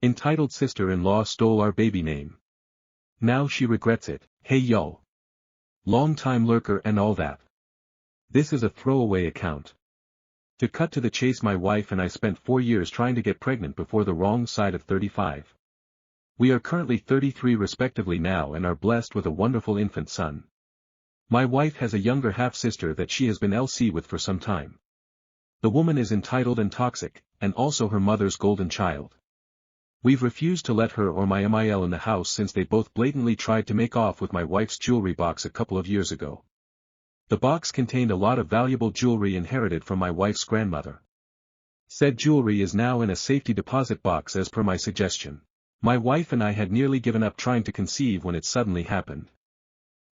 Entitled sister-in-law stole our baby name. Now she regrets it. Hey yo. Long time lurker and all that. This is a throwaway account. To cut to the chase, my wife and I spent 4 years trying to get pregnant before the wrong side of 35. We are currently 33 respectively now and are blessed with a wonderful infant son. My wife has a younger half-sister that she has been LC with for some time. The woman is entitled and toxic, and also her mother's golden child. We've refused to let her or my MIL in the house since they both blatantly tried to make off with my wife's jewelry box a couple of years ago. The box contained a lot of valuable jewelry inherited from my wife's grandmother. Said jewelry is now in a safety deposit box as per my suggestion. My wife and I had nearly given up trying to conceive when it suddenly happened.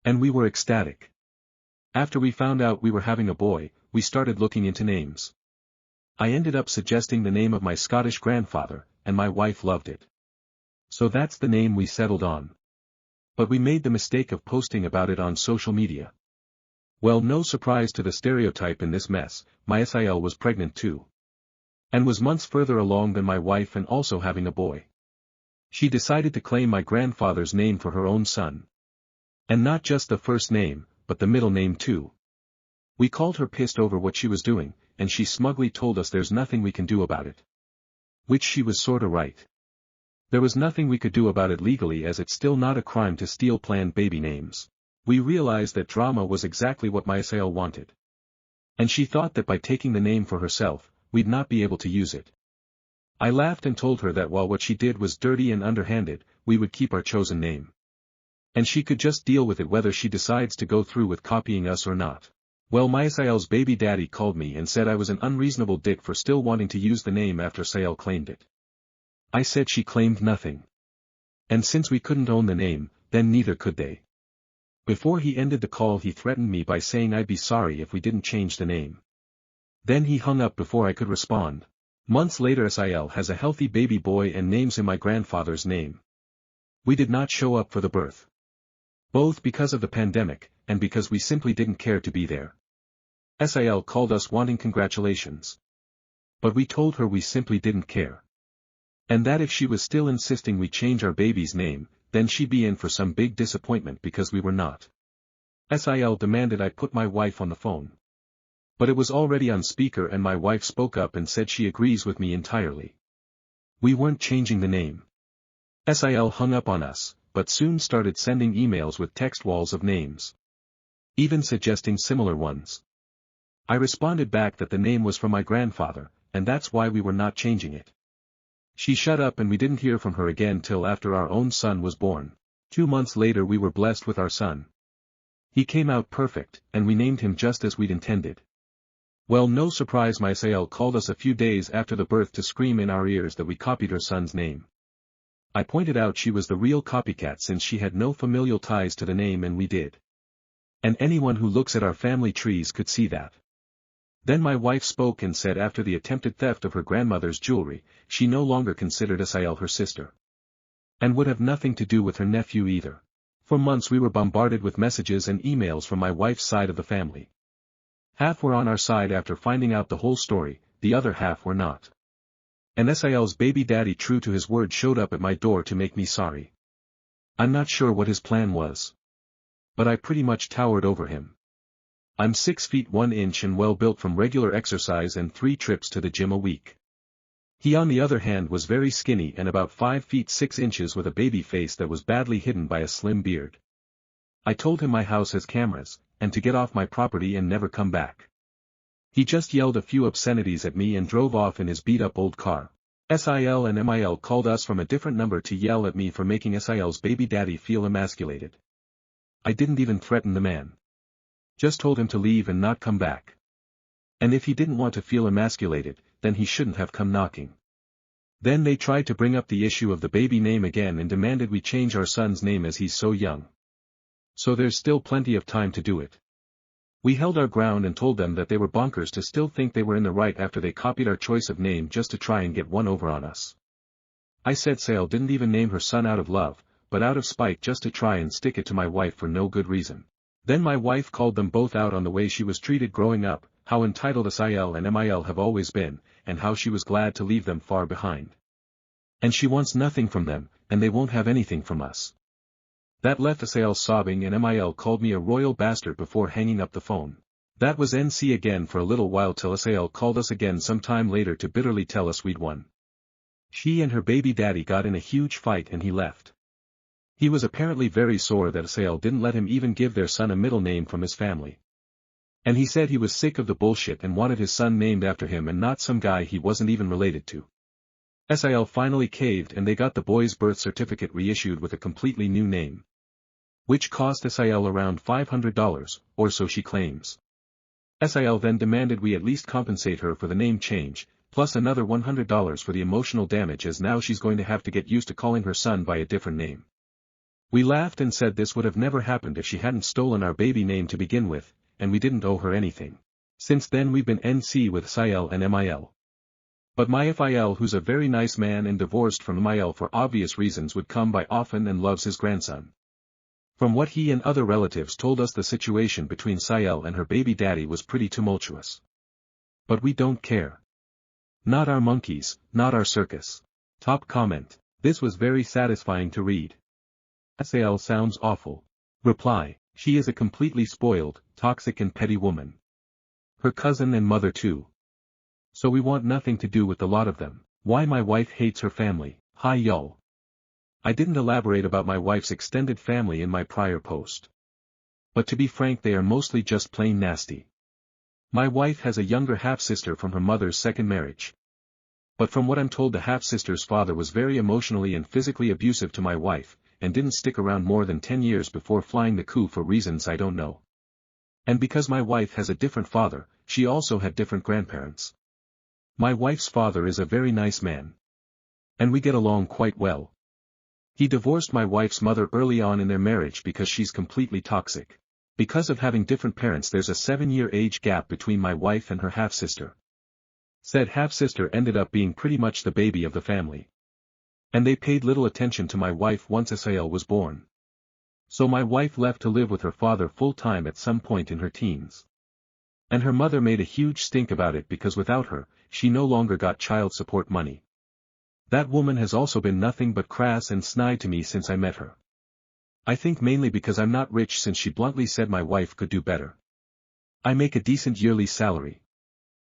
And we were ecstatic. After we found out we were having a boy, we started looking into names. I ended up suggesting the name of my Scottish grandfather, and my wife loved it. So that's the name we settled on. But we made the mistake of posting about it on social media. Well, no surprise to the stereotype in this mess, my SIL was pregnant too. And was months further along than my wife and also having a boy. She decided to claim my grandfather's name for her own son. And not just the first name, but the middle name too. We called her pissed over what she was doing, and she smugly told us there's nothing we can do about it. Which she was sorta right. There was nothing we could do about it legally as it's still not a crime to steal planned baby names. We realized that drama was exactly what my SIL wanted. And she thought that by taking the name for herself, we'd not be able to use it. I laughed and told her that while what she did was dirty and underhanded, we would keep our chosen name. And she could just deal with it whether she decides to go through with copying us or not. Well, my SIL's baby daddy called me and said I was an unreasonable dick for still wanting to use the name after SIL claimed it. I said she claimed nothing. And since we couldn't own the name, then neither could they. Before he ended the call he threatened me by saying I'd be sorry if we didn't change the name. Then he hung up before I could respond. Months later SIL has a healthy baby boy and names him my grandfather's name. We did not show up for the birth. Both because of the pandemic, and because we simply didn't care to be there. SIL called us wanting congratulations. But we told her we simply didn't care. And that if she was still insisting we change our baby's name, then she'd be in for some big disappointment because we were not. SIL demanded I put my wife on the phone. But it was already on speaker and my wife spoke up and said she agrees with me entirely. We weren't changing the name. SIL hung up on us, but soon started sending emails with text walls of names. Even suggesting similar ones. I responded back that the name was from my grandfather, and that's why we were not changing it. She shut up and we didn't hear from her again till after our own son was born. 2 months later we were blessed with our son. He came out perfect, and we named him just as we'd intended. Well, no surprise my SIL called us a few days after the birth to scream in our ears that we copied her son's name. I pointed out she was the real copycat since she had no familial ties to the name and we did. And anyone who looks at our family trees could see that. Then my wife spoke and said after the attempted theft of her grandmother's jewelry, she no longer considered SIL her sister. And would have nothing to do with her nephew either. For months we were bombarded with messages and emails from my wife's side of the family. Half were on our side after finding out the whole story, the other half were not. And SIL's baby daddy, true to his word, showed up at my door to make me sorry. I'm not sure what his plan was. But I pretty much towered over him. I'm 6 feet 1 inch and well built from regular exercise and 3 trips to the gym a week. He on the other hand was very skinny and about 5 feet 6 inches with a baby face that was badly hidden by a slim beard. I told him my house has cameras, and to get off my property and never come back. He just yelled a few obscenities at me and drove off in his beat-up old car. SIL and MIL called us from a different number to yell at me for making SIL's baby daddy feel emasculated. I didn't even threaten the man. Just told him to leave and not come back. And if he didn't want to feel emasculated, then he shouldn't have come knocking. Then they tried to bring up the issue of the baby name again and demanded we change our son's name as he's so young. So there's still plenty of time to do it. We held our ground and told them that they were bonkers to still think they were in the right after they copied our choice of name just to try and get one over on us. I said SIL didn't even name her son out of love, but out of spite just to try and stick it to my wife for no good reason. Then my wife called them both out on the way she was treated growing up, how entitled SIL and MIL have always been, and how she was glad to leave them far behind. And she wants nothing from them, and they won't have anything from us. That left Asael sobbing, and Mil called me a royal bastard before hanging up the phone. That was NC again for a little while till Asael called us again some time later to bitterly tell us we'd won. She and her baby daddy got in a huge fight and he left. He was apparently very sore that Asael didn't let him even give their son a middle name from his family. And he said he was sick of the bullshit and wanted his son named after him and not some guy he wasn't even related to. Asael finally caved and they got the boy's birth certificate reissued with a completely new name. Which cost Asael around $500, or so she claims. Asael then demanded we at least compensate her for the name change, plus another $100 for the emotional damage, as now she's going to have to get used to calling her son by a different name. We laughed and said this would have never happened if she hadn't stolen our baby name to begin with, and we didn't owe her anything. Since then we've been NC with Asael and Mil. But my Fil, who's a very nice man and divorced from Mil for obvious reasons, would come by often and loves his grandson. From what he and other relatives told us, the situation between Sael and her baby daddy was pretty tumultuous. But we don't care. Not our monkeys, not our circus. Top comment. This was very satisfying to read. Sael sounds awful. Reply, she is a completely spoiled, toxic and petty woman. Her cousin and mother too. So we want nothing to do with the lot of them. Why my wife hates her family. Hi y'all. I didn't elaborate about my wife's extended family in my prior post. But to be frank, they are mostly just plain nasty. My wife has a younger half-sister from her mother's second marriage. But from what I'm told, the half-sister's father was very emotionally and physically abusive to my wife, and didn't stick around more than 10 years before flying the coop for reasons I don't know. And because my wife has a different father, she also had different grandparents. My wife's father is a very nice man. And we get along quite well. He divorced my wife's mother early on in their marriage because she's completely toxic. Because of having different parents, there's a 7-year age gap between my wife and her half-sister. Said half-sister ended up being pretty much the baby of the family. And they paid little attention to my wife once Asael was born. So my wife left to live with her father full-time at some point in her teens. And her mother made a huge stink about it because without her, she no longer got child support money. That woman has also been nothing but crass and snide to me since I met her. I think mainly because I'm not rich, since she bluntly said my wife could do better. I make a decent yearly salary.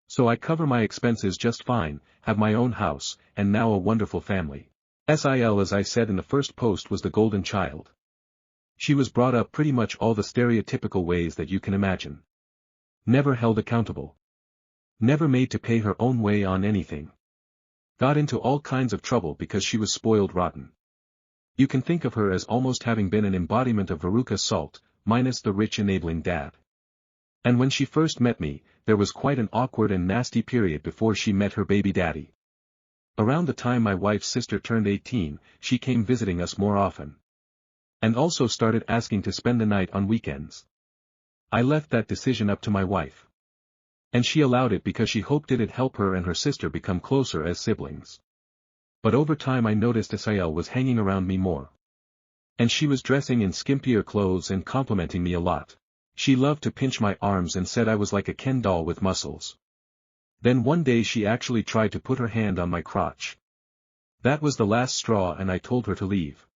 So I cover my expenses just fine, have my own house, and now a wonderful family. Sil, as I said in the first post, was the golden child. She was brought up pretty much all the stereotypical ways that you can imagine. Never held accountable. Never made to pay her own way on anything. Got into all kinds of trouble because she was spoiled rotten. You can think of her as almost having been an embodiment of Veruca Salt, minus the rich enabling dad. And when she first met me, there was quite an awkward and nasty period before she met her baby daddy. Around the time my wife's sister turned 18, she came visiting us more often. And also started asking to spend the night on weekends. I left that decision up to my wife. And she allowed it because she hoped it'd help her and her sister become closer as siblings. But over time I noticed Asael was hanging around me more. And she was dressing in skimpier clothes and complimenting me a lot. She loved to pinch my arms and said I was like a Ken doll with muscles. Then one day she actually tried to put her hand on my crotch. That was the last straw, and I told her to leave.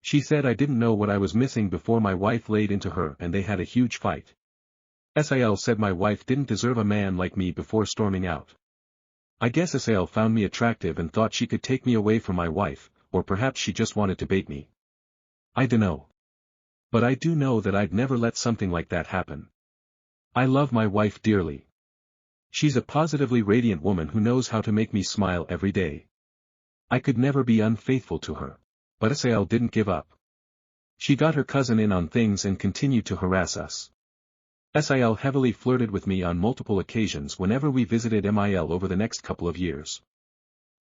She said I didn't know what I was missing before my wife laid into her and they had a huge fight. Sil said my wife didn't deserve a man like me before storming out. I guess Sil found me attractive and thought she could take me away from my wife, or perhaps she just wanted to bait me. I dunno. But I do know that I'd never let something like that happen. I love my wife dearly. She's a positively radiant woman who knows how to make me smile every day. I could never be unfaithful to her. But Sil didn't give up. She got her cousin in on things and continued to harass us. Sil heavily flirted with me on multiple occasions whenever we visited Mil over the next couple of years.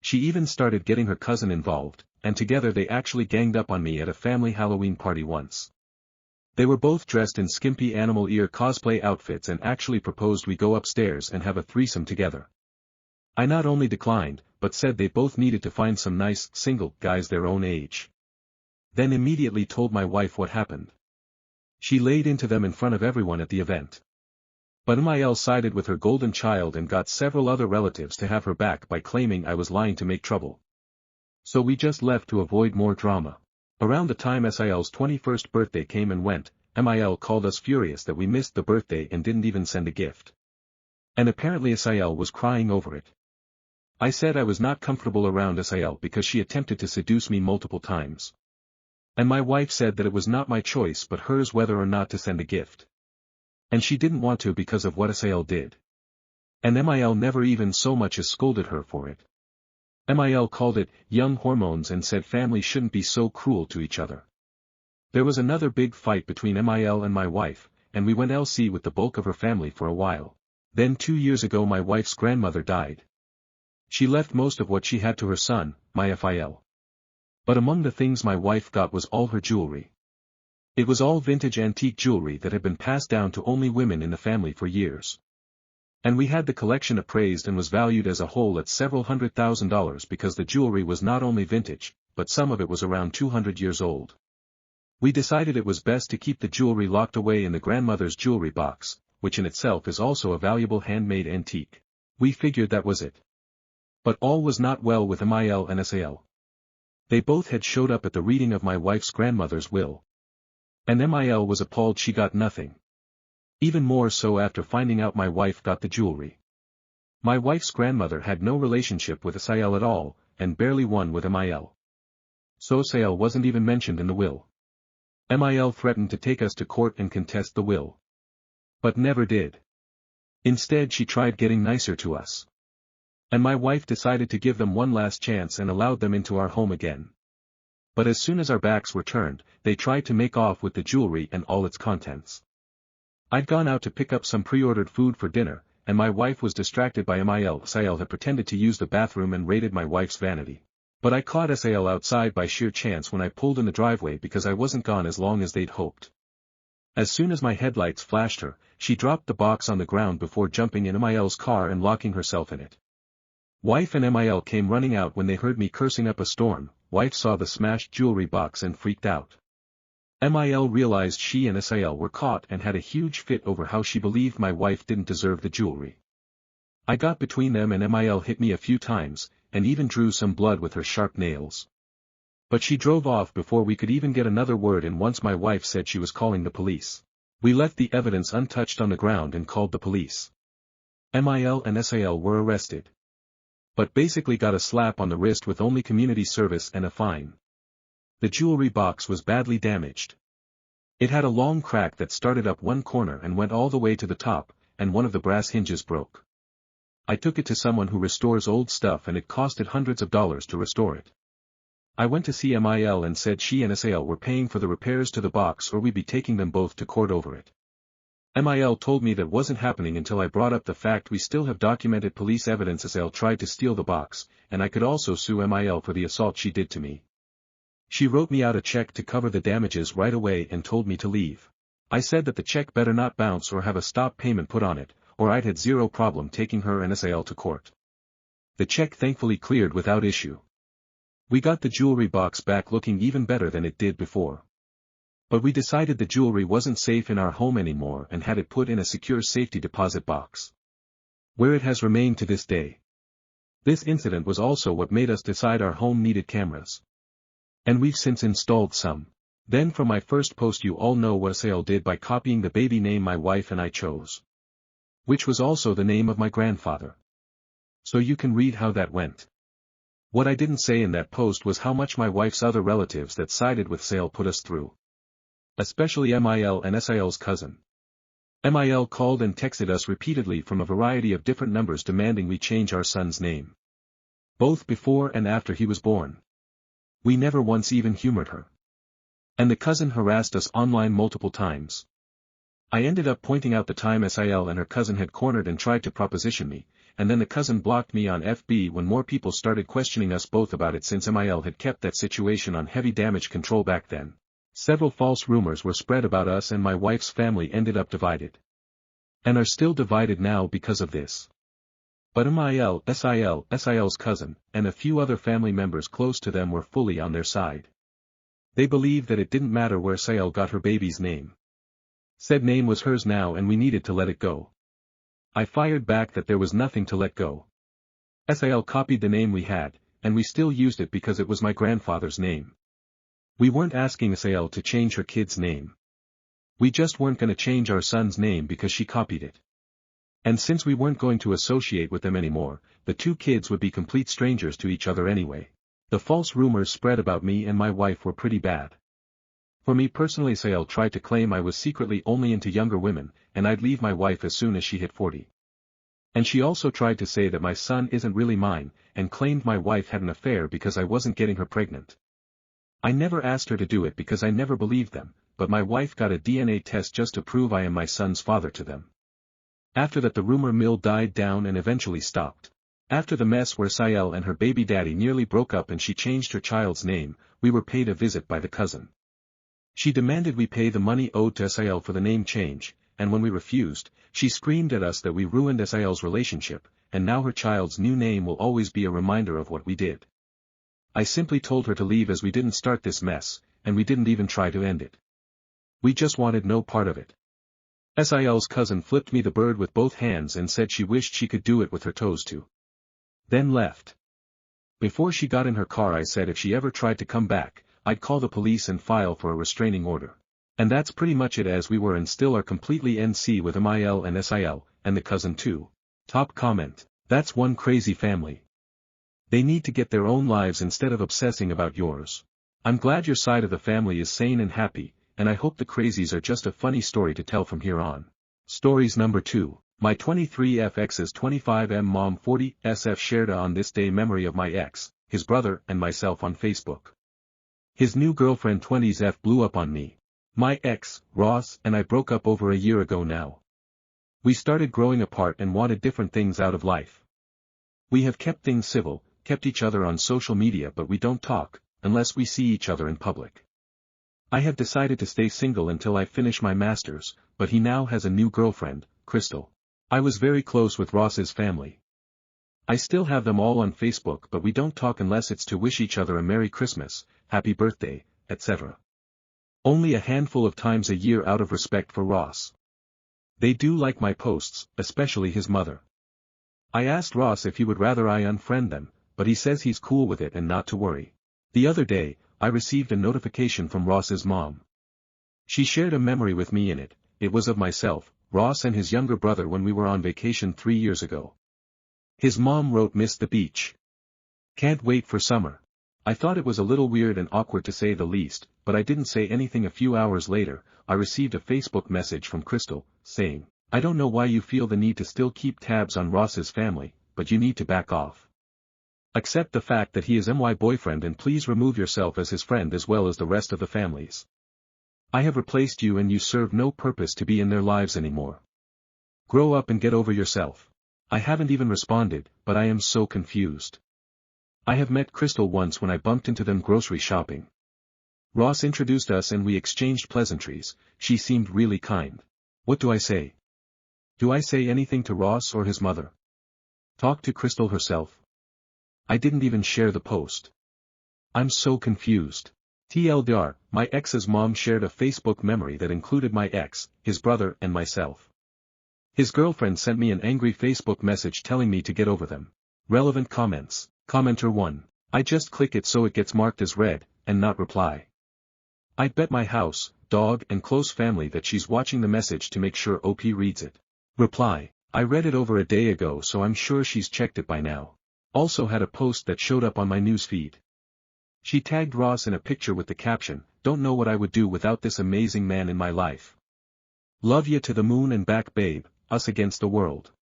She even started getting her cousin involved, and together they actually ganged up on me at a family Halloween party once. They were both dressed in skimpy animal ear cosplay outfits and actually proposed we go upstairs and have a threesome together. I not only declined, but said they both needed to find some nice, single guys their own age. Then immediately told my wife what happened. She laid into them in front of everyone at the event. But Mil sided with her golden child and got several other relatives to have her back by claiming I was lying to make trouble. So we just left to avoid more drama. Around the time Sil's 21st birthday came and went, Mil called us furious that we missed the birthday and didn't even send a gift. And apparently Sil was crying over it. I said I was not comfortable around Sil because she attempted to seduce me multiple times. And my wife said that it was not my choice but hers whether or not to send a gift. And she didn't want to because of what Sil did. And Mil never even so much as scolded her for it. Mil called it young hormones and said family shouldn't be so cruel to each other. There was another big fight between Mil and my wife, and we went LC with the bulk of her family for a while. Then 2 years ago my wife's grandmother died. She left most of what she had to her son, my FIL. But among the things my wife got was all her jewelry. It was all vintage antique jewelry that had been passed down to only women in the family for years. And we had the collection appraised and was valued as a whole at several $100,000 because the jewelry was not only vintage, but some of it was around 200 years old. We decided it was best to keep the jewelry locked away in the grandmother's jewelry box, which in itself is also a valuable handmade antique. We figured that was it. But all was not well with Mil and Sil. They both had showed up at the reading of my wife's grandmother's will. And Mil was appalled she got nothing. Even more so after finding out my wife got the jewelry. My wife's grandmother had no relationship with Sil at all, and barely one with Mil. So Sil wasn't even mentioned in the will. Mil threatened to take us to court and contest the will. But never did. Instead she tried getting nicer to us. And my wife decided to give them one last chance and allowed them into our home again. But as soon as our backs were turned, they tried to make off with the jewelry and all its contents. I'd gone out to pick up some pre-ordered food for dinner, and my wife was distracted by Mil. Sil had pretended to use the bathroom and raided my wife's vanity. But I caught Sil outside by sheer chance when I pulled in the driveway because I wasn't gone as long as they'd hoped. As soon as my headlights flashed her, she dropped the box on the ground before jumping in Mil's car and locking herself in it. Wife and Mil came running out when they heard me cursing up a storm. Wife saw the smashed jewelry box and freaked out. Mil realized she and Sil were caught and had a huge fit over how she believed my wife didn't deserve the jewelry. I got between them and Mil hit me a few times, and even drew some blood with her sharp nails. But she drove off before we could even get another word in once my wife said she was calling the police. We left the evidence untouched on the ground and called the police. Mil and Sil were arrested. But basically got a slap on the wrist with only community service and a fine. The jewelry box was badly damaged. It had a long crack that started up one corner and went all the way to the top, and one of the brass hinges broke. I took it to someone who restores old stuff and it costed hundreds of dollars to restore it. I went to see Mil and said she and Sil were paying for the repairs to the box or we'd be taking them both to court over it. Mil told me that wasn't happening until I brought up the fact we still have documented police evidence Sil tried to steal the box, and I could also sue Mil for the assault she did to me. She wrote me out a check to cover the damages right away and told me to leave. I said that the check better not bounce or have a stop payment put on it, or I'd had zero problem taking her and Sil to court. The check thankfully cleared without issue. We got the jewelry box back looking even better than it did before. But we decided the jewelry wasn't safe in our home anymore and had it put in a secure safety deposit box, where it has remained to this day. This incident was also what made us decide our home needed cameras. And we've since installed some. Then from my first post you all know what Sil did by copying the baby name my wife and I chose, which was also the name of my grandfather. So you can read how that went. What I didn't say in that post was how much my wife's other relatives that sided with Sil put us through. Especially Mil and Sil's cousin. Mil called and texted us repeatedly from a variety of different numbers demanding we change our son's name, both before and after he was born. We never once even humored her. And the cousin harassed us online multiple times. I ended up pointing out the time Sil and her cousin had cornered and tried to proposition me, and then the cousin blocked me on FB when more people started questioning us both about it since Mil had kept that situation on heavy damage control back then. Several false rumors were spread about us and my wife's family ended up divided. And are still divided now because of this. But Mil, Sil's cousin, and a few other family members close to them were fully on their side. They believed that it didn't matter where Sil got her baby's name. Said name was hers now and we needed to let it go. I fired back that there was nothing to let go. Sil copied the name we had, and we still used it because it was my grandfather's name. We weren't asking Asael to change her kid's name. We just weren't gonna change our son's name because she copied it. And since we weren't going to associate with them anymore, the two kids would be complete strangers to each other anyway. The false rumors spread about me and my wife were pretty bad. For me personally, Asael tried to claim I was secretly only into younger women, and I'd leave my wife as soon as she hit 40. And she also tried to say that my son isn't really mine, and claimed my wife had an affair because I wasn't getting her pregnant. I never asked her to do it because I never believed them, but my wife got a DNA test just to prove I am my son's father to them. After that the rumor mill died down and eventually stopped. After the mess where Asael and her baby daddy nearly broke up and she changed her child's name, we were paid a visit by the cousin. She demanded we pay the money owed to Asael for the name change, and when we refused, she screamed at us that we ruined Asael's relationship, and now her child's new name will always be a reminder of what we did. I simply told her to leave as we didn't start this mess, and we didn't even try to end it. We just wanted no part of it. Asael's cousin flipped me the bird with both hands and said she wished she could do it with her toes too. Then left. Before she got in her car I said if she ever tried to come back, I'd call the police and file for a restraining order. And that's pretty much it, as we were and still are completely NC with Mil and Asael, and the cousin too. Top comment: that's one crazy family. They need to get their own lives instead of obsessing about yours. I'm glad your side of the family is sane and happy, and I hope the crazies are just a funny story to tell from here on. Stories number 2. My 23FX's 25M mom 40 SF shared a on this day memory of my ex, his brother and myself on Facebook. His new girlfriend 20's F blew up on me. My ex, Ross, and I broke up over a year ago now. We started growing apart and wanted different things out of life. We have kept things civil, kept each other on social media, but we don't talk, unless we see each other in public. I have decided to stay single until I finish my master's, but he now has a new girlfriend, Crystal. I was very close with Ross's family. I still have them all on Facebook, but we don't talk unless it's to wish each other a Merry Christmas, Happy Birthday, etc. Only a handful of times a year out of respect for Ross. They do like my posts, especially his mother. I asked Ross if he would rather I unfriend them, but he says he's cool with it and not to worry. The other day, I received a notification from Ross's mom. She shared a memory with me in it. It was of myself, Ross and his younger brother when we were on vacation 3 years ago. His mom wrote, "Miss the beach. Can't wait for summer." I thought it was a little weird and awkward to say the least, but I didn't say anything. A few hours later, I received a Facebook message from Crystal, saying, "I don't know why you feel the need to still keep tabs on Ross's family, but you need to back off. Accept the fact that he is my boyfriend and please remove yourself as his friend as well as the rest of the families. I have replaced you and you serve no purpose to be in their lives anymore. Grow up and get over yourself." I haven't even responded, but I am so confused. I have met Crystal once when I bumped into them grocery shopping. Ross introduced us and we exchanged pleasantries. She seemed really kind. What do I say? Do I say anything to Ross or his mother? Talk to Crystal herself? I didn't even share the post. I'm so confused. TLDR, my ex's mom shared a Facebook memory that included my ex, his brother and myself. His girlfriend sent me an angry Facebook message telling me to get over them. Relevant comments. Commenter 1. I just click it so it gets marked as read, and not reply. I bet my house, dog and close family that she's watching the message to make sure OP reads it. Reply. I read it over a day ago so I'm sure she's checked it by now. Also had a post that showed up on my news feed. She tagged Ross in a picture with the caption, "Don't know what I would do without this amazing man in my life. Love ya to the moon and back babe, us against the world."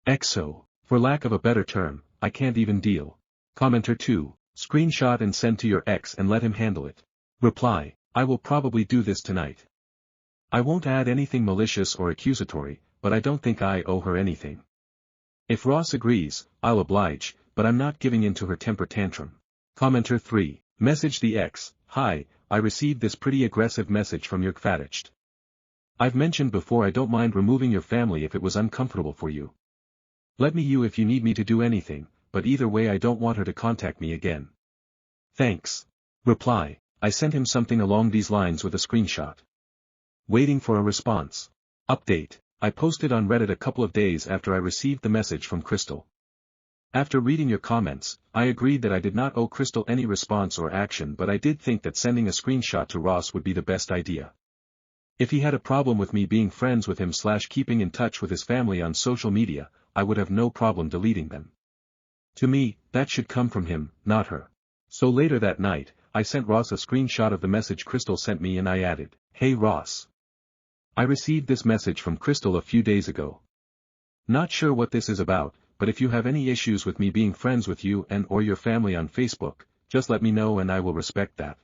XO. For lack of a better term, I can't even deal. Commenter 2. Screenshot and send to your ex and let him handle it. Reply. I will probably do this tonight. I won't add anything malicious or accusatory, but I don't think I owe her anything. If Ross agrees, I'll oblige, but I'm not giving in to her temper tantrum. Commenter 3. Message the ex. Hi, I received this pretty aggressive message from your kvatached. I've mentioned before I don't mind removing your family if it was uncomfortable for you. Let me you if you need me to do anything, but either way I don't want her to contact me again. Thanks. Reply. I sent him something along these lines with a screenshot. Waiting for a response. Update. I posted on Reddit a couple of days after I received the message from Crystal. After reading your comments, I agreed that I did not owe Crystal any response or action, but I did think that sending a screenshot to Ross would be the best idea. If he had a problem with me being friends with him / keeping in touch with his family on social media, I would have no problem deleting them. To me, that should come from him, not her. So later that night, I sent Ross a screenshot of the message Crystal sent me and I added, "Hey Ross. I received this message from Crystal a few days ago. Not sure what this is about, but if you have any issues with me being friends with you and or your family on Facebook, just let me know and I will respect that.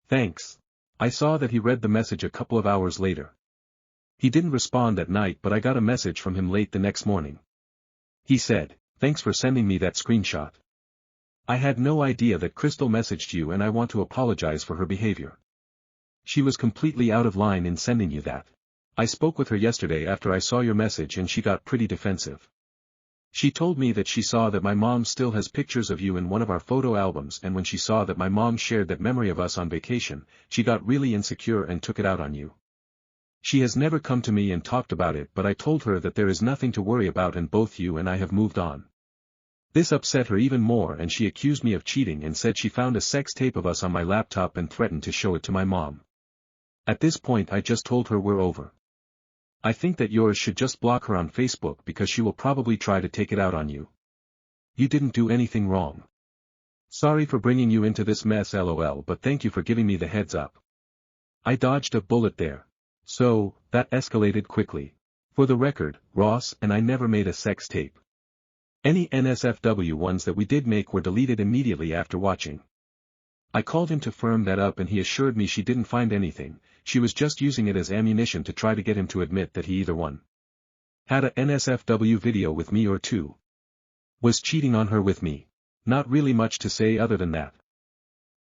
Thanks." I saw that he read the message a couple of hours later. He didn't respond that night, but I got a message from him late the next morning. He said, "Thanks for sending me that screenshot. I had no idea that Crystal messaged you and I want to apologize for her behavior. She was completely out of line in sending you that. I spoke with her yesterday after I saw your message and she got pretty defensive. She told me that she saw that my mom still has pictures of you in one of our photo albums, and when she saw that my mom shared that memory of us on vacation, she got really insecure and took it out on you. She has never come to me and talked about it, but I told her that there is nothing to worry about and both you and I have moved on. This upset her even more and she accused me of cheating and said she found a sex tape of us on my laptop and threatened to show it to my mom. At this point I just told her we're over. I think that yours should just block her on Facebook because she will probably try to take it out on you. You didn't do anything wrong. Sorry for bringing you into this mess lol, but thank you for giving me the heads up. I dodged a bullet there. So, that escalated quickly. For the record, Ross and I never made a sex tape. Any NSFW ones that we did make were deleted immediately after watching. I called him to firm that up and he assured me she didn't find anything, she was just using it as ammunition to try to get him to admit that he either one had a NSFW video with me or two was cheating on her with me. Not really much to say other than that.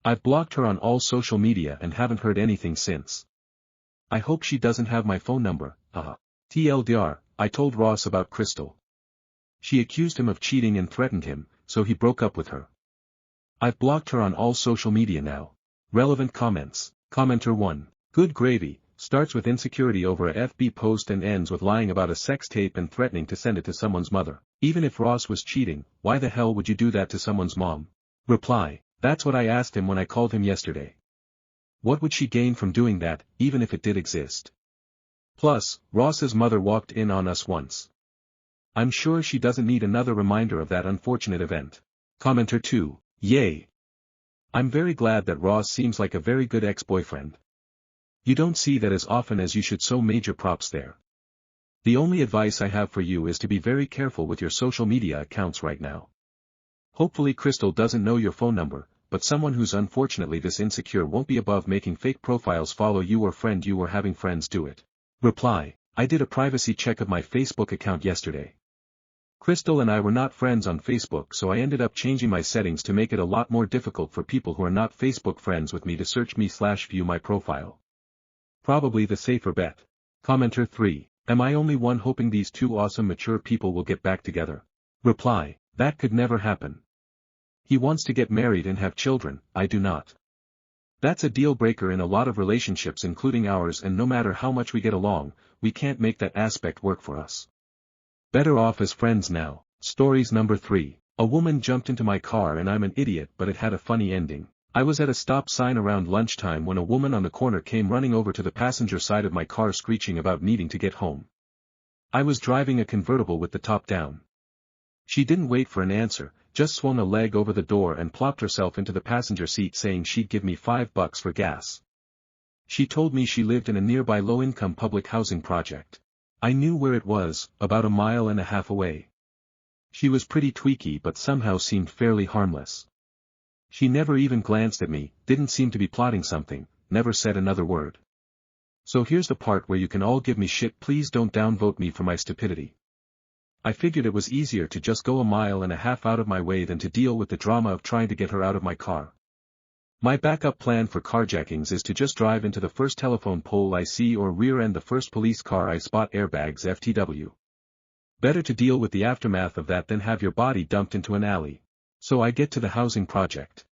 I've blocked her on all social media and haven't heard anything since. I hope she doesn't have my phone number. TLDR, I told Ross about Crystal. She accused him of cheating and threatened him, so he broke up with her. I've blocked her on all social media now. Relevant comments. Commenter 1. Good gravy, starts with insecurity over a FB post and ends with lying about a sex tape and threatening to send it to someone's mother. Even if Ross was cheating, why the hell would you do that to someone's mom? Reply. That's what I asked him when I called him yesterday. What would she gain from doing that, even if it did exist? Plus, Ross's mother walked in on us once. I'm sure she doesn't need another reminder of that unfortunate event. Commenter 2. Yay. I'm very glad that Ross seems like a very good ex-boyfriend. You don't see that as often as you should, so major props there. The only advice I have for you is to be very careful with your social media accounts right now. Hopefully Crystal doesn't know your phone number, but someone who's unfortunately this insecure won't be above making fake profiles follow you or friend you or having friends do it. Reply. I did a privacy check of my Facebook account yesterday. Crystal and I were not friends on Facebook, so I ended up changing my settings to make it a lot more difficult for people who are not Facebook friends with me to search me / view my profile. Probably the safer bet. Commenter 3. Am I only one hoping these two awesome mature people will get back together? Reply. That could never happen. He wants to get married and have children, I do not. That's a deal breaker in a lot of relationships including ours, and no matter how much we get along, we can't make that aspect work for us. Better off as friends now. Stories number 3. A woman jumped into my car and I'm an idiot, but it had a funny ending. I was at a stop sign around lunchtime when a woman on the corner came running over to the passenger side of my car screeching about needing to get home. I was driving a convertible with the top down. She didn't wait for an answer, just swung a leg over the door and plopped herself into the passenger seat saying she'd give me $5 for gas. She told me she lived in a nearby low-income public housing project. I knew where it was, about 1.5 miles away. She was pretty tweaky but somehow seemed fairly harmless. She never even glanced at me, didn't seem to be plotting something, never said another word. So here's the part where you can all give me shit, please don't downvote me for my stupidity. I figured it was easier to just go 1.5 miles out of my way than to deal with the drama of trying to get her out of my car. My backup plan for carjackings is to just drive into the first telephone pole I see or rear-end the first police car I spot. Airbags FTW. Better to deal with the aftermath of that than have your body dumped into an alley. So I get to the housing project.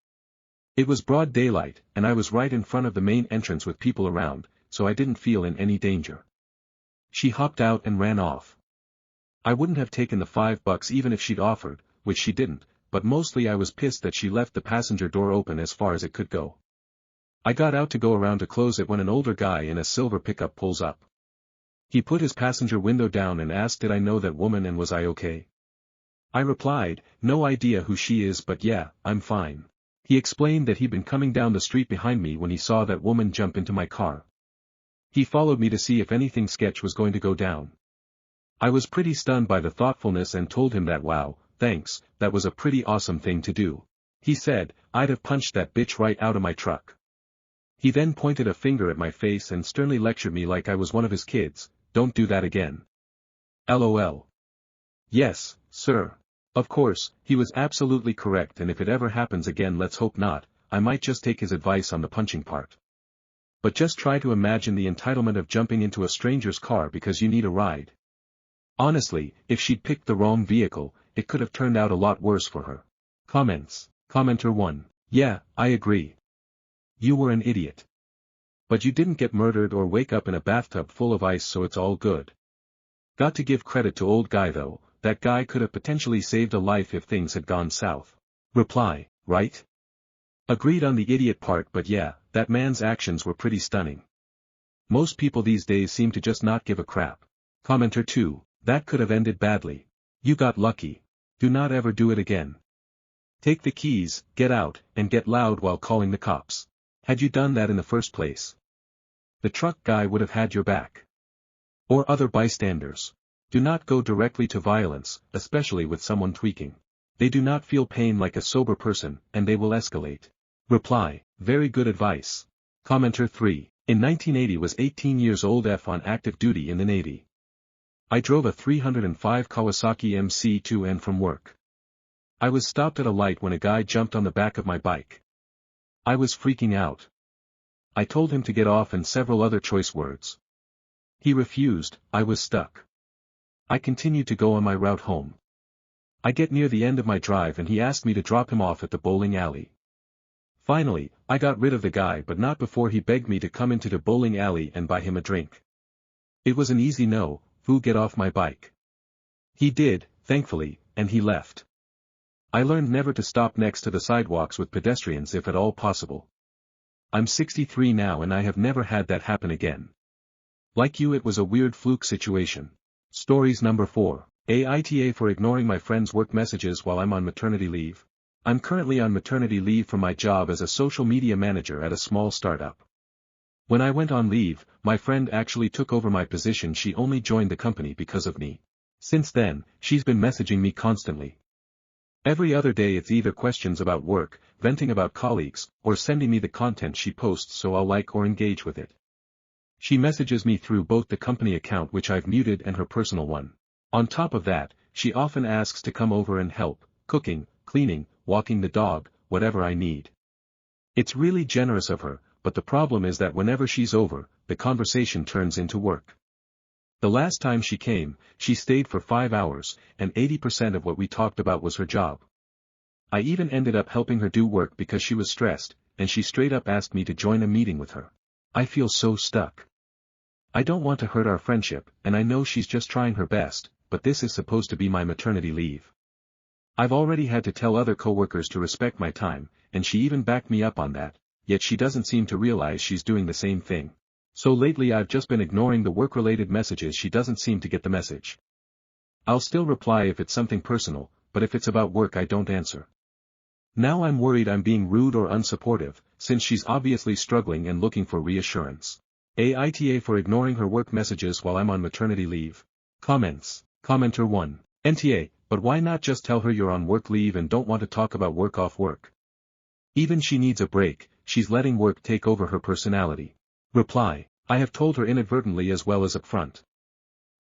It was broad daylight, and I was right in front of the main entrance with people around, so I didn't feel in any danger. She hopped out and ran off. I wouldn't have taken the $5 even if she'd offered, which she didn't, but mostly I was pissed that she left the passenger door open as far as it could go. I got out to go around to close it when an older guy in a silver pickup pulls up. He put his passenger window down and asked did I know that woman and was I okay. I replied, no idea who she is but yeah, I'm fine. He explained that he'd been coming down the street behind me when he saw that woman jump into my car. He followed me to see if anything sketch was going to go down. I was pretty stunned by the thoughtfulness and told him that wow, thanks, that was a pretty awesome thing to do. He said, I'd have punched that bitch right out of my truck. He then pointed a finger at my face and sternly lectured me like I was one of his kids, don't do that again. LOL. Yes, sir. Of course, he was absolutely correct and if it ever happens again let's hope not, I might just take his advice on the punching part. But just try to imagine the entitlement of jumping into a stranger's car because you need a ride. Honestly, if she'd picked the wrong vehicle, it could have turned out a lot worse for her. Comments. Commenter 1. Yeah, I agree. You were an idiot. But you didn't get murdered or wake up in a bathtub full of ice so it's all good. Got to give credit to old guy though, that guy could have potentially saved a life if things had gone south. Reply, right? Agreed on the idiot part but yeah, that man's actions were pretty stunning. Most people these days seem to just not give a crap. Commenter 2. That could have ended badly. You got lucky. Do not ever do it again. Take the keys, get out, and get loud while calling the cops. Had you done that in the first place, the truck guy would have had your back. Or other bystanders. Do not go directly to violence, especially with someone tweaking. They do not feel pain like a sober person, and they will escalate. Reply, very good advice. Commenter 3. In 1980 was 18 years old F on active duty in the Navy. I drove a 305 Kawasaki MC2N from work. I was stopped at a light when a guy jumped on the back of my bike. I was freaking out. I told him to get off and several other choice words. He refused, I was stuck. I continued to go on my route home. I get near the end of my drive and he asked me to drop him off at the bowling alley. Finally, I got rid of the guy but not before he begged me to come into the bowling alley and buy him a drink. It was an easy no, "Foo, get off my bike." He did, thankfully, and he left. I learned never to stop next to the sidewalks with pedestrians if at all possible. I'm 63 now and I have never had that happen again. Like you, it was a weird fluke situation. Stories number 4. Aita for ignoring my friend's work messages while I'm on maternity leave. I'm currently on maternity leave from my job as a social media manager at a small startup. When I went on leave, my friend actually took over my position. She only joined the company because of me. Since then, she's been messaging me constantly. Every other day it's either questions about work, venting about colleagues, or sending me the content she posts so I'll like or engage with it. She messages me through both the company account which I've muted and her personal one. On top of that, she often asks to come over and help, cooking, cleaning, walking the dog, whatever I need. It's really generous of her, but the problem is that whenever she's over, the conversation turns into work. The last time she came, she stayed for 5 hours, and 80% of what we talked about was her job. I even ended up helping her do work because she was stressed, and she straight up asked me to join a meeting with her. I feel so stuck. I don't want to hurt our friendship, and I know she's just trying her best, but this is supposed to be my maternity leave. I've already had to tell other coworkers to respect my time, and she even backed me up on that, yet she doesn't seem to realize she's doing the same thing. So lately I've just been ignoring the work-related messages. She doesn't seem to get the message. I'll still reply if it's something personal, but if it's about work I don't answer. Now I'm worried I'm being rude or unsupportive, since she's obviously struggling and looking for reassurance. Aita for ignoring her work messages while I'm on maternity leave. Comments. Commenter 1. NTA, but why not just tell her you're on work leave and don't want to talk about work off work? Even she needs a break, she's letting work take over her personality. Reply. I have told her inadvertently as well as upfront.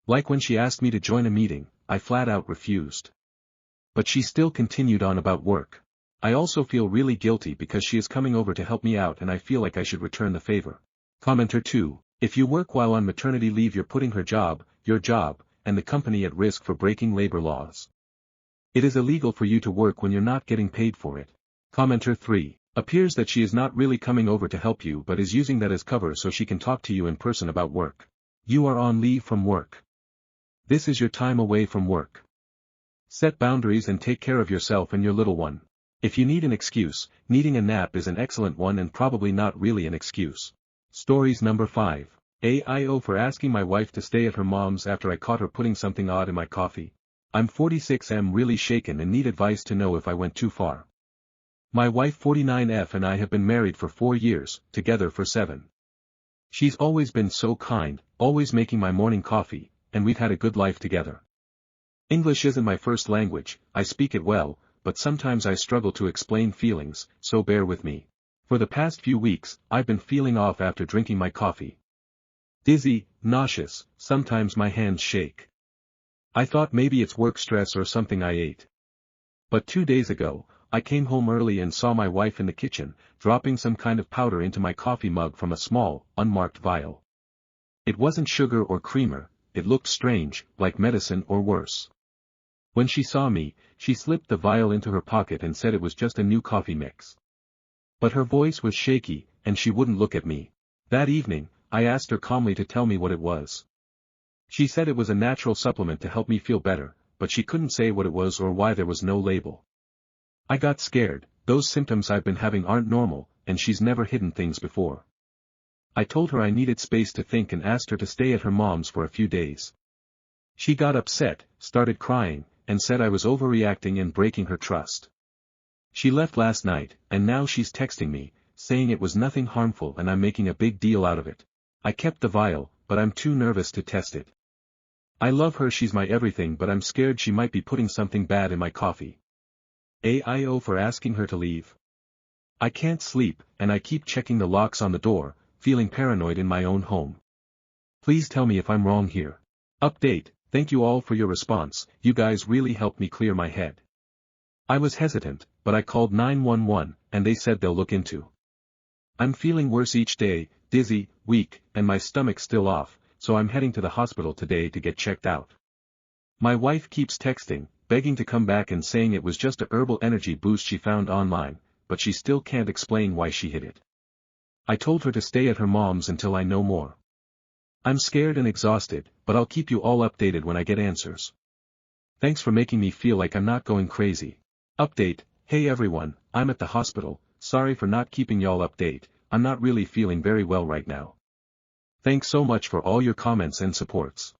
Like when she asked me to join a meeting, I flat out refused. But she still continued on about work. I also feel really guilty because she is coming over to help me out and I feel like I should return the favor. Commenter 2. If you work while on maternity leave you're putting her job, your job, and the company at risk for breaking labor laws. It is illegal for you to work when you're not getting paid for it. Commenter 3. Appears that she is not really coming over to help you but is using that as cover so she can talk to you in person about work. You are on leave from work. This is your time away from work. Set boundaries and take care of yourself and your little one. If you need an excuse, needing a nap is an excellent one and probably not really an excuse. Stories number 5. AIO for asking my wife to stay at her mom's after I caught her putting something odd in my coffee. I'm 46, am really shaken and need advice to know if I went too far. My wife 49F and I have been married for 4 years, together for 7. She's always been so kind, always making my morning coffee, and we've had a good life together. English isn't my first language, I speak it well, but sometimes I struggle to explain feelings, so bear with me. For the past few weeks, I've been feeling off after drinking my coffee. Dizzy, nauseous, sometimes my hands shake. I thought maybe it's work stress or something I ate. But 2 days ago, I came home early and saw my wife in the kitchen, dropping some kind of powder into my coffee mug from a small, unmarked vial. It wasn't sugar or creamer, it looked strange, like medicine or worse. When she saw me, she slipped the vial into her pocket and said it was just a new coffee mix. But her voice was shaky, and she wouldn't look at me. That evening, I asked her calmly to tell me what it was. She said it was a natural supplement to help me feel better, but she couldn't say what it was or why there was no label. I got scared, those symptoms I've been having aren't normal, and she's never hidden things before. I told her I needed space to think and asked her to stay at her mom's for a few days. She got upset, started crying, and said I was overreacting and breaking her trust. She left last night, and now she's texting me, saying it was nothing harmful and I'm making a big deal out of it. I kept the vial, but I'm too nervous to test it. I love her, she's my everything, but I'm scared she might be putting something bad in my coffee. AIO for asking her to leave. I can't sleep, and I keep checking the locks on the door, feeling paranoid in my own home. Please tell me if I'm wrong here. Update, thank you all for your response, you guys really helped me clear my head. I was hesitant, but I called 911, and they said they'll look into. I'm feeling worse each day, dizzy, weak, and my stomach's still off, so I'm heading to the hospital today to get checked out. My wife keeps texting, begging to come back and saying it was just a herbal energy boost she found online, but she still can't explain why she hid it. I told her to stay at her mom's until I know more. I'm scared and exhausted, but I'll keep you all updated when I get answers. Thanks for making me feel like I'm not going crazy. Update, hey everyone, I'm at the hospital, sorry for not keeping y'all update, I'm not really feeling very well right now. Thanks so much for all your comments and supports.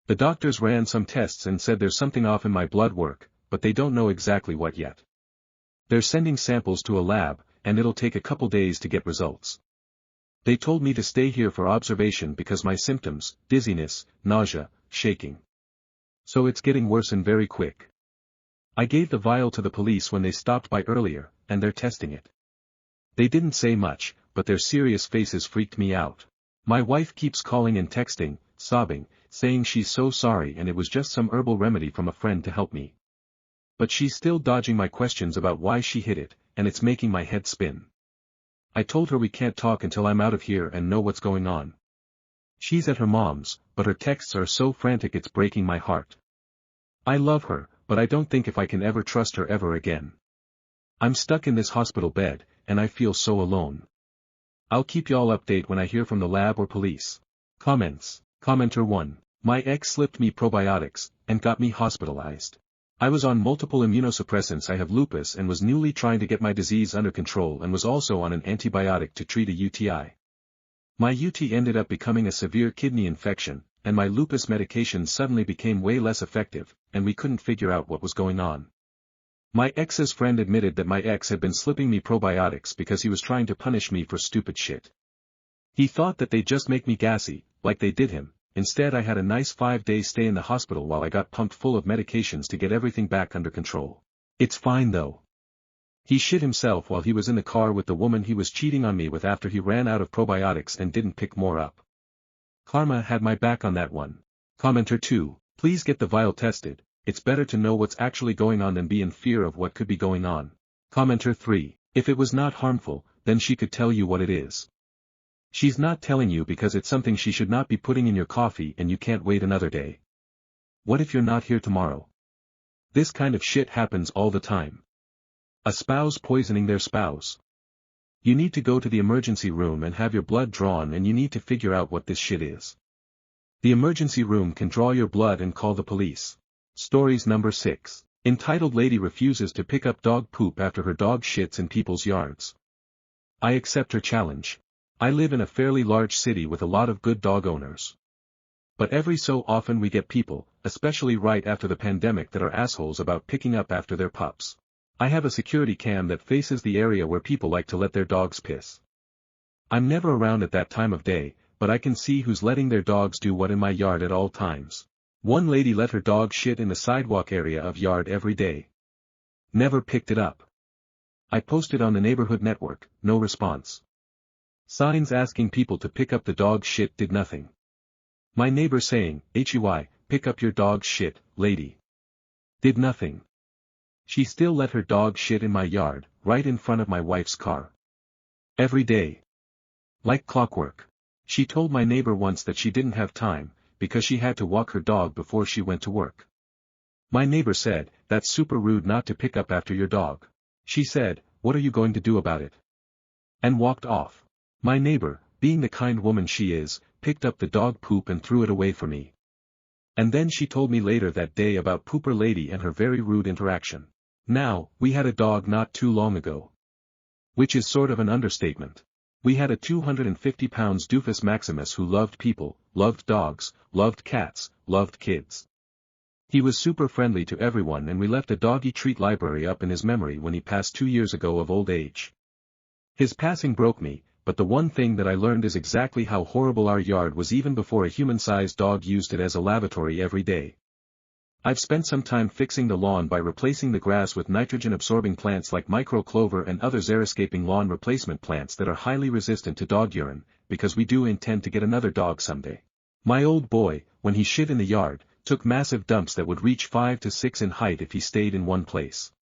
The doctors ran some tests and said there's something off in my blood work, but they don't know exactly what yet. They're sending samples to a lab, and it'll take a couple days to get results. They told me to stay here for observation because my symptoms, dizziness, nausea, shaking. So it's getting worse and very quick. I gave the vial to the police when they stopped by earlier, and they're testing it. They didn't say much, but their serious faces freaked me out. My wife keeps calling and texting, sobbing, saying she's so sorry and it was just some herbal remedy from a friend to help me. But she's still dodging my questions about why she hid it, and it's making my head spin. I told her we can't talk until I'm out of here and know what's going on. She's at her mom's, but her texts are so frantic it's breaking my heart. I love her, but I don't think if I can ever trust her ever again. I'm stuck in this hospital bed, and I feel so alone. I'll keep y'all update when I hear from the lab or police. Comments. Commenter 1. My ex slipped me probiotics, and got me hospitalized. I was on multiple immunosuppressants. I have lupus and was newly trying to get my disease under control and was also on an antibiotic to treat a UTI. My UT ended up becoming a severe kidney infection, and my lupus medication suddenly became way less effective, and we couldn't figure out what was going on. My ex's friend admitted that my ex had been slipping me probiotics because he was trying to punish me for stupid shit. He thought that they'd just make me gassy, like they did him. Instead I had a nice 5-day stay in the hospital while I got pumped full of medications to get everything back under control. It's fine though. He shit himself while he was in the car with the woman he was cheating on me with after he ran out of probiotics and didn't pick more up. Karma had my back on that one. Commenter 2. Please get the vial tested. It's better to know what's actually going on than be in fear of what could be going on. Commenter 3. If it was not harmful, then she could tell you what it is. She's not telling you because it's something she should not be putting in your coffee and you can't wait another day. What if you're not here tomorrow? This kind of shit happens all the time. A spouse poisoning their spouse. You need to go to the emergency room and have your blood drawn, and you need to figure out what this shit is. The emergency room can draw your blood and call the police. Stories number 6. Entitled Lady Refuses to Pick Up Dog Poop After Her Dog Shits in People's Yards. I accept her challenge. I live in a fairly large city with a lot of good dog owners. But every so often we get people, especially right after the pandemic, that are assholes about picking up after their pups. I have a security cam that faces the area where people like to let their dogs piss. I'm never around at that time of day, but I can see who's letting their dogs do what in my yard at all times. One lady let her dog shit in the sidewalk area of yard every day. Never picked it up. I posted on the neighborhood network, no response. Signs asking people to pick up the dog shit did nothing. My neighbor saying, "HUI, pick up your dog shit, lady." Did nothing. She still let her dog shit in my yard, right in front of my wife's car. Every day. Like clockwork. She told my neighbor once that she didn't have time, because she had to walk her dog before she went to work. My neighbor said, "That's super rude not to pick up after your dog." She said, "What are you going to do about it?" And walked off. My neighbor, being the kind woman she is, picked up the dog poop and threw it away for me. And then she told me later that day about Pooper Lady and her very rude interaction. Now, we had a dog not too long ago. Which is sort of an understatement. We had a 250-pound doofus Maximus who loved people, loved dogs, loved cats, loved kids. He was super friendly to everyone, and we left a doggy treat library up in his memory when he passed 2 years ago of old age. His passing broke me, but the one thing that I learned is exactly how horrible our yard was even before a human-sized dog used it as a lavatory every day. I've spent some time fixing the lawn by replacing the grass with nitrogen-absorbing plants like micro-clover and other xeriscaping lawn replacement plants that are highly resistant to dog urine, because we do intend to get another dog someday. My old boy, when he shit in the yard, took massive dumps that would reach 5 to 6 in height if he stayed in one place.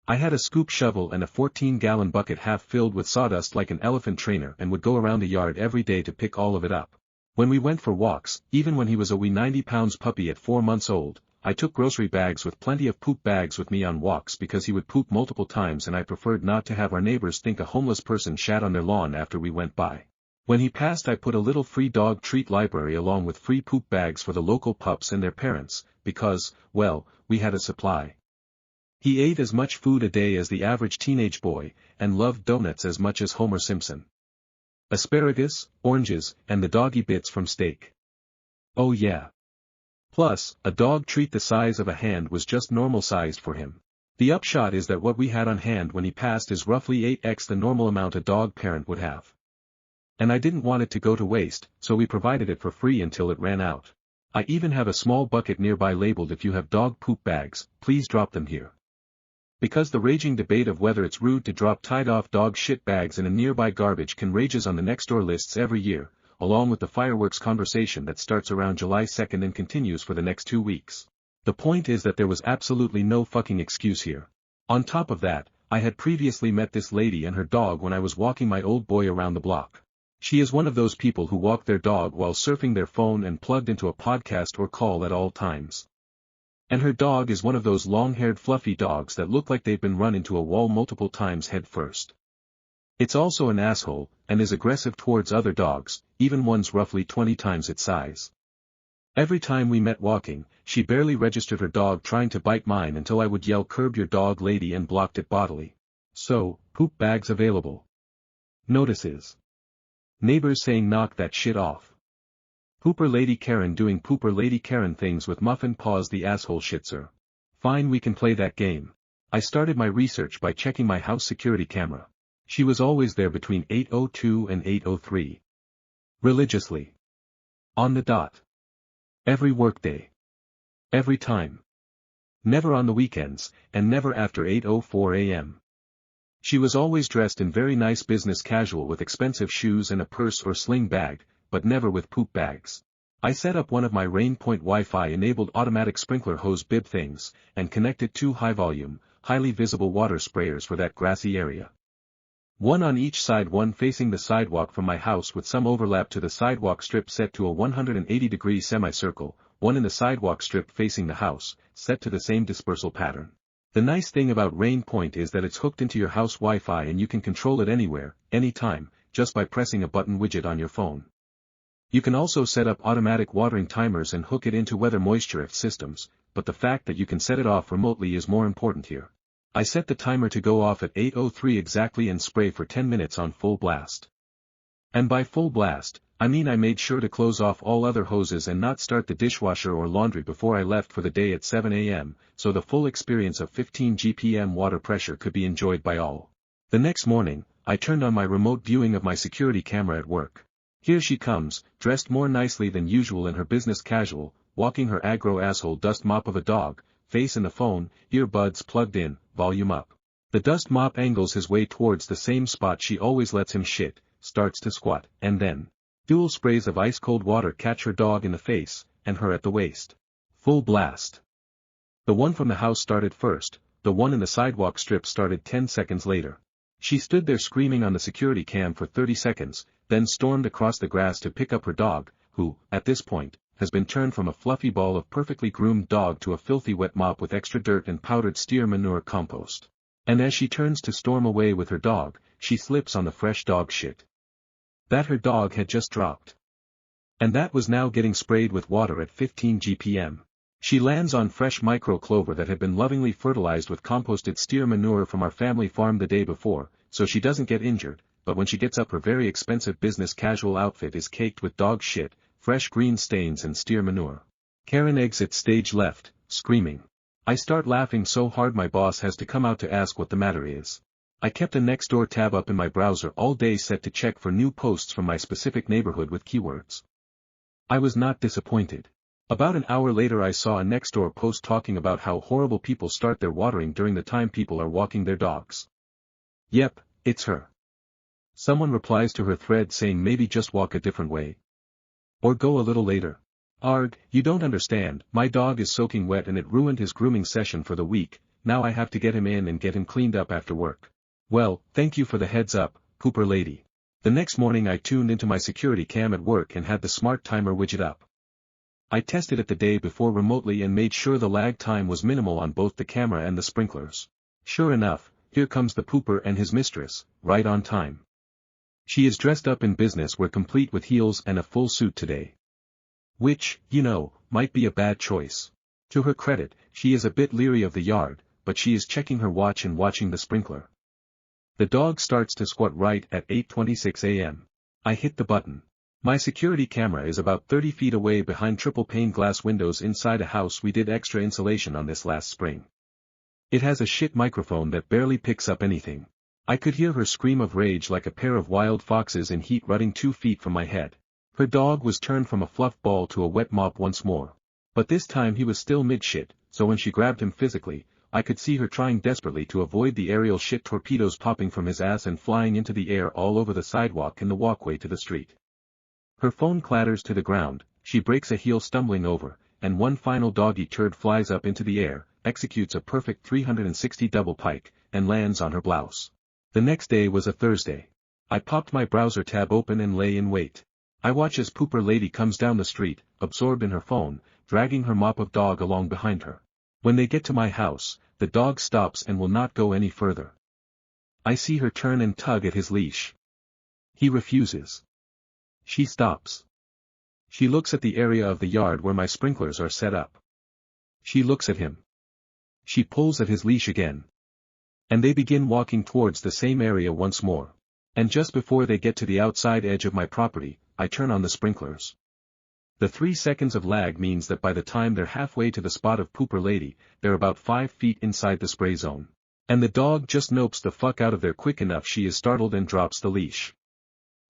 I had a scoop shovel and a 14-gallon bucket half filled with sawdust like an elephant trainer and would go around the yard every day to pick all of it up. When we went for walks, even when he was a wee 90-pound puppy at 4 months old, I took grocery bags with plenty of poop bags with me on walks because he would poop multiple times and I preferred not to have our neighbors think a homeless person shat on their lawn after we went by. When he passed, I put a little free dog treat library along with free poop bags for the local pups and their parents, because, well, we had a supply. He ate as much food a day as the average teenage boy, and loved donuts as much as Homer Simpson. Asparagus, oranges, and the doggy bits from steak. Oh yeah. Plus, a dog treat the size of a hand was just normal-sized for him. The upshot is that what we had on hand when he passed is roughly 8x the normal amount a dog parent would have. And I didn't want it to go to waste, so we provided it for free until it ran out. I even have a small bucket nearby labeled, "If you have dog poop bags, please drop them here." Because the raging debate of whether it's rude to drop tied-off dog shit bags in a nearby garbage can rages on the next-door lists every year, along with the fireworks conversation that starts around July 2nd and continues for the next 2 weeks. The point is that there was absolutely no fucking excuse here. On top of that, I had previously met this lady and her dog when I was walking my old boy around the block. She is one of those people who walk their dog while surfing their phone and plugged into a podcast or call at all times. And her dog is one of those long-haired fluffy dogs that look like they've been run into a wall multiple times head first. It's also an asshole, and is aggressive towards other dogs, even ones roughly 20 times its size. Every time we met walking, she barely registered her dog trying to bite mine until I would yell, "Curb your dog, lady," and blocked it bodily. So, poop bags available. Notices. Neighbors saying, "Knock that shit off." Pooper Lady Karen doing Pooper Lady Karen things with muffin paws, the asshole shitzer. Fine, we can play that game. I started my research by checking my house security camera. She was always there between 8:02 and 8:03. Religiously. On the dot. Every workday. Every time. Never on the weekends, and never after 8:04 a.m. She was always dressed in very nice business casual with expensive shoes and a purse or sling bag, but never with poop bags. I set up one of my Rainpoint Wi-Fi enabled automatic sprinkler hose bib things, and connected 2 high-volume, highly visible water sprayers for that grassy area. One on each side, one facing the sidewalk from my house with some overlap to the sidewalk strip set to a 180-degree semicircle, one in the sidewalk strip facing the house, set to the same dispersal pattern. The nice thing about Rainpoint is that it's hooked into your house Wi-Fi and you can control it anywhere, anytime, just by pressing a button widget on your phone. You can also set up automatic watering timers and hook it into weather moisture systems, but the fact that you can set it off remotely is more important here. I set the timer to go off at 8:03 exactly and spray for 10 minutes on full blast. And by full blast, I mean I made sure to close off all other hoses and not start the dishwasher or laundry before I left for the day at 7 a.m., so the full experience of 15 GPM water pressure could be enjoyed by all. The next morning, I turned on my remote viewing of my security camera at work. Here she comes, dressed more nicely than usual in her business casual, walking her aggro asshole dust mop of a dog, face in the phone, earbuds plugged in, volume up. The dust mop angles his way towards the same spot she always lets him shit, starts to squat, and then dual sprays of ice-cold water catch her dog in the face, and her at the waist. Full blast. The one from the house started first, the one in the sidewalk strip started 10 seconds later. She stood there screaming on the security cam for 30 seconds, then stormed across the grass to pick up her dog, who, at this point, has been turned from a fluffy ball of perfectly groomed dog to a filthy wet mop with extra dirt and powdered steer manure compost. And as she turns to storm away with her dog, she slips on the fresh dog shit that her dog had just dropped. And that was now getting sprayed with water at 15 GPM. She lands on fresh micro clover that had been lovingly fertilized with composted steer manure from our family farm the day before, so she doesn't get injured, but when she gets up her very expensive business casual outfit is caked with dog shit, fresh green stains and steer manure. Karen exits stage left, screaming. I start laughing so hard my boss has to come out to ask what the matter is. I kept a Nextdoor tab up in my browser all day set to check for new posts from my specific neighborhood with keywords. I was not disappointed. About an hour later I saw a Nextdoor post talking about how horrible people start their watering during the time people are walking their dogs. Yep, it's her. Someone replies to her thread saying maybe just walk a different way. Or go a little later. Arg, you don't understand, my dog is soaking wet and it ruined his grooming session for the week, now I have to get him in and get him cleaned up after work. Well, thank you for the heads up, Cooper lady. The next morning I tuned into my security cam at work and had the smart timer widget up. I tested it the day before remotely and made sure the lag time was minimal on both the camera and the sprinklers. Sure enough, here comes the pooper and his mistress, right on time. She is dressed up in business wear complete with heels and a full suit today. Which, you know, might be a bad choice. To her credit, she is a bit leery of the yard, but she is checking her watch and watching the sprinkler. The dog starts to squat right at 8:26 a.m. I hit the button. My security camera is about 30 feet away behind triple pane glass windows inside a house we did extra insulation on this last spring. It has a shit microphone that barely picks up anything. I could hear her scream of rage like a pair of wild foxes in heat running 2 feet from my head. Her dog was turned from a fluff ball to a wet mop once more. But this time he was still mid-shit, so when she grabbed him physically, I could see her trying desperately to avoid the aerial shit torpedoes popping from his ass and flying into the air all over the sidewalk and the walkway to the street. Her phone clatters to the ground, she breaks a heel stumbling over, and one final doggy turd flies up into the air, executes a perfect 360 double pike, and lands on her blouse. The next day was a Thursday. I popped my browser tab open and lay in wait. I watch as pooper lady comes down the street, absorbed in her phone, dragging her mop of dog along behind her. When they get to my house, the dog stops and will not go any further. I see her turn and tug at his leash. He refuses. She stops. She looks at the area of the yard where my sprinklers are set up. She looks at him. She pulls at his leash again. And they begin walking towards the same area once more. And just before they get to the outside edge of my property, I turn on the sprinklers. The 3 seconds of lag means that by the time they're halfway to the spot of pooper lady, they're about 5 feet inside the spray zone. And the dog just nopes the fuck out of there quick enough she is startled and drops the leash.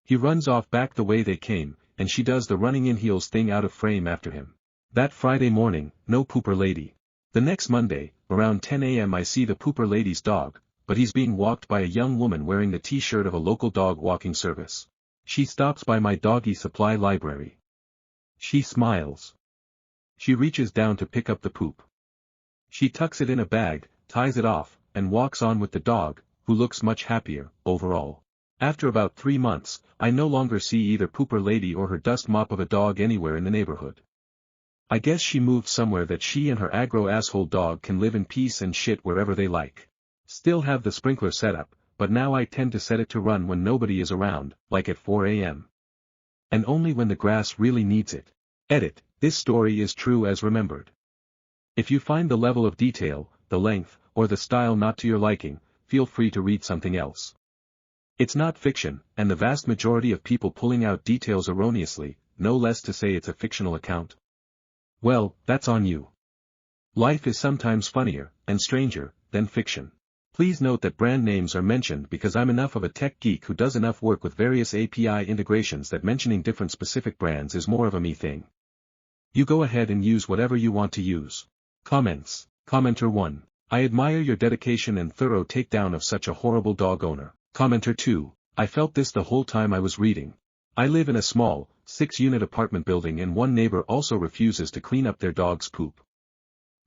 He runs off back the way they came, and she does the running in heels thing out of frame after him. That Friday morning, no pooper lady. The next Monday, around 10 a.m. I see the pooper lady's dog, but he's being walked by a young woman wearing the t-shirt of a local dog walking service. She stops by my doggy supply library. She smiles. She reaches down to pick up the poop. She tucks it in a bag, ties it off, and walks on with the dog, who looks much happier, overall. After about 3 months, I no longer see either pooper lady or her dust mop of a dog anywhere in the neighborhood. I guess she moved somewhere that she and her aggro asshole dog can live in peace and shit wherever they like. Still have the sprinkler set up, but now I tend to set it to run when nobody is around, like at 4 a.m. And only when the grass really needs it. Edit, this story is true as remembered. If you find the level of detail, the length, or the style not to your liking, feel free to read something else. It's not fiction, and the vast majority of people pulling out details erroneously, no less to say it's a fictional account. Well, that's on you. Life is sometimes funnier, and stranger, than fiction. Please note that brand names are mentioned because I'm enough of a tech geek who does enough work with various API integrations that mentioning different specific brands is more of a me thing. You go ahead and use whatever you want to use. Comments. Commenter 1. I admire your dedication and thorough takedown of such a horrible dog owner. Commenter 2. I felt this the whole time I was reading. I live in a small, 6-unit apartment building and one neighbor also refuses to clean up their dog's poop.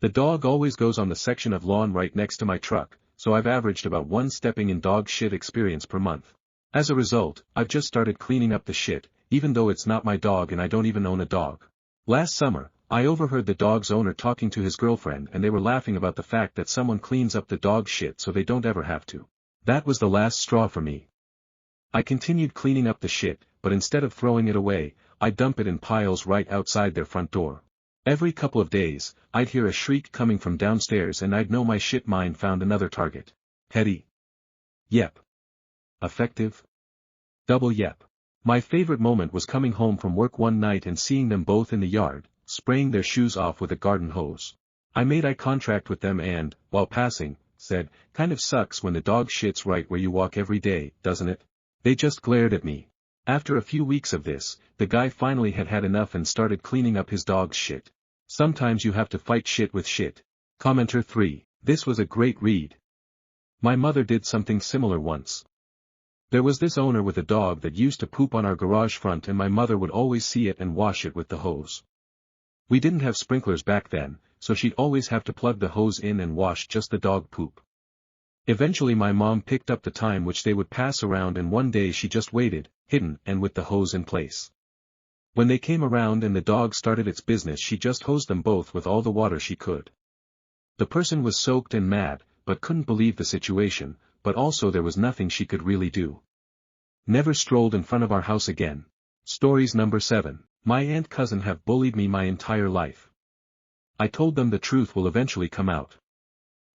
The dog always goes on the section of lawn right next to my truck, so I've averaged about one stepping in dog shit experience per month. As a result, I've just started cleaning up the shit, even though it's not my dog and I don't even own a dog. Last summer, I overheard the dog's owner talking to his girlfriend and they were laughing about the fact that someone cleans up the dog shit so they don't ever have to. That was the last straw for me. I continued cleaning up the shit, but instead of throwing it away, I'd dump it in piles right outside their front door. Every couple of days, I'd hear a shriek coming from downstairs and I'd know my shit mine found another target. Petty. Yep. Effective. Double yep. My favorite moment was coming home from work one night and seeing them both in the yard, spraying their shoes off with a garden hose. I made eye contact with them and, while passing, said, "Kind of sucks when the dog shits right where you walk every day, doesn't it?" They just glared at me. After a few weeks of this, the guy finally had had enough and started cleaning up his dog's shit. Sometimes you have to fight shit with shit. Commenter 3. This was a great read. My mother did something similar once. There was this owner with a dog that used to poop on our garage front and my mother would always see it and wash it with the hose. We didn't have sprinklers back then, so she'd always have to plug the hose in and wash just the dog poop. Eventually my mom picked up the time which they would pass around and one day she just waited, hidden and with the hose in place. When they came around and the dog started its business she just hosed them both with all the water she could. The person was soaked and mad, but couldn't believe the situation, but also there was nothing she could really do. Never strolled in front of our house again. Stories number 7. My aunt cousin have bullied me my entire life. I told them the truth will eventually come out.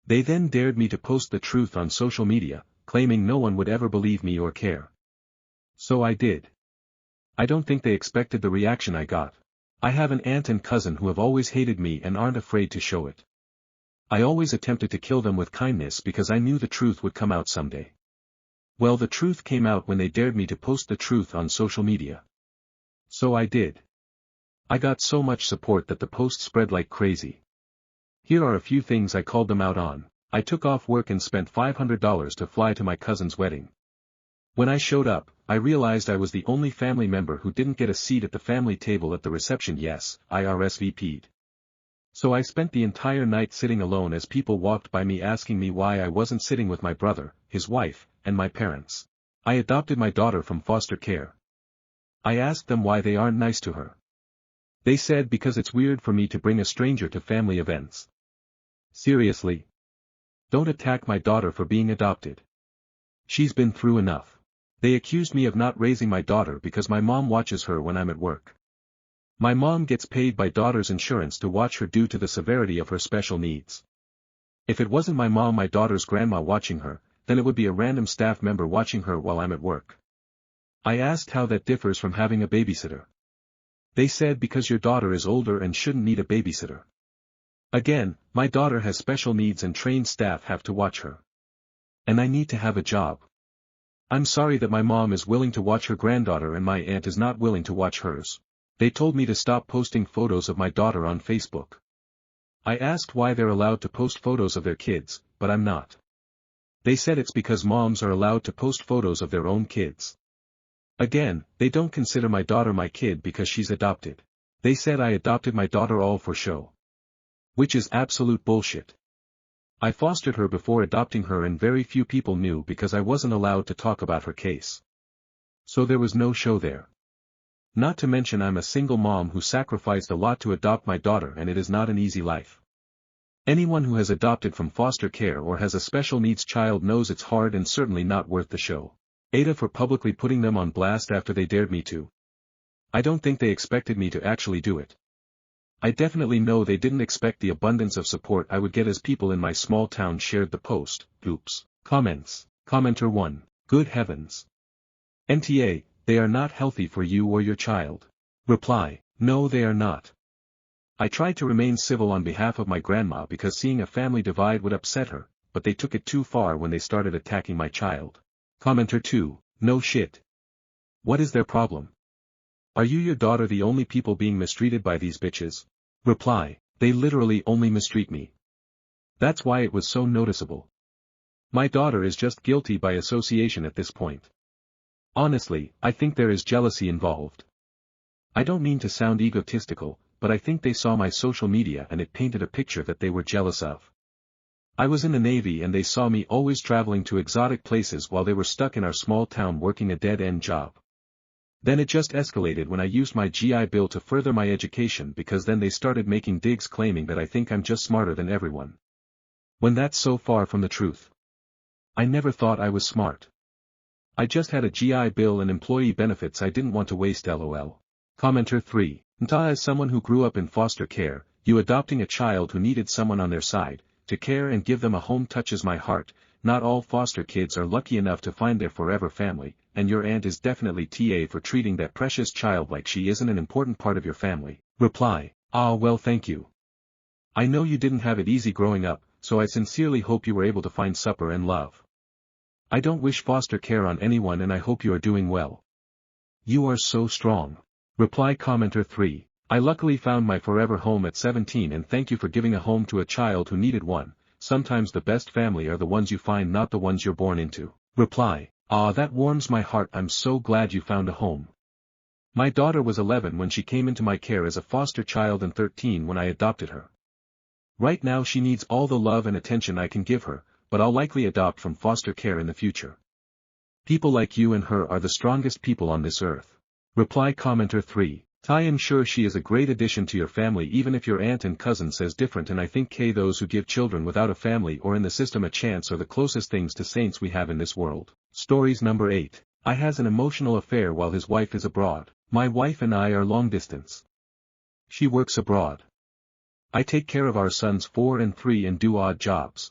They then dared me to post the truth on social media, claiming no one would ever believe me or care. So I did. I don't think they expected the reaction I got. I have an aunt and cousin who have always hated me and aren't afraid to show it. I always attempted to kill them with kindness because I knew the truth would come out someday. Well, the truth came out when they dared me to post the truth on social media. So I did. I got so much support that the post spread like crazy. Here are a few things I called them out on. I took off work and spent $500 to fly to my cousin's wedding. When I showed up, I realized I was the only family member who didn't get a seat at the family table at the reception. Yes, I RSVP'd. So I spent the entire night sitting alone as people walked by me asking me why I wasn't sitting with my brother, his wife, and my parents. I adopted my daughter from foster care. I asked them why they aren't nice to her. They said because it's weird for me to bring a stranger to family events. Seriously? Don't attack my daughter for being adopted. She's been through enough. They accused me of not raising my daughter because my mom watches her when I'm at work. My mom gets paid by daughter's insurance to watch her due to the severity of her special needs. If it wasn't my mom, my daughter's grandma watching her, then it would be a random staff member watching her while I'm at work. I asked how that differs from having a babysitter. They said because your daughter is older and shouldn't need a babysitter. Again, my daughter has special needs and trained staff have to watch her. And I need to have a job. I'm sorry that my mom is willing to watch her granddaughter and my aunt is not willing to watch hers. They told me to stop posting photos of my daughter on Facebook. I asked why they're allowed to post photos of their kids, but I'm not. They said it's because moms are allowed to post photos of their own kids. Again, they don't consider my daughter my kid because she's adopted. They said I adopted my daughter all for show. Which is absolute bullshit. I fostered her before adopting her and very few people knew because I wasn't allowed to talk about her case. So there was no show there. Not to mention I'm a single mom who sacrificed a lot to adopt my daughter and it is not an easy life. Anyone who has adopted from foster care or has a special needs child knows it's hard and certainly not worth the show. Aita for publicly putting them on blast after they dared me to. I don't think they expected me to actually do it. I definitely know they didn't expect the abundance of support I would get as people in my small town shared the post. Oops. Comments. Commenter 1. Good heavens. NTA, they are not healthy for you or your child. Reply. No, they are not. I tried to remain civil on behalf of my grandma because seeing a family divide would upset her, but they took it too far when they started attacking my child. Commenter 2. No shit. What is their problem? Are you your daughter the only people being mistreated by these bitches? Reply. They literally only mistreat me. That's why it was so noticeable. My daughter is just guilty by association at this point. Honestly, I think there is jealousy involved. I don't mean to sound egotistical, but I think they saw my social media and it painted a picture that they were jealous of. I was in the Navy and they saw me always traveling to exotic places while they were stuck in our small town working a dead-end job. Then it just escalated when I used my GI Bill to further my education because then they started making digs claiming that I think I'm just smarter than everyone. When that's so far from the truth. I never thought I was smart. I just had a GI Bill and employee benefits I didn't want to waste lol. Commenter 3. Nta, as someone who grew up in foster care, you adopting a child who needed someone on their side, to care and give them a home touches my heart. Not all foster kids are lucky enough to find their forever family, and your aunt is definitely TA for treating that precious child like she isn't an important part of your family. Reply. Ah well, thank you. I know you didn't have it easy growing up, so I sincerely hope you were able to find supper and love. I don't wish foster care on anyone and I hope you are doing well. You are so strong. Reply. Commenter 3. I luckily found my forever home at 17 and thank you for giving a home to a child who needed one. Sometimes the best family are the ones you find, not the ones you're born into. Reply. Ah, that warms my heart. I'm so glad you found a home. My daughter was 11 when she came into my care as a foster child and 13 when I adopted her. Right now she needs all the love and attention I can give her, but I'll likely adopt from foster care in the future. People like you and her are the strongest people on this earth. Reply. Commenter 3. I am sure she is a great addition to your family even if your aunt and cousin says different, and I think those who give children without a family or in the system a chance are the closest things to saints we have in this world. Stories number 8. I has an emotional affair while his wife is abroad. My wife and I are long distance. She works abroad. I take care of our sons 4 and 3 and do odd jobs.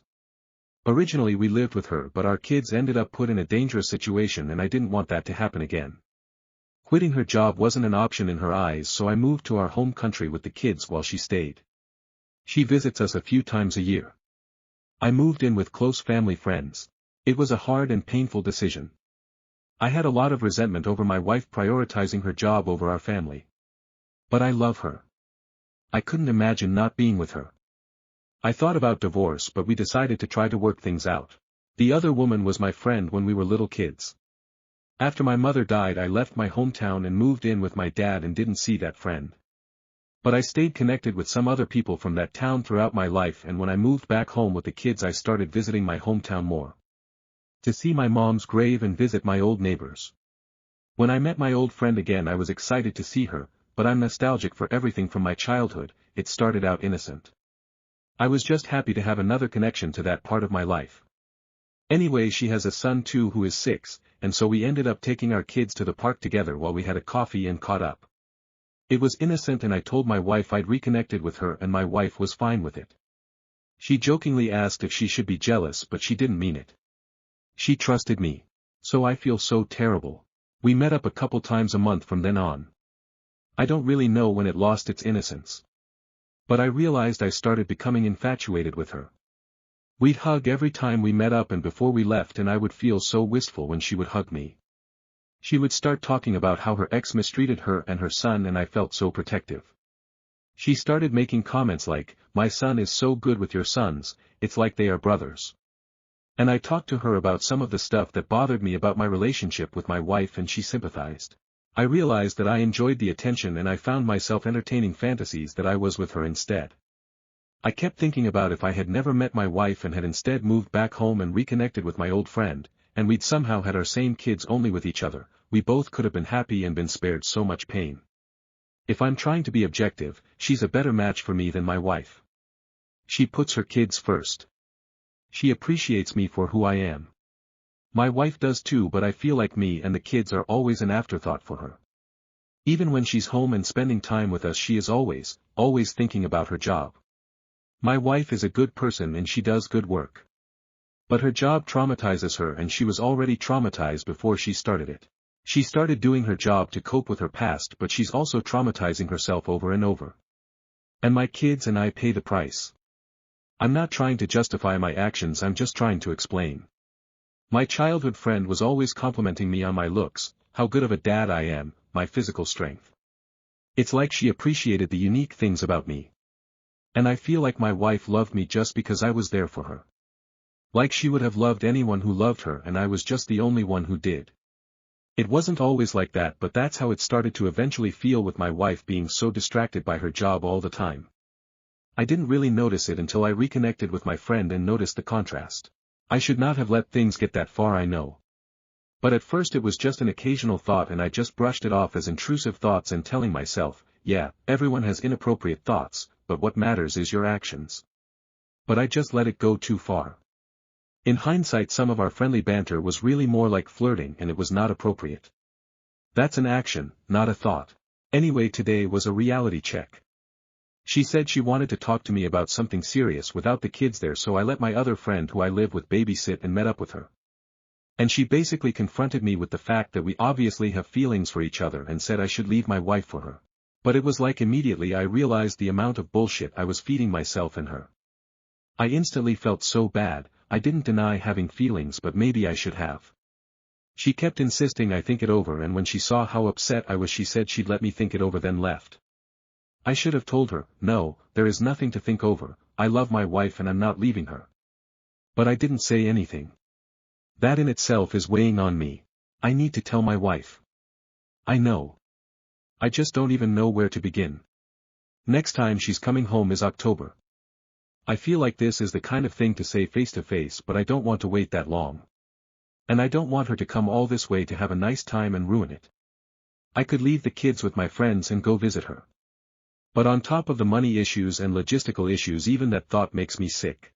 Originally we lived with her, but our kids ended up put in a dangerous situation and I didn't want that to happen again. Quitting her job wasn't an option in her eyes, so I moved to our home country with the kids while she stayed. She visits us a few times a year. I moved in with close family friends. It was a hard and painful decision. I had a lot of resentment over my wife prioritizing her job over our family. But I love her. I couldn't imagine not being with her. I thought about divorce, but we decided to try to work things out. The other woman was my friend when we were little kids. After my mother died I left my hometown and moved in with my dad and didn't see that friend. But I stayed connected with some other people from that town throughout my life, and when I moved back home with the kids I started visiting my hometown more. To see my mom's grave and visit my old neighbors. When I met my old friend again I was excited to see her, but I'm nostalgic for everything from my childhood. It started out innocent. I was just happy to have another connection to that part of my life. Anyway, she has a son too who is 6, and so we ended up taking our kids to the park together while we had a coffee and caught up. It was innocent and I told my wife I'd reconnected with her and my wife was fine with it. She jokingly asked if she should be jealous, but she didn't mean it. She trusted me. So I feel so terrible. We met up a couple times a month from then on. I don't really know when it lost its innocence. But I realized I started becoming infatuated with her. We'd hug every time we met up and before we left, and I would feel so wistful when she would hug me. She would start talking about how her ex mistreated her and her son, and I felt so protective. She started making comments like, "My son is so good with your sons, it's like they are brothers." And I talked to her about some of the stuff that bothered me about my relationship with my wife and she sympathized. I realized that I enjoyed the attention and I found myself entertaining fantasies that I was with her instead. I kept thinking about if I had never met my wife and had instead moved back home and reconnected with my old friend, and we'd somehow had our same kids only with each other, we both could have been happy and been spared so much pain. If I'm trying to be objective, she's a better match for me than my wife. She puts her kids first. She appreciates me for who I am. My wife does too, but I feel like me and the kids are always an afterthought for her. Even when she's home and spending time with us she is always thinking about her job. My wife is a good person and she does good work. But her job traumatizes her and she was already traumatized before she started it. She started doing her job to cope with her past but she's also traumatizing herself over and over. And my kids and I pay the price. I'm not trying to justify my actions, I'm just trying to explain. My childhood friend was always complimenting me on my looks, how good of a dad I am, my physical strength. It's like she appreciated the unique things about me. And I feel like my wife loved me just because I was there for her. Like she would have loved anyone who loved her and I was just the only one who did. It wasn't always like that but that's how it started to eventually feel with my wife being so distracted by her job all the time. I didn't really notice it until I reconnected with my friend and noticed the contrast. I should not have let things get that far, I know. But at first it was just an occasional thought and I just brushed it off as intrusive thoughts and telling myself, yeah, everyone has inappropriate thoughts, but what matters is your actions. But I just let it go too far. In hindsight some of our friendly banter was really more like flirting and it was not appropriate. That's an action, not a thought. Anyway, today was a reality check. She said she wanted to talk to me about something serious without the kids there so I let my other friend who I live with babysit and met up with her. And she basically confronted me with the fact that we obviously have feelings for each other and said I should leave my wife for her. But it was like immediately I realized the amount of bullshit I was feeding myself and her. I instantly felt so bad. I didn't deny having feelings but maybe I should have. She kept insisting I think it over and when she saw how upset I was she said she'd let me think it over then left. I should have told her, no, there is nothing to think over, I love my wife and I'm not leaving her. But I didn't say anything. That in itself is weighing on me. I need to tell my wife. I know. I just don't even know where to begin. Next time she's coming home is October. I feel like this is the kind of thing to say face to face but I don't want to wait that long. And I don't want her to come all this way to have a nice time and ruin it. I could leave the kids with my friends and go visit her. But on top of the money issues and logistical issues even that thought makes me sick.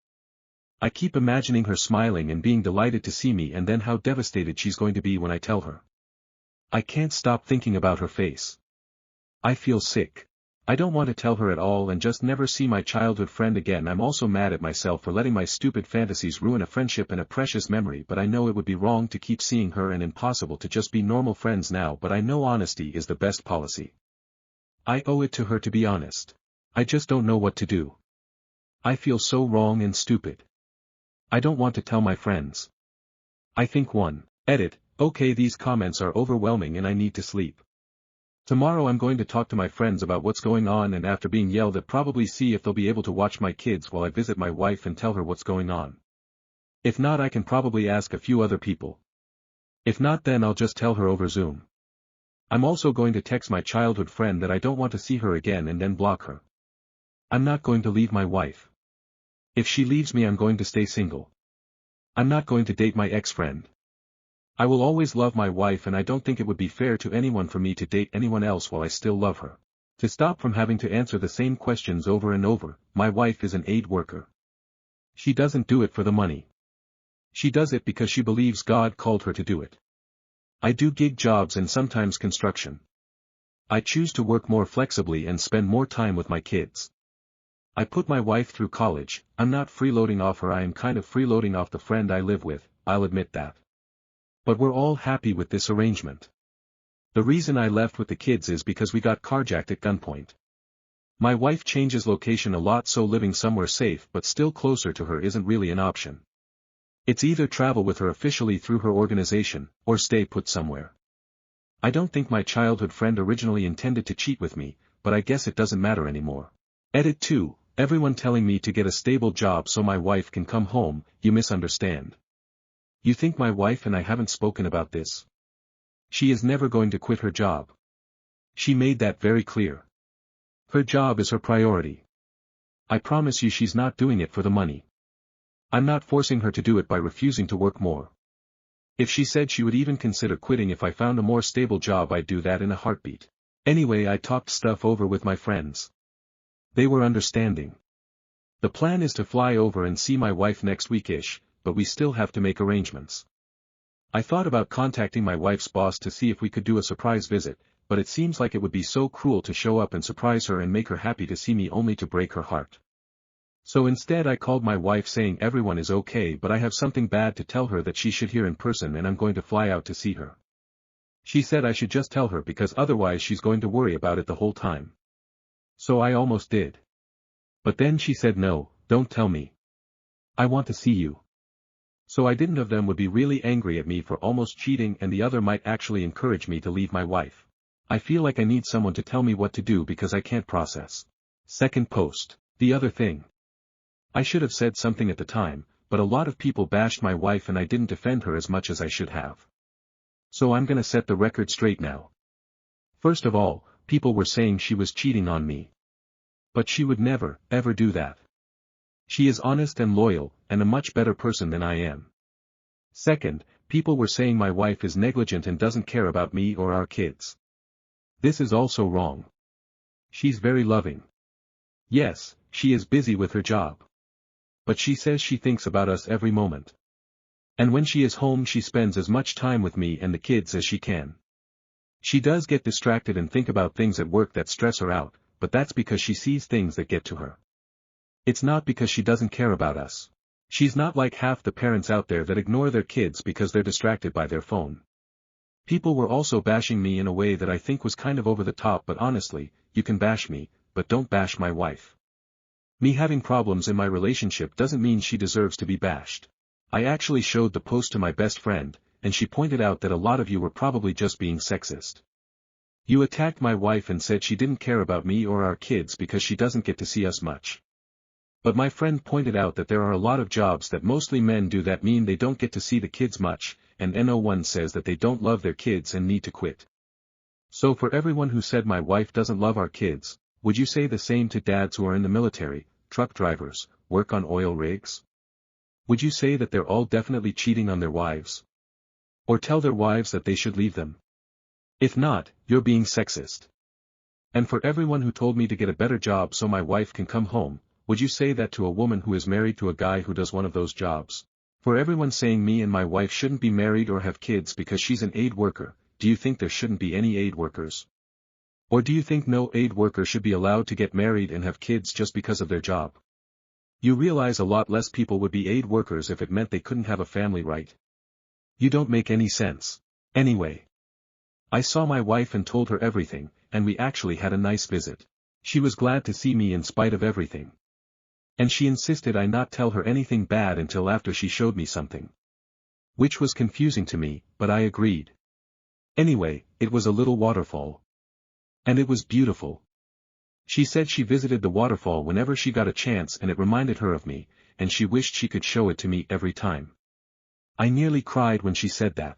I keep imagining her smiling and being delighted to see me and then how devastated she's going to be when I tell her. I can't stop thinking about her face. I feel sick. I don't want to tell her at all and just never see my childhood friend again. I'm also mad at myself for letting my stupid fantasies ruin a friendship and a precious memory but I know it would be wrong to keep seeing her and impossible to just be normal friends now but I know honesty is the best policy. I owe it to her to be honest. I just don't know what to do. I feel so wrong and stupid. I don't want to tell my friends. I think one. Edit, okay these comments are overwhelming and I need to sleep. Tomorrow I'm going to talk to my friends about what's going on and after being yelled at probably see if they'll be able to watch my kids while I visit my wife and tell her what's going on. If not I can probably ask a few other people. If not then I'll just tell her over Zoom. I'm also going to text my childhood friend that I don't want to see her again and then block her. I'm not going to leave my wife. If she leaves me I'm going to stay single. I'm not going to date my ex-friend. I will always love my wife and I don't think it would be fair to anyone for me to date anyone else while I still love her. To stop from having to answer the same questions over and over, my wife is an aid worker. She doesn't do it for the money. She does it because she believes God called her to do it. I do gig jobs and sometimes construction. I choose to work more flexibly and spend more time with my kids. I put my wife through college. I'm not freeloading off her, I am kind of freeloading off the friend I live with, I'll admit that. But we're all happy with this arrangement. The reason I left with the kids is because we got carjacked at gunpoint. My wife changes location a lot so living somewhere safe but still closer to her isn't really an option. It's either travel with her officially through her organization, or stay put somewhere. I don't think my childhood friend originally intended to cheat with me, but I guess it doesn't matter anymore. Edit 2, everyone telling me to get a stable job so my wife can come home, you misunderstand. You think my wife and I haven't spoken about this? She is never going to quit her job. She made that very clear. Her job is her priority. I promise you she's not doing it for the money. I'm not forcing her to do it by refusing to work more. If she said she would even consider quitting if I found a more stable job I'd do that in a heartbeat. Anyway I talked stuff over with my friends. They were understanding. The plan is to fly over and see my wife next week-ish, but we still have to make arrangements. I thought about contacting my wife's boss to see if we could do a surprise visit, but it seems like it would be so cruel to show up and surprise her and make her happy to see me only to break her heart. So instead I called my wife saying everyone is okay, but I have something bad to tell her that she should hear in person, and I'm going to fly out to see her. She said I should just tell her because otherwise she's going to worry about it the whole time. So I almost did. But then she said no, don't tell me. I want to see you. So I didn't. Of them would be really angry at me for almost cheating, and the other might actually encourage me to leave my wife. I feel like I need someone to tell me what to do because I can't process. Second post. The other thing. I should have said something at the time, but a lot of people bashed my wife and I didn't defend her as much as I should have. So I'm gonna set the record straight now. First of all, people were saying she was cheating on me. But she would never, ever do that. She is honest and loyal, and a much better person than I am. Second, people were saying my wife is negligent and doesn't care about me or our kids. This is also wrong. She's very loving. Yes, she is busy with her job. But she says she thinks about us every moment. And when she is home she spends as much time with me and the kids as she can. She does get distracted and think about things at work that stress her out, but that's because she sees things that get to her. It's not because she doesn't care about us. She's not like half the parents out there that ignore their kids because they're distracted by their phone. People were also bashing me in a way that I think was kind of over the top, but honestly, you can bash me, but don't bash my wife. Me having problems in my relationship doesn't mean she deserves to be bashed. I actually showed the post to my best friend, and she pointed out that a lot of you were probably just being sexist. You attacked my wife and said she didn't care about me or our kids because she doesn't get to see us much. But my friend pointed out that there are a lot of jobs that mostly men do that mean they don't get to see the kids much, and no one says that they don't love their kids and need to quit. So for everyone who said my wife doesn't love our kids, would you say the same to dads who are in the military, truck drivers, work on oil rigs? Would you say that they're all definitely cheating on their wives? Or tell their wives that they should leave them? If not, you're being sexist. And for everyone who told me to get a better job so my wife can come home, would you say that to a woman who is married to a guy who does one of those jobs? For everyone saying me and my wife shouldn't be married or have kids because she's an aid worker, do you think there shouldn't be any aid workers? Or do you think no aid worker should be allowed to get married and have kids just because of their job? You realize a lot less people would be aid workers if it meant they couldn't have a family, right? You don't make any sense. Anyway. I saw my wife and told her everything, and we actually had a nice visit. She was glad to see me in spite of everything. And she insisted I not tell her anything bad until after she showed me something. Which was confusing to me, but I agreed. Anyway, it was a little waterfall. And it was beautiful. She said she visited the waterfall whenever she got a chance and it reminded her of me, and she wished she could show it to me every time. I nearly cried when she said that.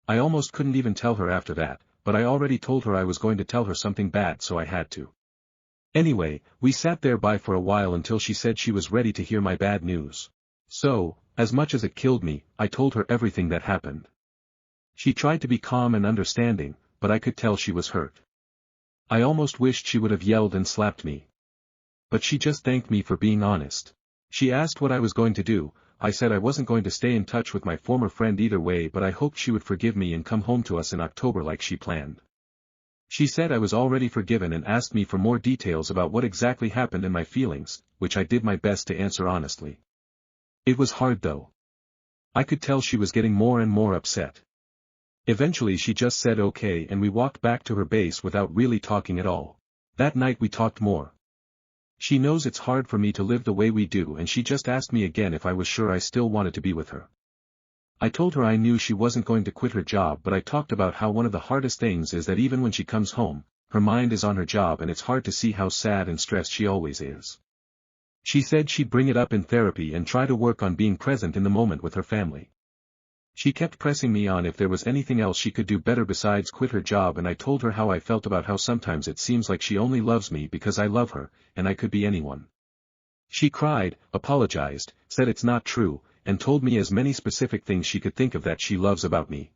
I almost couldn't even tell her after that, but I already told her I was going to tell her something bad, so I had to. Anyway, we sat there by for a while until she said she was ready to hear my bad news. So, as much as it killed me, I told her everything that happened. She tried to be calm and understanding, but I could tell she was hurt. I almost wished she would have yelled and slapped me. But she just thanked me for being honest. She asked what I was going to do. I said I wasn't going to stay in touch with my former friend either way, but I hoped she would forgive me and come home to us in October like she planned. She said I was already forgiven and asked me for more details about what exactly happened and my feelings, which I did my best to answer honestly. It was hard though. I could tell she was getting more and more upset. Eventually she just said okay and we walked back to her base without really talking at all. That night we talked more. She knows it's hard for me to live the way we do and she just asked me again if I was sure I still wanted to be with her. I told her I knew she wasn't going to quit her job, but I talked about how one of the hardest things is that even when she comes home, her mind is on her job and it's hard to see how sad and stressed she always is. She said she'd bring it up in therapy and try to work on being present in the moment with her family. She kept pressing me on if there was anything else she could do better besides quit her job, and I told her how I felt about how sometimes it seems like she only loves me because I love her, and I could be anyone. She cried, apologized, said it's not true, and told me as many specific things she could think of that she loves about me.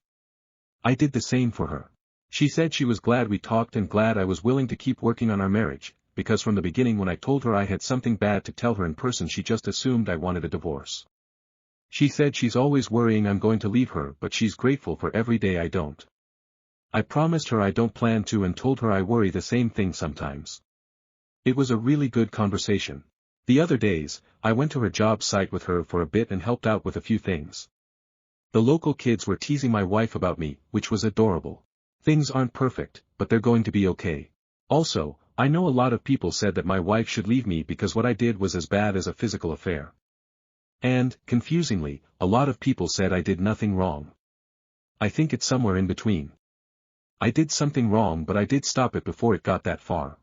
I did the same for her. She said she was glad we talked and glad I was willing to keep working on our marriage, because from the beginning when I told her I had something bad to tell her in person she just assumed I wanted a divorce. She said she's always worrying I'm going to leave her, but she's grateful for every day I don't. I promised her I don't plan to and told her I worry the same thing sometimes. It was a really good conversation. The other days, I went to her job site with her for a bit and helped out with a few things. The local kids were teasing my wife about me, which was adorable. Things aren't perfect, but they're going to be okay. Also, I know a lot of people said that my wife should leave me because what I did was as bad as a physical affair. And, confusingly, a lot of people said I did nothing wrong. I think it's somewhere in between. I did something wrong but I did stop it before it got that far.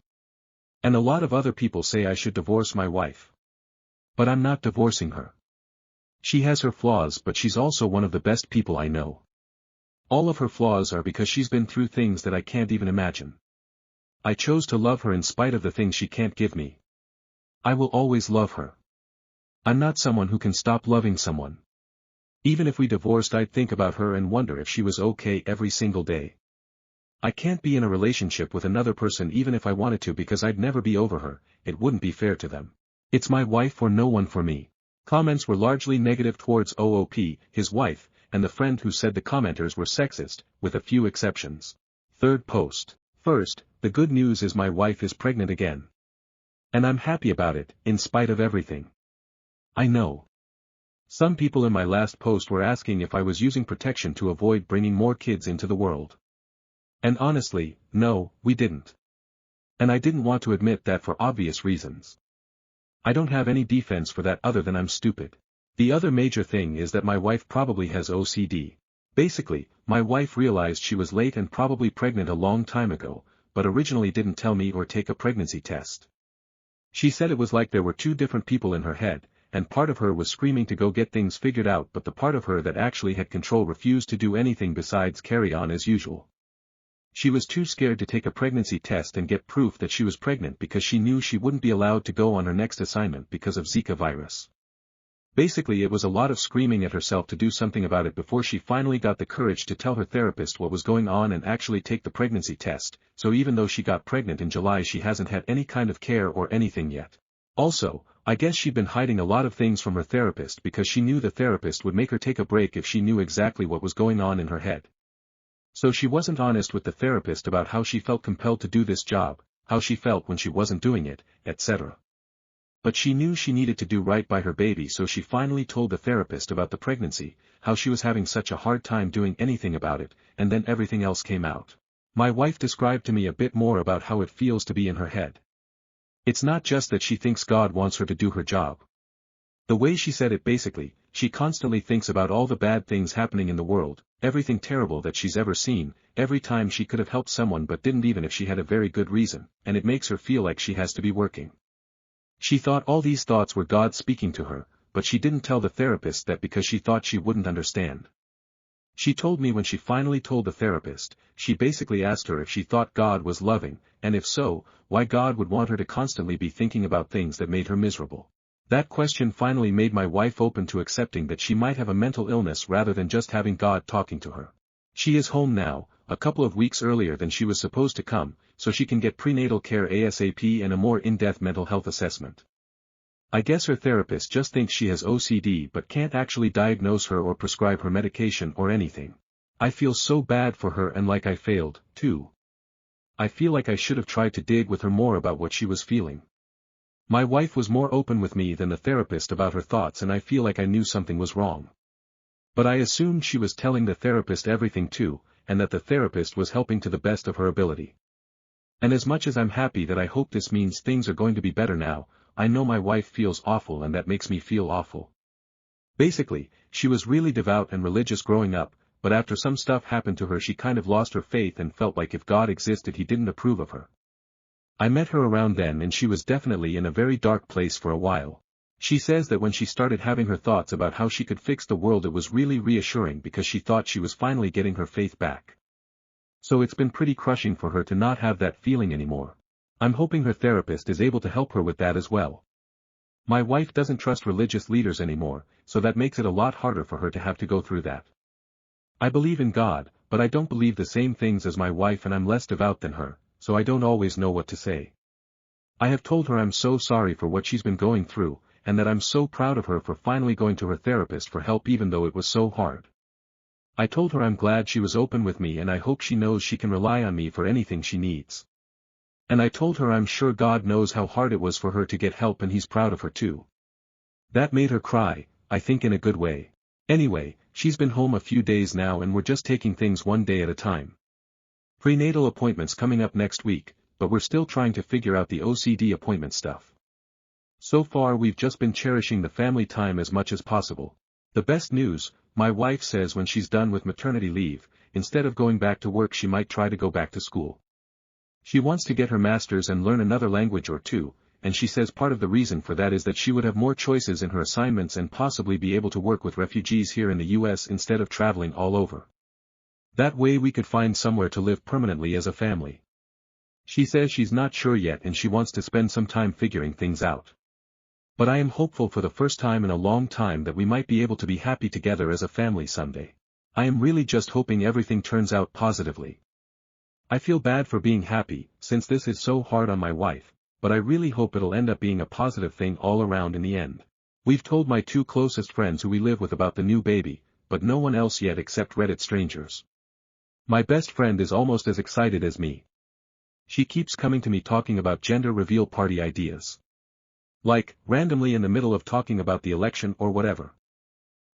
And a lot of other people say I should divorce my wife. But I'm not divorcing her. She has her flaws but she's also one of the best people I know. All of her flaws are because she's been through things that I can't even imagine. I chose to love her in spite of the things she can't give me. I will always love her. I'm not someone who can stop loving someone. Even if we divorced I'd think about her and wonder if she was okay every single day. I can't be in a relationship with another person even if I wanted to because I'd never be over her, it wouldn't be fair to them. It's my wife or no one for me. Comments were largely negative towards OOP, his wife, and the friend who said the commenters were sexist, with a few exceptions. Third post. First, the good news is my wife is pregnant again. And I'm happy about it, in spite of everything. I know. Some people in my last post were asking if I was using protection to avoid bringing more kids into the world. And honestly, no, we didn't. And I didn't want to admit that for obvious reasons. I don't have any defense for that other than I'm stupid. The other major thing is that my wife probably has OCD. Basically, my wife realized she was late and probably pregnant a long time ago, but originally didn't tell me or take a pregnancy test. She said it was like there were two different people in her head, and part of her was screaming to go get things figured out but the part of her that actually had control refused to do anything besides carry on as usual. She was too scared to take a pregnancy test and get proof that she was pregnant because she knew she wouldn't be allowed to go on her next assignment because of Zika virus. Basically it was a lot of screaming at herself to do something about it before she finally got the courage to tell her therapist what was going on and actually take the pregnancy test, so even though she got pregnant in July she hasn't had any kind of care or anything yet. Also, I guess she'd been hiding a lot of things from her therapist because she knew the therapist would make her take a break if she knew exactly what was going on in her head. So she wasn't honest with the therapist about how she felt compelled to do this job, how she felt when she wasn't doing it, etc. But she knew she needed to do right by her baby so she finally told the therapist about the pregnancy, how she was having such a hard time doing anything about it, and then everything else came out. My wife described to me a bit more about how it feels to be in her head. It's not just that she thinks God wants her to do her job. The way she said it basically, she constantly thinks about all the bad things happening in the world, everything terrible that she's ever seen, every time she could have helped someone but didn't even if she had a very good reason, and it makes her feel like she has to be working. She thought all these thoughts were God speaking to her, but she didn't tell the therapist that because she thought she wouldn't understand. She told me when she finally told the therapist, she basically asked her if she thought God was loving, and if so, why God would want her to constantly be thinking about things that made her miserable. That question finally made my wife open to accepting that she might have a mental illness rather than just having God talking to her. She is home now, a couple of weeks earlier than she was supposed to come, so she can get prenatal care ASAP and a more in-depth mental health assessment. I guess her therapist just thinks she has OCD but can't actually diagnose her or prescribe her medication or anything. I feel so bad for her and like I failed, too. I feel like I should have tried to dig with her more about what she was feeling. My wife was more open with me than the therapist about her thoughts and I feel like I knew something was wrong. But I assumed she was telling the therapist everything too, and that the therapist was helping to the best of her ability. And as much as I'm happy that I hope this means things are going to be better now, I know my wife feels awful and that makes me feel awful. Basically, she was really devout and religious growing up, but after some stuff happened to her she kind of lost her faith and felt like if God existed he didn't approve of her. I met her around then and she was definitely in a very dark place for a while. She says that when she started having her thoughts about how she could fix the world it was really reassuring because she thought she was finally getting her faith back. So it's been pretty crushing for her to not have that feeling anymore. I'm hoping her therapist is able to help her with that as well. My wife doesn't trust religious leaders anymore, so that makes it a lot harder for her to have to go through that. I believe in God, but I don't believe the same things as my wife and I'm less devout than her, so I don't always know what to say. I have told her I'm so sorry for what she's been going through, and that I'm so proud of her for finally going to her therapist for help even though it was so hard. I told her I'm glad she was open with me and I hope she knows she can rely on me for anything she needs. And I told her I'm sure God knows how hard it was for her to get help and he's proud of her too. That made her cry, I think in a good way. Anyway, she's been home a few days now and we're just taking things one day at a time. Prenatal appointments coming up next week, but we're still trying to figure out the OCD appointment stuff. So far we've just been cherishing the family time as much as possible. The best news, my wife says when she's done with maternity leave, instead of going back to work she might try to go back to school. She wants to get her master's and learn another language or two, and she says part of the reason for that is that she would have more choices in her assignments and possibly be able to work with refugees here in the US instead of traveling all over. That way we could find somewhere to live permanently as a family. She says she's not sure yet and she wants to spend some time figuring things out. But I am hopeful for the first time in a long time that we might be able to be happy together as a family someday. I am really just hoping everything turns out positively. I feel bad for being happy, since this is so hard on my wife, but I really hope it'll end up being a positive thing all around in the end. We've told my 2 closest friends who we live with about the new baby, but no one else yet except Reddit strangers. My best friend is almost as excited as me. She keeps coming to me talking about gender reveal party ideas. Like, randomly in the middle of talking about the election or whatever.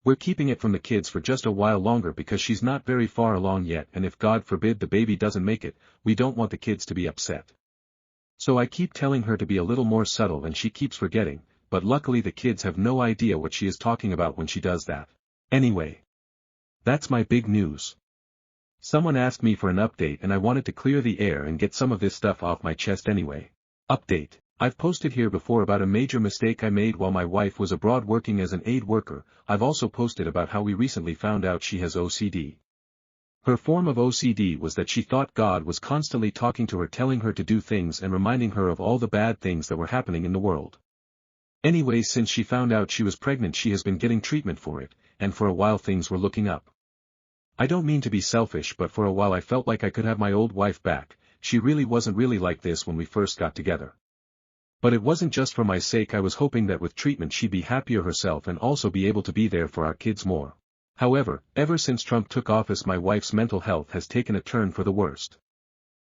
We're keeping it from the kids for just a while longer because she's not very far along yet and if God forbid the baby doesn't make it, we don't want the kids to be upset. So I keep telling her to be a little more subtle and she keeps forgetting, but luckily the kids have no idea what she is talking about when she does that. Anyway. That's my big news. Someone asked me for an update and I wanted to clear the air and get some of this stuff off my chest anyway. Update. I've posted here before about a major mistake I made while my wife was abroad working as an aid worker. I've also posted about how we recently found out she has OCD. Her form of OCD was that she thought God was constantly talking to her, telling her to do things and reminding her of all the bad things that were happening in the world. Anyway, since she found out she was pregnant she has been getting treatment for it, and for a while things were looking up. I don't mean to be selfish but for a while I felt like I could have my old wife back. She really wasn't really like this when we first got together. But it wasn't just for my sake. I was hoping that with treatment she'd be happier herself and also be able to be there for our kids more. However, ever since Trump took office my wife's mental health has taken a turn for the worst.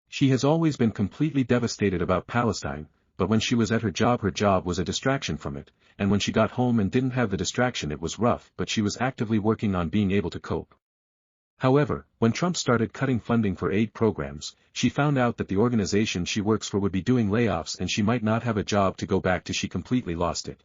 She has always been completely devastated about Palestine, but when she was at her job was a distraction from it, and when she got home and didn't have the distraction it was rough, but she was actively working on being able to cope. However, when Trump started cutting funding for aid programs, she found out that the organization she works for would be doing layoffs and she might not have a job to go back to. She completely lost it.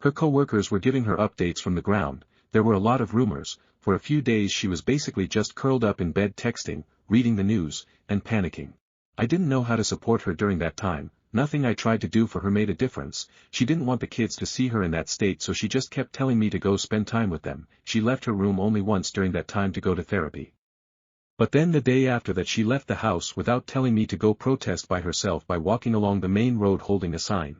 Her co-workers were giving her updates from the ground. There were a lot of rumors. For a few days she was basically just curled up in bed texting, reading the news, and panicking. I didn't know how to support her during that time. Nothing I tried to do for her made a difference. She didn't want the kids to see her in that state so she just kept telling me to go spend time with them. She left her room only once during that time to go to therapy. But then the day after that she left the house without telling me to go protest by herself by walking along the main road holding a sign.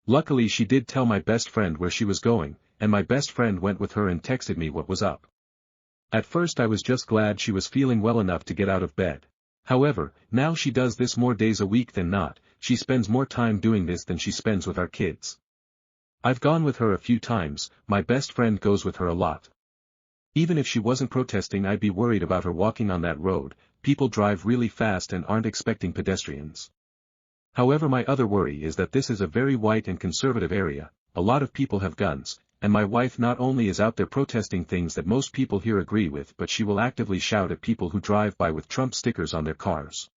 Luckily she did tell my best friend where she was going, and my best friend went with her and texted me what was up. At first I was just glad she was feeling well enough to get out of bed. However, now she does this more days a week than not. She spends more time doing this than she spends with our kids. I've gone with her a few times. My best friend goes with her a lot. Even if she wasn't protesting I'd be worried about her walking on that road. People drive really fast and aren't expecting pedestrians. However, my other worry is that this is a very white and conservative area. A lot of people have guns, and my wife not only is out there protesting things that most people here agree with, but she will actively shout at people who drive by with Trump stickers on their cars.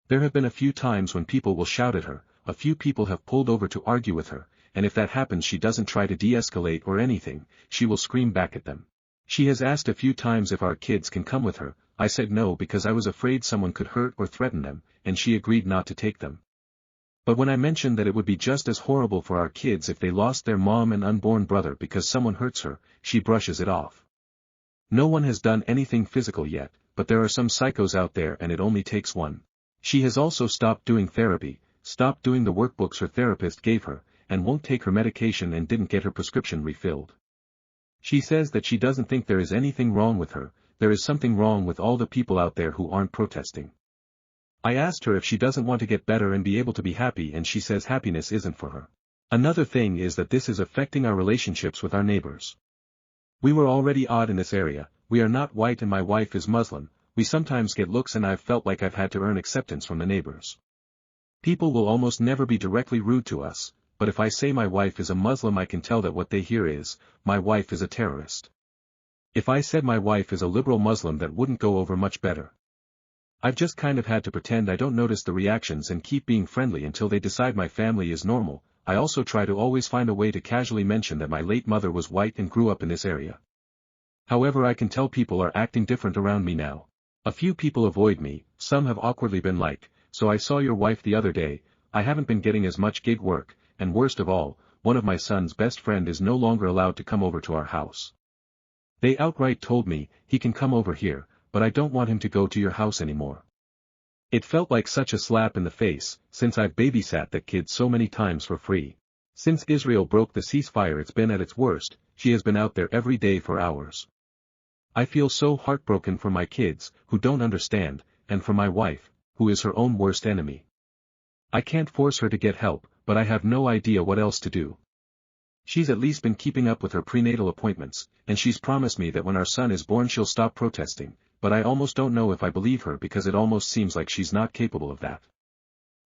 There have been a few times when people will shout at her. A few people have pulled over to argue with her, and if that happens she doesn't try to de-escalate or anything, she will scream back at them. She has asked a few times if our kids can come with her. I said no because I was afraid someone could hurt or threaten them, and she agreed not to take them. But when I mentioned that it would be just as horrible for our kids if they lost their mom and unborn brother because someone hurts her, she brushes it off. No one has done anything physical yet, but there are some psychos out there and it only takes one. She has also stopped doing therapy, stopped doing the workbooks her therapist gave her, and won't take her medication and didn't get her prescription refilled. She says that she doesn't think there is anything wrong with her. There is something wrong with all the people out there who aren't protesting. I asked her if she doesn't want to get better and be able to be happy, and she says happiness isn't for her. Another thing is that this is affecting our relationships with our neighbors. We were already odd in this area, we are not white and my wife is Muslim, we sometimes get looks and I've felt like I've had to earn acceptance from the neighbors. People will almost never be directly rude to us, but if I say my wife is a Muslim I can tell that what they hear is, my wife is a terrorist. If I said my wife is a liberal Muslim that wouldn't go over much better. I've just kind of had to pretend I don't notice the reactions and keep being friendly until they decide my family is normal. I also try to always find a way to casually mention that my late mother was white and grew up in this area. However, I can tell people are acting different around me now. A few people avoid me, some have awkwardly been like, so I saw your wife the other day. I haven't been getting as much gig work, and worst of all, one of my son's best friend is no longer allowed to come over to our house. They outright told me, he can come over here, but I don't want him to go to your house anymore. It felt like such a slap in the face, since I've babysat that kid so many times for free. Since Israel broke the ceasefire it's been at its worst, she has been out there every day for hours. I feel so heartbroken for my kids, who don't understand, and for my wife, who is her own worst enemy. I can't force her to get help, but I have no idea what else to do. She's at least been keeping up with her prenatal appointments, and she's promised me that when our son is born she'll stop protesting, but I almost don't know if I believe her because it almost seems like she's not capable of that.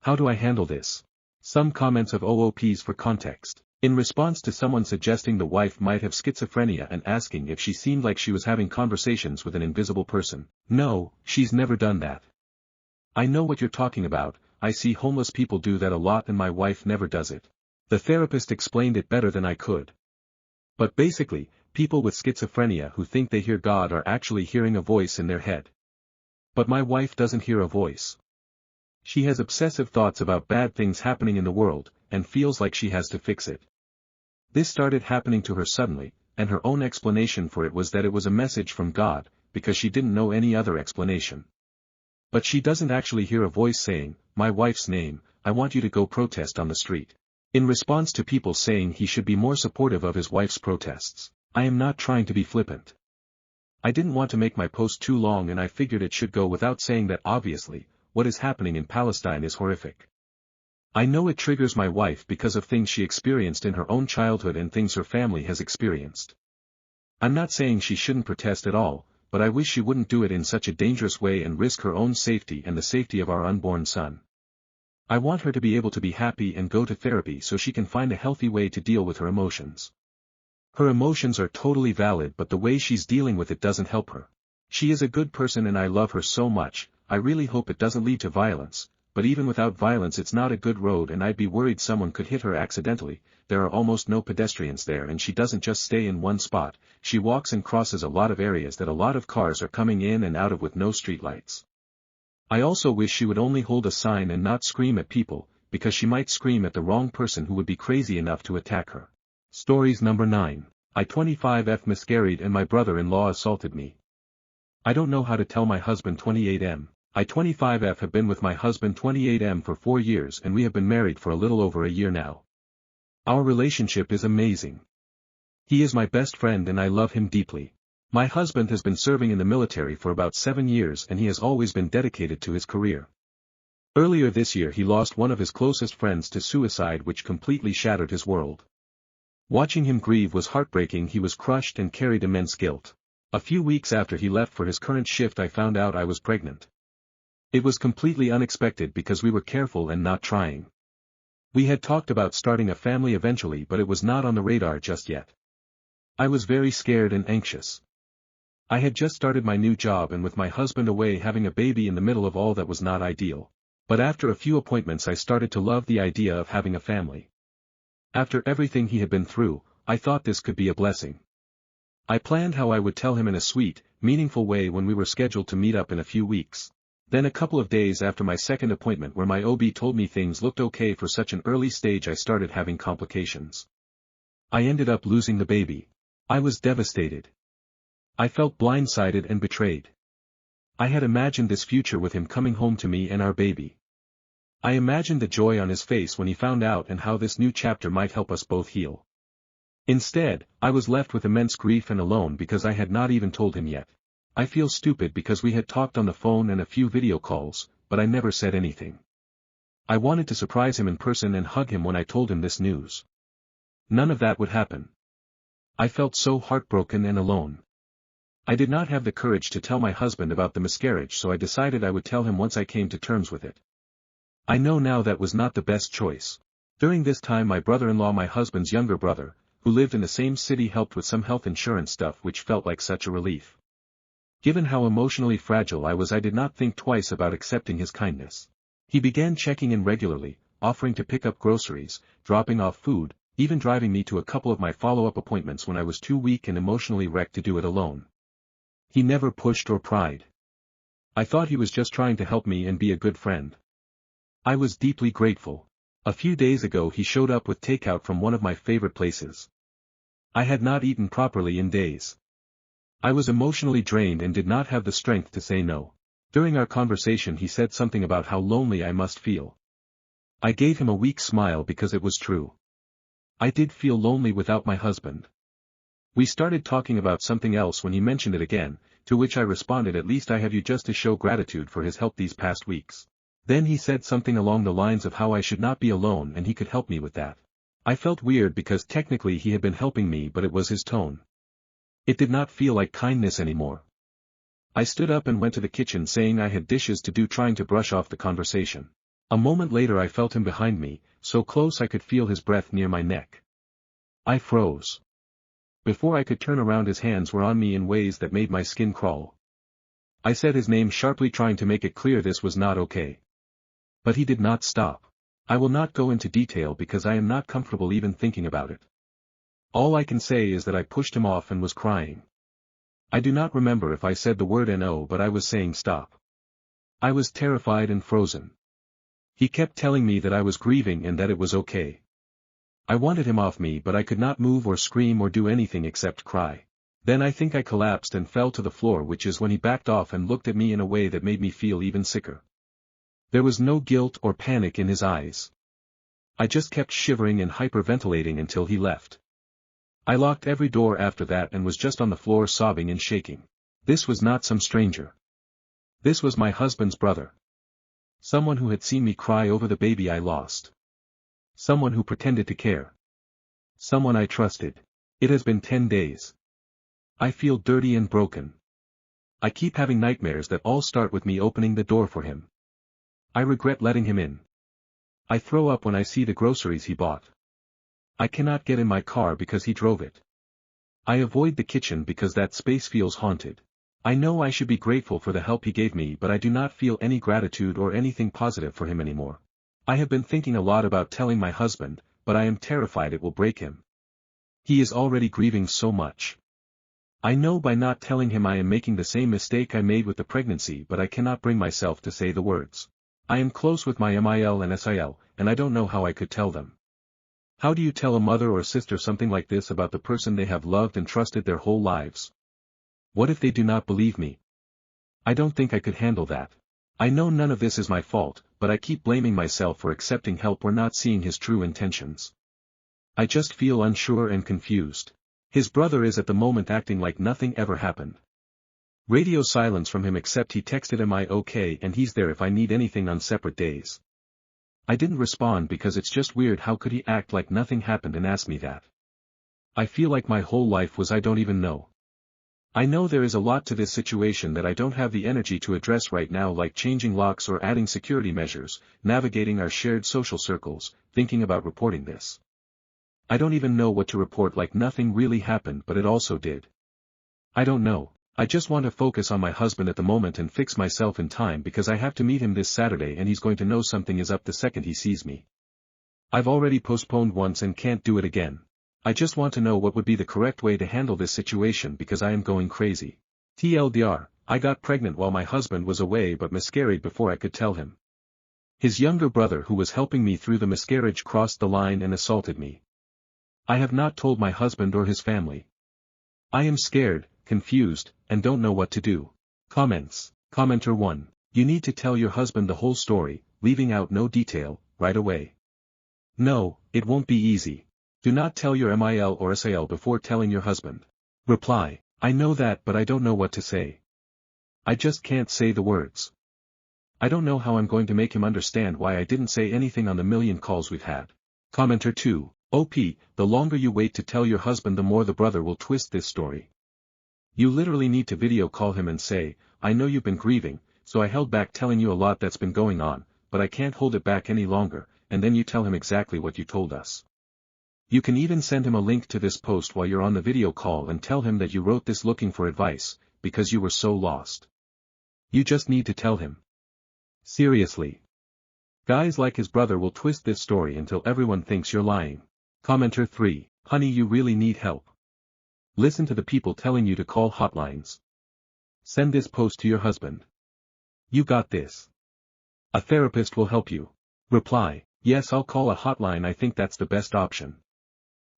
How do I handle this? Some comments of OOPs for context. In response to someone suggesting the wife might have schizophrenia and asking if she seemed like she was having conversations with an invisible person. No, she's never done that. I know what you're talking about, I see homeless people do that a lot and my wife never does it. The therapist explained it better than I could. But basically, people with schizophrenia who think they hear God are actually hearing a voice in their head. But my wife doesn't hear a voice. She has obsessive thoughts about bad things happening in the world, and feels like she has to fix it. This started happening to her suddenly, and her own explanation for it was that it was a message from God, because she didn't know any other explanation. But she doesn't actually hear a voice saying, my wife's name, I want you to go protest on the street. In response to people saying he should be more supportive of his wife's protests. I am not trying to be flippant. I didn't want to make my post too long and I figured it should go without saying that obviously, what is happening in Palestine is horrific. I know it triggers my wife because of things she experienced in her own childhood and things her family has experienced. I'm not saying she shouldn't protest at all, but I wish she wouldn't do it in such a dangerous way and risk her own safety and the safety of our unborn son. I want her to be able to be happy and go to therapy so she can find a healthy way to deal with her emotions. Her emotions are totally valid but the way she's dealing with it doesn't help her. She is a good person and I love her so much, I really hope it doesn't lead to violence, but even without violence it's not a good road and I'd be worried someone could hit her accidentally. There are almost no pedestrians there and she doesn't just stay in one spot, she walks and crosses a lot of areas that a lot of cars are coming in and out of with no streetlights. I also wish she would only hold a sign and not scream at people, because she might scream at the wrong person who would be crazy enough to attack her. Stories number 9. I 25F miscarried and my brother-in-law assaulted me. I don't know how to tell my husband 28M. I 25F have been with my husband 28M for 4 years and we have been married for a little over a year now. Our relationship is amazing. He is my best friend and I love him deeply. My husband has been serving in the military for about 7 years and he has always been dedicated to his career. Earlier this year he lost one of his closest friends to suicide which completely shattered his world. Watching him grieve was heartbreaking. He was crushed and carried immense guilt. A few weeks after he left for his current shift I found out I was pregnant. It was completely unexpected because we were careful and not trying. We had talked about starting a family eventually but it was not on the radar just yet. I was very scared and anxious. I had just started my new job and with my husband away having a baby in the middle of all that was not ideal. But after a few appointments I started to love the idea of having a family. After everything he had been through, I thought this could be a blessing. I planned how I would tell him in a sweet, meaningful way when we were scheduled to meet up in a few weeks. Then a couple of days after my second appointment where my OB told me things looked okay for such an early stage I started having complications. I ended up losing the baby. I was devastated. I felt blindsided and betrayed. I had imagined this future with him coming home to me and our baby. I imagined the joy on his face when he found out and how this new chapter might help us both heal. Instead, I was left with immense grief and alone because I had not even told him yet. I feel stupid because we had talked on the phone and a few video calls, but I never said anything. I wanted to surprise him in person and hug him when I told him this news. None of that would happen. I felt so heartbroken and alone. I did not have the courage to tell my husband about the miscarriage, so I decided I would tell him once I came to terms with it. I know now that was not the best choice. During this time my brother-in-law, my husband's younger brother, who lived in the same city, helped with some health insurance stuff, which felt like such a relief. Given how emotionally fragile I was, I did not think twice about accepting his kindness. He began checking in regularly, offering to pick up groceries, dropping off food, even driving me to a couple of my follow-up appointments when I was too weak and emotionally wrecked to do it alone. He never pushed or pried. I thought he was just trying to help me and be a good friend. I was deeply grateful. A few days ago he showed up with takeout from one of my favorite places. I had not eaten properly in days. I was emotionally drained and did not have the strength to say no. During our conversation he said something about how lonely I must feel. I gave him a weak smile because it was true. I did feel lonely without my husband. We started talking about something else when he mentioned it again, to which I responded, "At least I have you just to show gratitude for his help these past weeks." Then he said something along the lines of how I should not be alone and he could help me with that. I felt weird because technically he had been helping me, but it was his tone. It did not feel like kindness anymore. I stood up and went to the kitchen, saying I had dishes to do, trying to brush off the conversation. A moment later I felt him behind me, so close I could feel his breath near my neck. I froze. Before I could turn around his hands were on me in ways that made my skin crawl. I said his name sharply, trying to make it clear this was not okay. But he did not stop. I will not go into detail because I am not comfortable even thinking about it. All I can say is that I pushed him off and was crying. I do not remember if I said the word no, but I was saying stop. I was terrified and frozen. He kept telling me that I was grieving and that it was okay. I wanted him off me, but I could not move or scream or do anything except cry. Then I think I collapsed and fell to the floor, which is when he backed off and looked at me in a way that made me feel even sicker. There was no guilt or panic in his eyes. I just kept shivering and hyperventilating until he left. I locked every door after that and was just on the floor sobbing and shaking. This was not some stranger. This was my husband's brother. Someone who had seen me cry over the baby I lost. Someone who pretended to care. Someone I trusted. It has been 10 days. I feel dirty and broken. I keep having nightmares that all start with me opening the door for him. I regret letting him in. I throw up when I see the groceries he bought. I cannot get in my car because he drove it. I avoid the kitchen because that space feels haunted. I know I should be grateful for the help he gave me, but I do not feel any gratitude or anything positive for him anymore. I have been thinking a lot about telling my husband, but I am terrified it will break him. He is already grieving so much. I know by not telling him I am making the same mistake I made with the pregnancy, but I cannot bring myself to say the words. I am close with my MIL and SIL, and I don't know how I could tell them. How do you tell a mother or sister something like this about the person they have loved and trusted their whole lives? What if they do not believe me? I don't think I could handle that. I know none of this is my fault, but I keep blaming myself for accepting help or not seeing his true intentions. I just feel unsure and confused. His brother is at the moment acting like nothing ever happened. Radio silence from him, except he texted "Am I okay?" and he's there if I need anything on separate days. I didn't respond because it's just weird. How could he act like nothing happened and ask me that? I feel like my whole life was I don't even know. I know there is a lot to this situation that I don't have the energy to address right now, like changing locks or adding security measures, navigating our shared social circles, thinking about reporting this. I don't even know what to report, like nothing really happened but it also did. I don't know. I just want to focus on my husband at the moment and fix myself in time because I have to meet him this Saturday and he's going to know something is up the second he sees me. I've already postponed once and can't do it again. I just want to know what would be the correct way to handle this situation because I am going crazy. TLDR, I got pregnant while my husband was away but miscarried before I could tell him. His younger brother, who was helping me through the miscarriage, crossed the line and assaulted me. I have not told my husband or his family. I am scared, confused, and don't know what to do. Comments. Commenter 1. You need to tell your husband the whole story, leaving out no detail, right away. No, it won't be easy. Do not tell your MIL or SIL before telling your husband. Reply. I know that, but I don't know what to say. I just can't say the words. I don't know how I'm going to make him understand why I didn't say anything on the million calls we've had. Commenter 2. OP, the longer you wait to tell your husband the more the brother will twist this story. You literally need to video call him and say, I know you've been grieving, so I held back telling you a lot that's been going on, but I can't hold it back any longer, and then you tell him exactly what you told us. You can even send him a link to this post while you're on the video call and tell him that you wrote this looking for advice, because you were so lost. You just need to tell him. Seriously. Guys like his brother will twist this story until everyone thinks you're lying. Commenter 3, honey, you really need help. Listen to the people telling you to call hotlines. Send this post to your husband. You got this. A therapist will help you. Reply, yes, I'll call a hotline, I think that's the best option.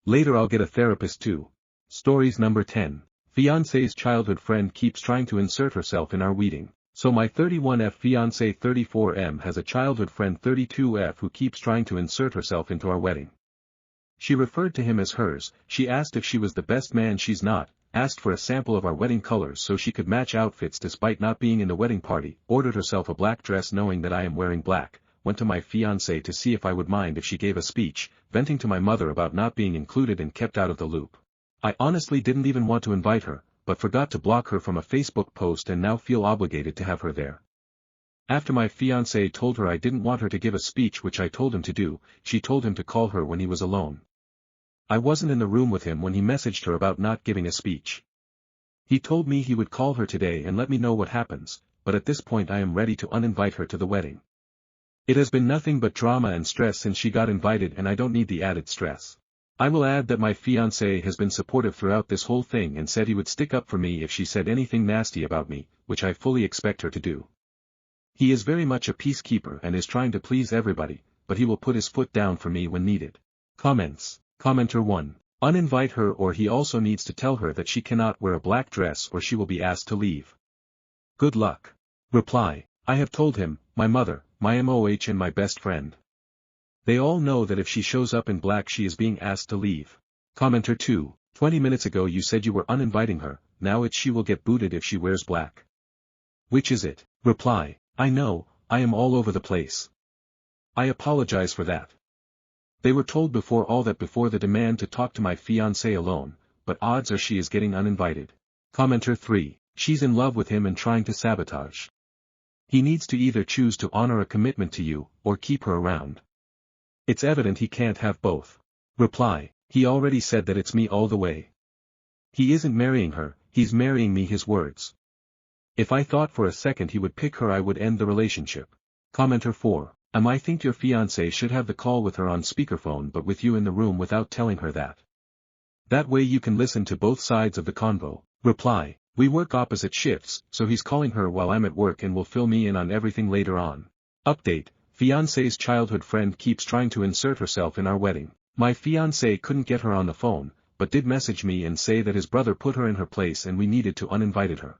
Later I'll get a therapist too. Stories number 10. Fiancé's childhood friend keeps trying to insert herself in our wedding. So my 31F fiancé 34M has a childhood friend 32F who keeps trying to insert herself into our wedding. She referred to him as hers, she asked if she was the best man, she's not, asked for a sample of our wedding colors so she could match outfits despite not being in the wedding party, ordered herself a black dress knowing that I am wearing black, went to my fiancé to see if I would mind if she gave a speech, venting to my mother about not being included and kept out of the loop. I honestly didn't even want to invite her, but forgot to block her from a Facebook post and now feel obligated to have her there. After my fiancé told her I didn't want her to give a speech, which I told him to do, she told him to call her when he was alone. I wasn't in the room with him when he messaged her about not giving a speech. He told me he would call her today and let me know what happens, but at this point I am ready to uninvite her to the wedding. It has been nothing but drama and stress since she got invited and I don't need the added stress. I will add that my fiancé has been supportive throughout this whole thing and said he would stick up for me if she said anything nasty about me, which I fully expect her to do. He is very much a peacekeeper and is trying to please everybody, but he will put his foot down for me when needed. Comments. Commenter 1. Uninvite her, or he also needs to tell her that she cannot wear a black dress or she will be asked to leave. Good luck. Reply, I have told him, my mother, my MOH and my best friend. They all know that if she shows up in black she is being asked to leave. Commenter 2. 20 minutes ago you said you were uninviting her, now it's she will get booted if she wears black. Which is it? Reply, I know, I am all over the place. I apologize for that. They were told before all that before the demand to talk to my fiancé alone, but odds are she is getting uninvited. Commenter 3. She's in love with him and trying to sabotage. He needs to either choose to honor a commitment to you, or keep her around. It's evident he can't have both. Reply, he already said that it's me all the way. He isn't marrying her, he's marrying me, his words. If I thought for a second he would pick her I would end the relationship. Commenter 4. I think your fiancé should have the call with her on speakerphone but with you in the room without telling her that. That way you can listen to both sides of the convo. Reply, we work opposite shifts, so he's calling her while I'm at work and will fill me in on everything later on. Update, fiancé's childhood friend keeps trying to insert herself in our wedding. My fiancé couldn't get her on the phone, but did message me and say that his brother put her in her place and we needed to uninvited her.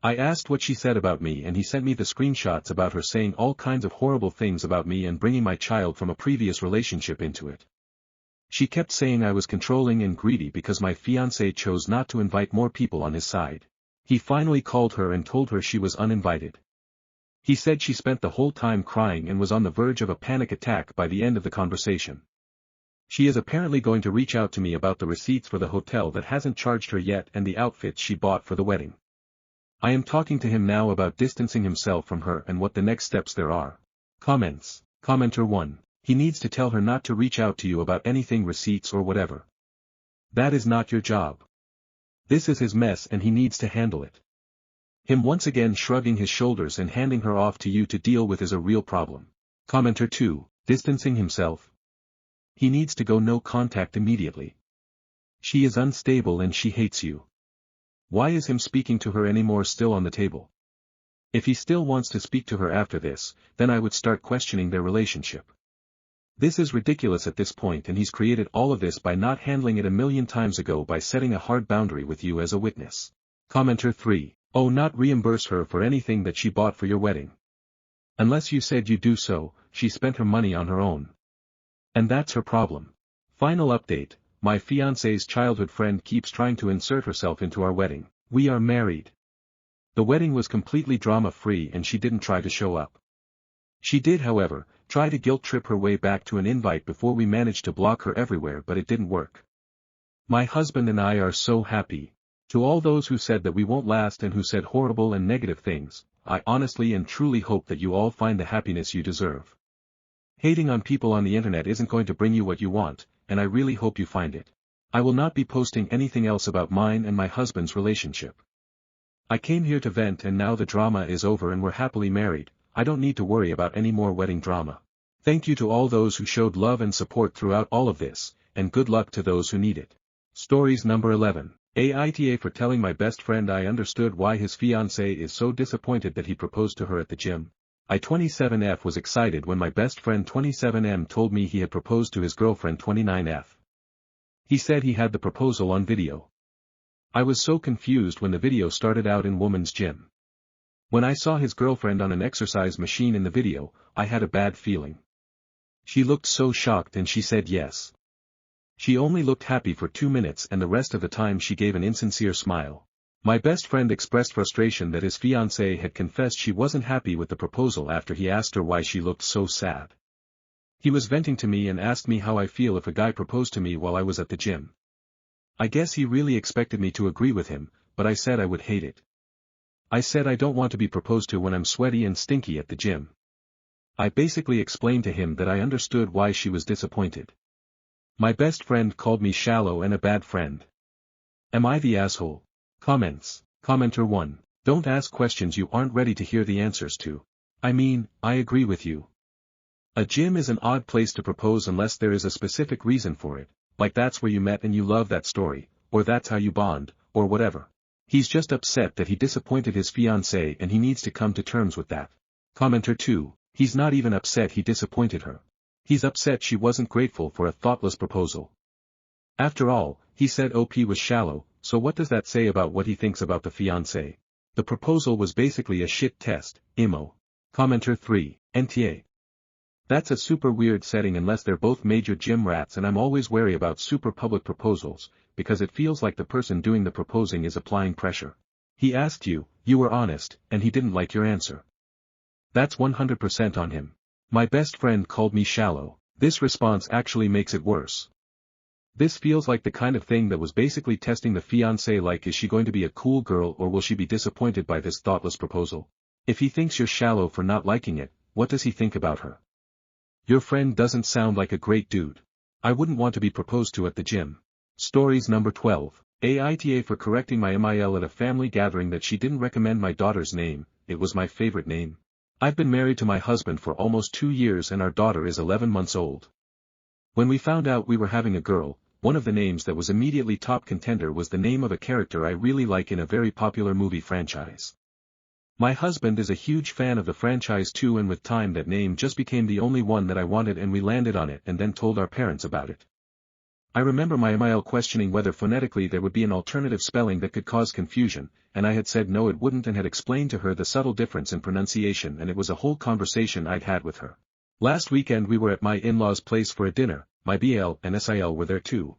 I asked what she said about me and he sent me the screenshots about her saying all kinds of horrible things about me and bringing my child from a previous relationship into it. She kept saying I was controlling and greedy because my fiancé chose not to invite more people on his side. He finally called her and told her she was uninvited. He said she spent the whole time crying and was on the verge of a panic attack by the end of the conversation. She is apparently going to reach out to me about the receipts for the hotel that hasn't charged her yet and the outfits she bought for the wedding. I am talking to him now about distancing himself from her and what the next steps there are. Comments. Commenter 1. He needs to tell her not to reach out to you about anything, receipts or whatever. That is not your job. This is his mess and he needs to handle it. Him once again shrugging his shoulders and handing her off to you to deal with is a real problem. Commenter 2. Distancing himself. He needs to go no contact immediately. She is unstable and she hates you. Why is him speaking to her anymore still on the table? If he still wants to speak to her after this, then I would start questioning their relationship. This is ridiculous at this point and he's created all of this by not handling it a million times ago by setting a hard boundary with you as a witness. Commenter 3. Oh, not reimburse her for anything that she bought for your wedding. Unless you said you do so, she spent her money on her own. And that's her problem. Final update. My fiancé's childhood friend keeps trying to insert herself into our wedding. We are married. The wedding was completely drama-free and she didn't try to show up. She did, however, try to guilt-trip her way back to an invite before we managed to block her everywhere, but it didn't work. My husband and I are so happy. To all those who said that we won't last and who said horrible and negative things, I honestly and truly hope that you all find the happiness you deserve. Hating on people on the internet isn't going to bring you what you want, and I really hope you find it. I will not be posting anything else about mine and my husband's relationship. I came here to vent and now the drama is over and we're happily married. I don't need to worry about any more wedding drama. Thank you to all those who showed love and support throughout all of this, and good luck to those who need it. Stories number 11. Aita for telling my best friend I understood why his fiancée is so disappointed that he proposed to her at the gym. I 27F was excited when my best friend 27M told me he had proposed to his girlfriend 29F. He said he had the proposal on video. I was so confused when the video started out in woman's gym. When I saw his girlfriend on an exercise machine in the video, I had a bad feeling. She looked so shocked and she said yes. She only looked happy for 2 minutes and the rest of the time she gave an insincere smile. My best friend expressed frustration that his fiancée had confessed she wasn't happy with the proposal after he asked her why she looked so sad. He was venting to me and asked me how I feel if a guy proposed to me while I was at the gym. I guess he really expected me to agree with him, but I said I would hate it. I said I don't want to be proposed to when I'm sweaty and stinky at the gym. I basically explained to him that I understood why she was disappointed. My best friend called me shallow and a bad friend. Am I the asshole? Comments. Commenter 1. Don't ask questions you aren't ready to hear the answers to. I mean, I agree with you. A gym is an odd place to propose unless there is a specific reason for it, like that's where you met and you love that story, or that's how you bond, or whatever. He's just upset that he disappointed his fiancée and he needs to come to terms with that. Commenter 2. He's not even upset he disappointed her. He's upset she wasn't grateful for a thoughtless proposal. After all, he said OP was shallow, so what does that say about what he thinks about the fiancée? The proposal was basically a shit test, emo. Commenter 3. NTA. That's a super weird setting unless they're both major gym rats, and I'm always wary about super public proposals, because it feels like the person doing the proposing is applying pressure. He asked you, you were honest, and he didn't like your answer. That's 100% on him. My best friend called me shallow. This response actually makes it worse. This feels like the kind of thing that was basically testing the fiancée, like is she going to be a cool girl or will she be disappointed by this thoughtless proposal? If he thinks you're shallow for not liking it, what does he think about her? Your friend doesn't sound like a great dude. I wouldn't want to be proposed to at the gym. Stories number 12. Aita for correcting my MIL at a family gathering that she didn't recommend my daughter's name. It was my favorite name. I've been married to my husband for almost 2 years and our daughter is 11 months old. When we found out we were having a girl, one of the names that was immediately top contender was the name of a character I really like in a very popular movie franchise. My husband is a huge fan of the franchise too, and with time that name just became the only one that I wanted and we landed on it and then told our parents about it. I remember my MIL questioning whether phonetically there would be an alternative spelling that could cause confusion, and I had said no it wouldn't and had explained to her the subtle difference in pronunciation, and it was a whole conversation I'd had with her. Last weekend we were at my in-laws' place for a dinner, my BL and SIL were there too.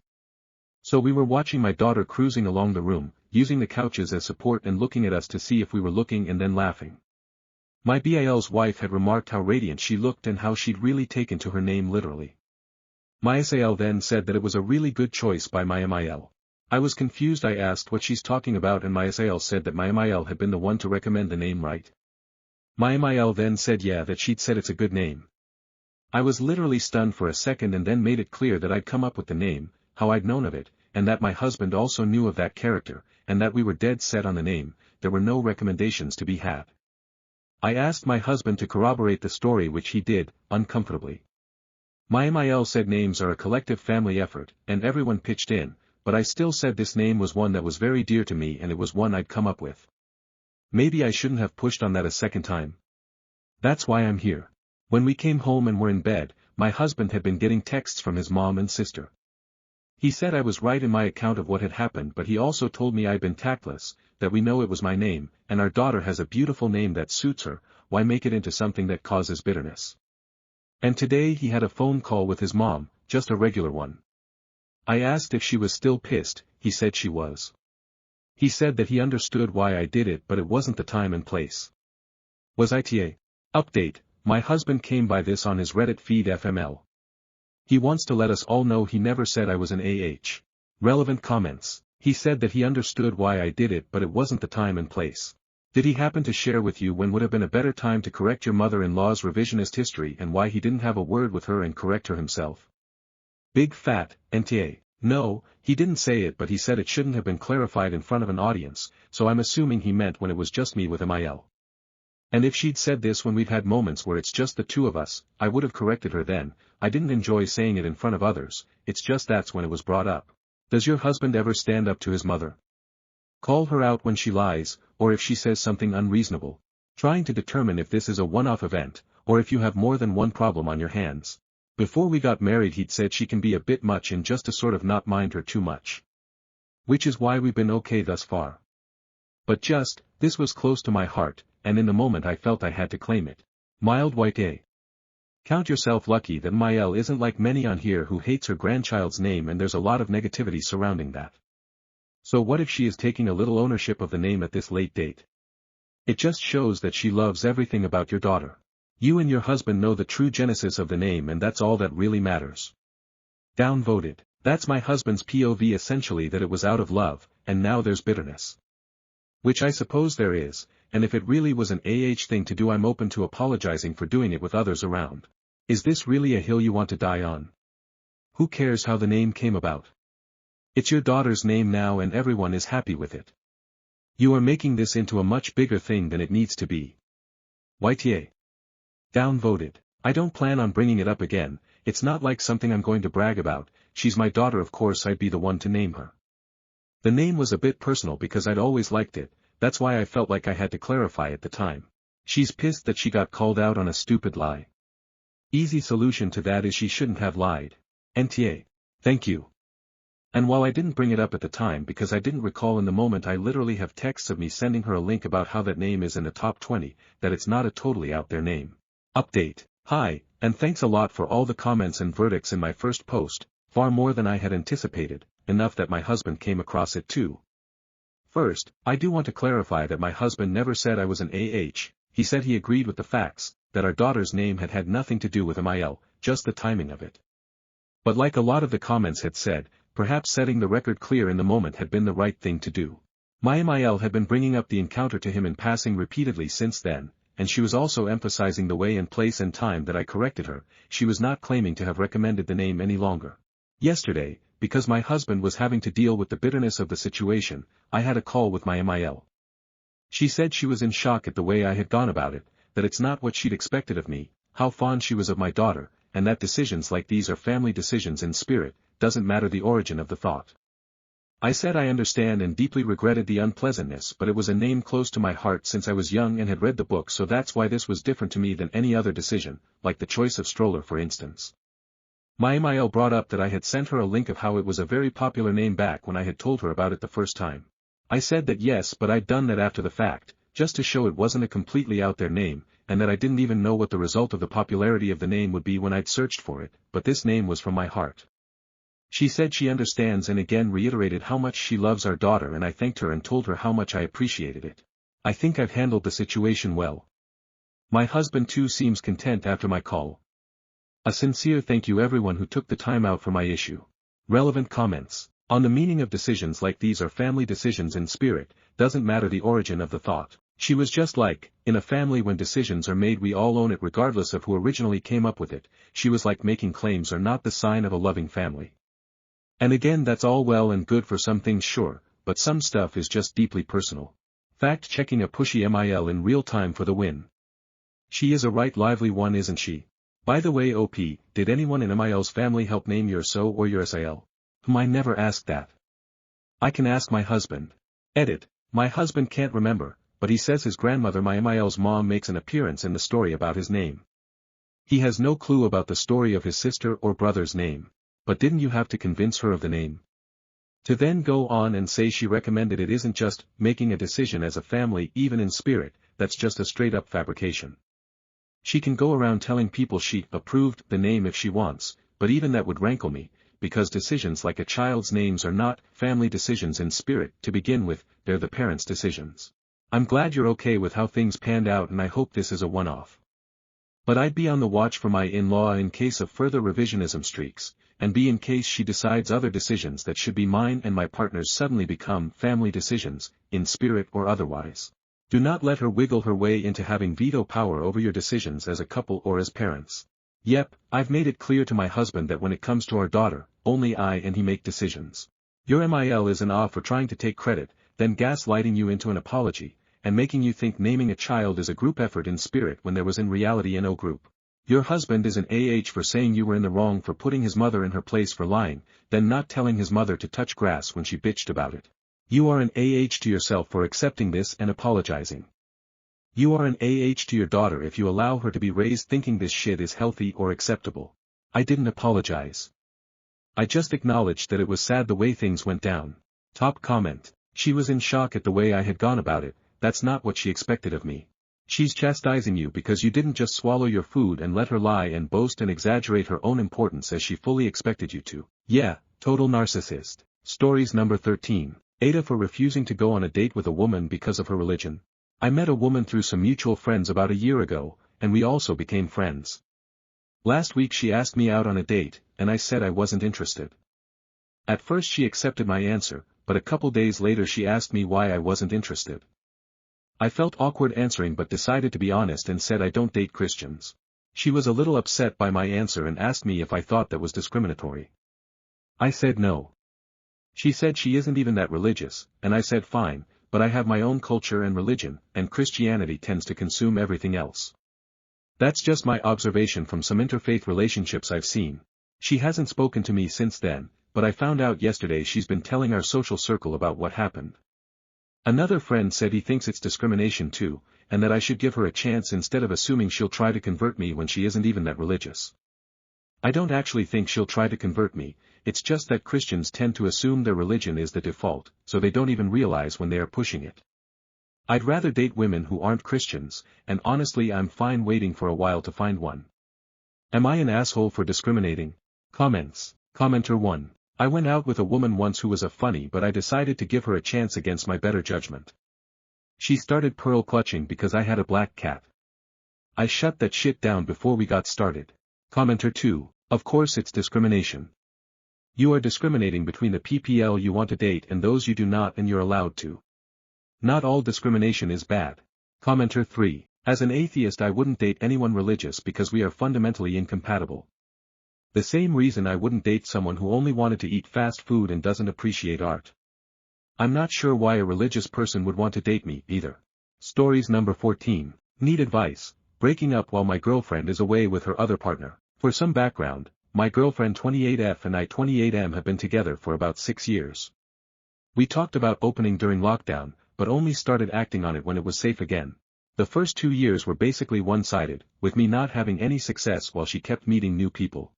So we were watching my daughter cruising along the room, using the couches as support and looking at us to see if we were looking and then laughing. My BL's wife had remarked how radiant she looked and how she'd really taken to her name literally. My SIL then said that it was a really good choice by my MIL. I was confused. I asked what she's talking about and my SIL said that my MIL had been the one to recommend the name, right? My MIL then said yeah, that she'd said it's a good name. I was literally stunned for a second and then made it clear that I'd come up with the name, how I'd known of it, and that my husband also knew of that character, and that we were dead set on the name. There were no recommendations to be had. I asked my husband to corroborate the story, which he did, uncomfortably. My MIL said names are a collective family effort, and everyone pitched in, but I still said this name was one that was very dear to me and it was one I'd come up with. Maybe I shouldn't have pushed on that a second time. That's why I'm here. When we came home and were in bed, my husband had been getting texts from his mom and sister. He said I was right in my account of what had happened, but he also told me I'd been tactless, that we know it was my name, and our daughter has a beautiful name that suits her, why make it into something that causes bitterness? And today he had a phone call with his mom, just a regular one. I asked if she was still pissed. He said she was. He said that he understood why I did it, but it wasn't the time and place. Was ITA? Update, my husband came by this on his Reddit feed FML. He wants to let us all know he never said I was an AH. Relevant comments. He said that he understood why I did it, but it wasn't the time and place. Did he happen to share with you when would have been a better time to correct your mother-in-law's revisionist history and why he didn't have a word with her and correct her himself? Big fat, NTA. No, he didn't say it, but he said it shouldn't have been clarified in front of an audience, so I'm assuming he meant when it was just me with Mil. And if she'd said this when we've had moments where it's just the two of us, I would have corrected her then. I didn't enjoy saying it in front of others, it's just that's when it was brought up. Does your husband ever stand up to his mother? Call her out when she lies, or if she says something unreasonable? Trying to determine if this is a one-off event, or if you have more than one problem on your hands. Before we got married he'd said she can be a bit much and just to sort of not mind her too much. Which is why we've been okay thus far. But this was close to my heart, and in the moment I felt I had to claim it. Mild white A. Count yourself lucky that Mil isn't like many on here who hates her grandchild's name, and there's a lot of negativity surrounding that. So what if she is taking a little ownership of the name at this late date? It just shows that she loves everything about your daughter. You and your husband know the true genesis of the name, and that's all that really matters. Downvoted. That's my husband's POV, essentially, that it was out of love, and now there's bitterness. Which I suppose there is, and if it really was an thing to do, I'm open to apologizing for doing it with others around. Is this really a hill you want to die on? Who cares how the name came about? It's your daughter's name now and everyone is happy with it. You are making this into a much bigger thing than it needs to be. YTA. Downvoted. I don't plan on bringing it up again, it's not like something I'm going to brag about. She's my daughter, of course I'd be the one to name her. The name was a bit personal because I'd always liked it, that's why I felt like I had to clarify at the time. She's pissed that she got called out on a stupid lie. Easy solution to that is she shouldn't have lied. NTA. Thank you. And while I didn't bring it up at the time because I didn't recall in the moment, I literally have texts of me sending her a link about how that name is in the top 20, that it's not a totally out there name. Update. Hi, and thanks a lot for all the comments and verdicts in my first post, far more than I had anticipated, enough that my husband came across it too. First, I do want to clarify that my husband never said I was an he said he agreed with the facts, that our daughter's name had nothing to do with Mil, just the timing of it. But like a lot of the comments had said, perhaps setting the record clear in the moment had been the right thing to do. My Mil had been bringing up the encounter to him in passing repeatedly since then, and she was also emphasizing the way and place and time that I corrected her. She was not claiming to have recommended the name any longer. Yesterday, because my husband was having to deal with the bitterness of the situation, I had a call with my Mil. She said she was in shock at the way I had gone about it, that it's not what she'd expected of me, how fond she was of my daughter, and that decisions like these are family decisions in spirit, doesn't matter the origin of the thought. I said I understand and deeply regretted the unpleasantness, but it was a name close to my heart since I was young and had read the book, so that's why this was different to me than any other decision, like the choice of stroller for instance. My Mil brought up that I had sent her a link of how it was a very popular name back when I had told her about it the first time. I said that yes, but I'd done that after the fact, just to show it wasn't a completely out there name, and that I didn't even know what the result of the popularity of the name would be when I'd searched for it, but this name was from my heart. She said she understands and again reiterated how much she loves our daughter, and I thanked her and told her how much I appreciated it. I think I've handled the situation well. My husband too seems content after my call. A sincere thank you everyone who took the time out for my issue. Relevant comments. On the meaning of decisions like these are family decisions in spirit, doesn't matter the origin of the thought. She was just like, in a family when decisions are made we all own it regardless of who originally came up with it. She was like, making claims are not the sign of a loving family. And again, that's all well and good for some things, sure, but some stuff is just deeply personal. Fact-checking a pushy Mil in real time for the win. She is a right lively one, isn't she? By the way, OP, did anyone in Mil's family help name your SO or your SIL? I never asked that. I can ask my husband. Edit. My husband can't remember, but he says his grandmother Mil's mom makes an appearance in the story about his name. He has no clue about the story of his sister or brother's name. But didn't you have to convince her of the name? To then go on and say she recommended it isn't just making a decision as a family even in spirit, that's just a straight-up fabrication. She can go around telling people she approved the name if she wants, but even that would rankle me, because decisions like a child's names are not family decisions in spirit to begin with, they're the parents' decisions. I'm glad you're okay with how things panned out and I hope this is a one-off. But I'd be on the watch for my in-law in case of further revisionism streaks, and B in case she decides other decisions that should be mine and my partner's suddenly become family decisions, in spirit or otherwise. Do not let her wiggle her way into having veto power over your decisions as a couple or as parents. Yep, I've made it clear to my husband that when it comes to our daughter, only I and he make decisions. Your MIL is an A for trying to take credit, then gaslighting you into an apology, and making you think naming a child is a group effort in spirit when there was in reality no group. Your husband is an AH for saying you were in the wrong for putting his mother in her place for lying, then not telling his mother to touch grass when she bitched about it. You are an AH to yourself for accepting this and apologizing. You are an AH to your daughter if you allow her to be raised thinking this shit is healthy or acceptable. I didn't apologize. I just acknowledged that it was sad the way things went down. Top comment. She was in shock at the way I had gone about it, that's not what she expected of me. She's chastising you because you didn't just swallow your food and let her lie and boast and exaggerate her own importance as she fully expected you to. Yeah, total narcissist. Stories number 13. Aita for refusing to go on a date with a woman because of her religion. I met a woman through some mutual friends about a year ago, and we also became friends. Last week she asked me out on a date, and I said I wasn't interested. At first she accepted my answer, but a couple days later she asked me why I wasn't interested. I felt awkward answering but decided to be honest and said I don't date Christians. She was a little upset by my answer and asked me if I thought that was discriminatory. I said no. She said she isn't even that religious, and I said fine, but I have my own culture and religion, and Christianity tends to consume everything else. That's just my observation from some interfaith relationships I've seen. She hasn't spoken to me since then, but I found out yesterday she's been telling our social circle about what happened. Another friend said he thinks it's discrimination too, and that I should give her a chance instead of assuming she'll try to convert me when she isn't even that religious. I don't actually think she'll try to convert me, it's just that Christians tend to assume their religion is the default, so they don't even realize when they are pushing it. I'd rather date women who aren't Christians, and honestly I'm fine waiting for a while to find one. Am I an asshole for discriminating? Comments. Commenter 1. I went out with a woman once who was a funny but I decided to give her a chance against my better judgment. She started pearl clutching because I had a black cat. I shut that shit down before we got started. Commenter 2. Of course it's discrimination. You are discriminating between the PPL you want to date and those you do not and you're allowed to. Not all discrimination is bad. Commenter 3. As an atheist I wouldn't date anyone religious because we are fundamentally incompatible. The same reason I wouldn't date someone who only wanted to eat fast food and doesn't appreciate art. I'm not sure why a religious person would want to date me, either. Stories number 14. Need advice. Breaking up while my girlfriend is away with her other partner. For some background, my girlfriend 28F and I 28M have been together for about 6 years. We talked about opening during lockdown, but only started acting on it when it was safe again. The first 2 years were basically one-sided, with me not having any success while she kept meeting new people.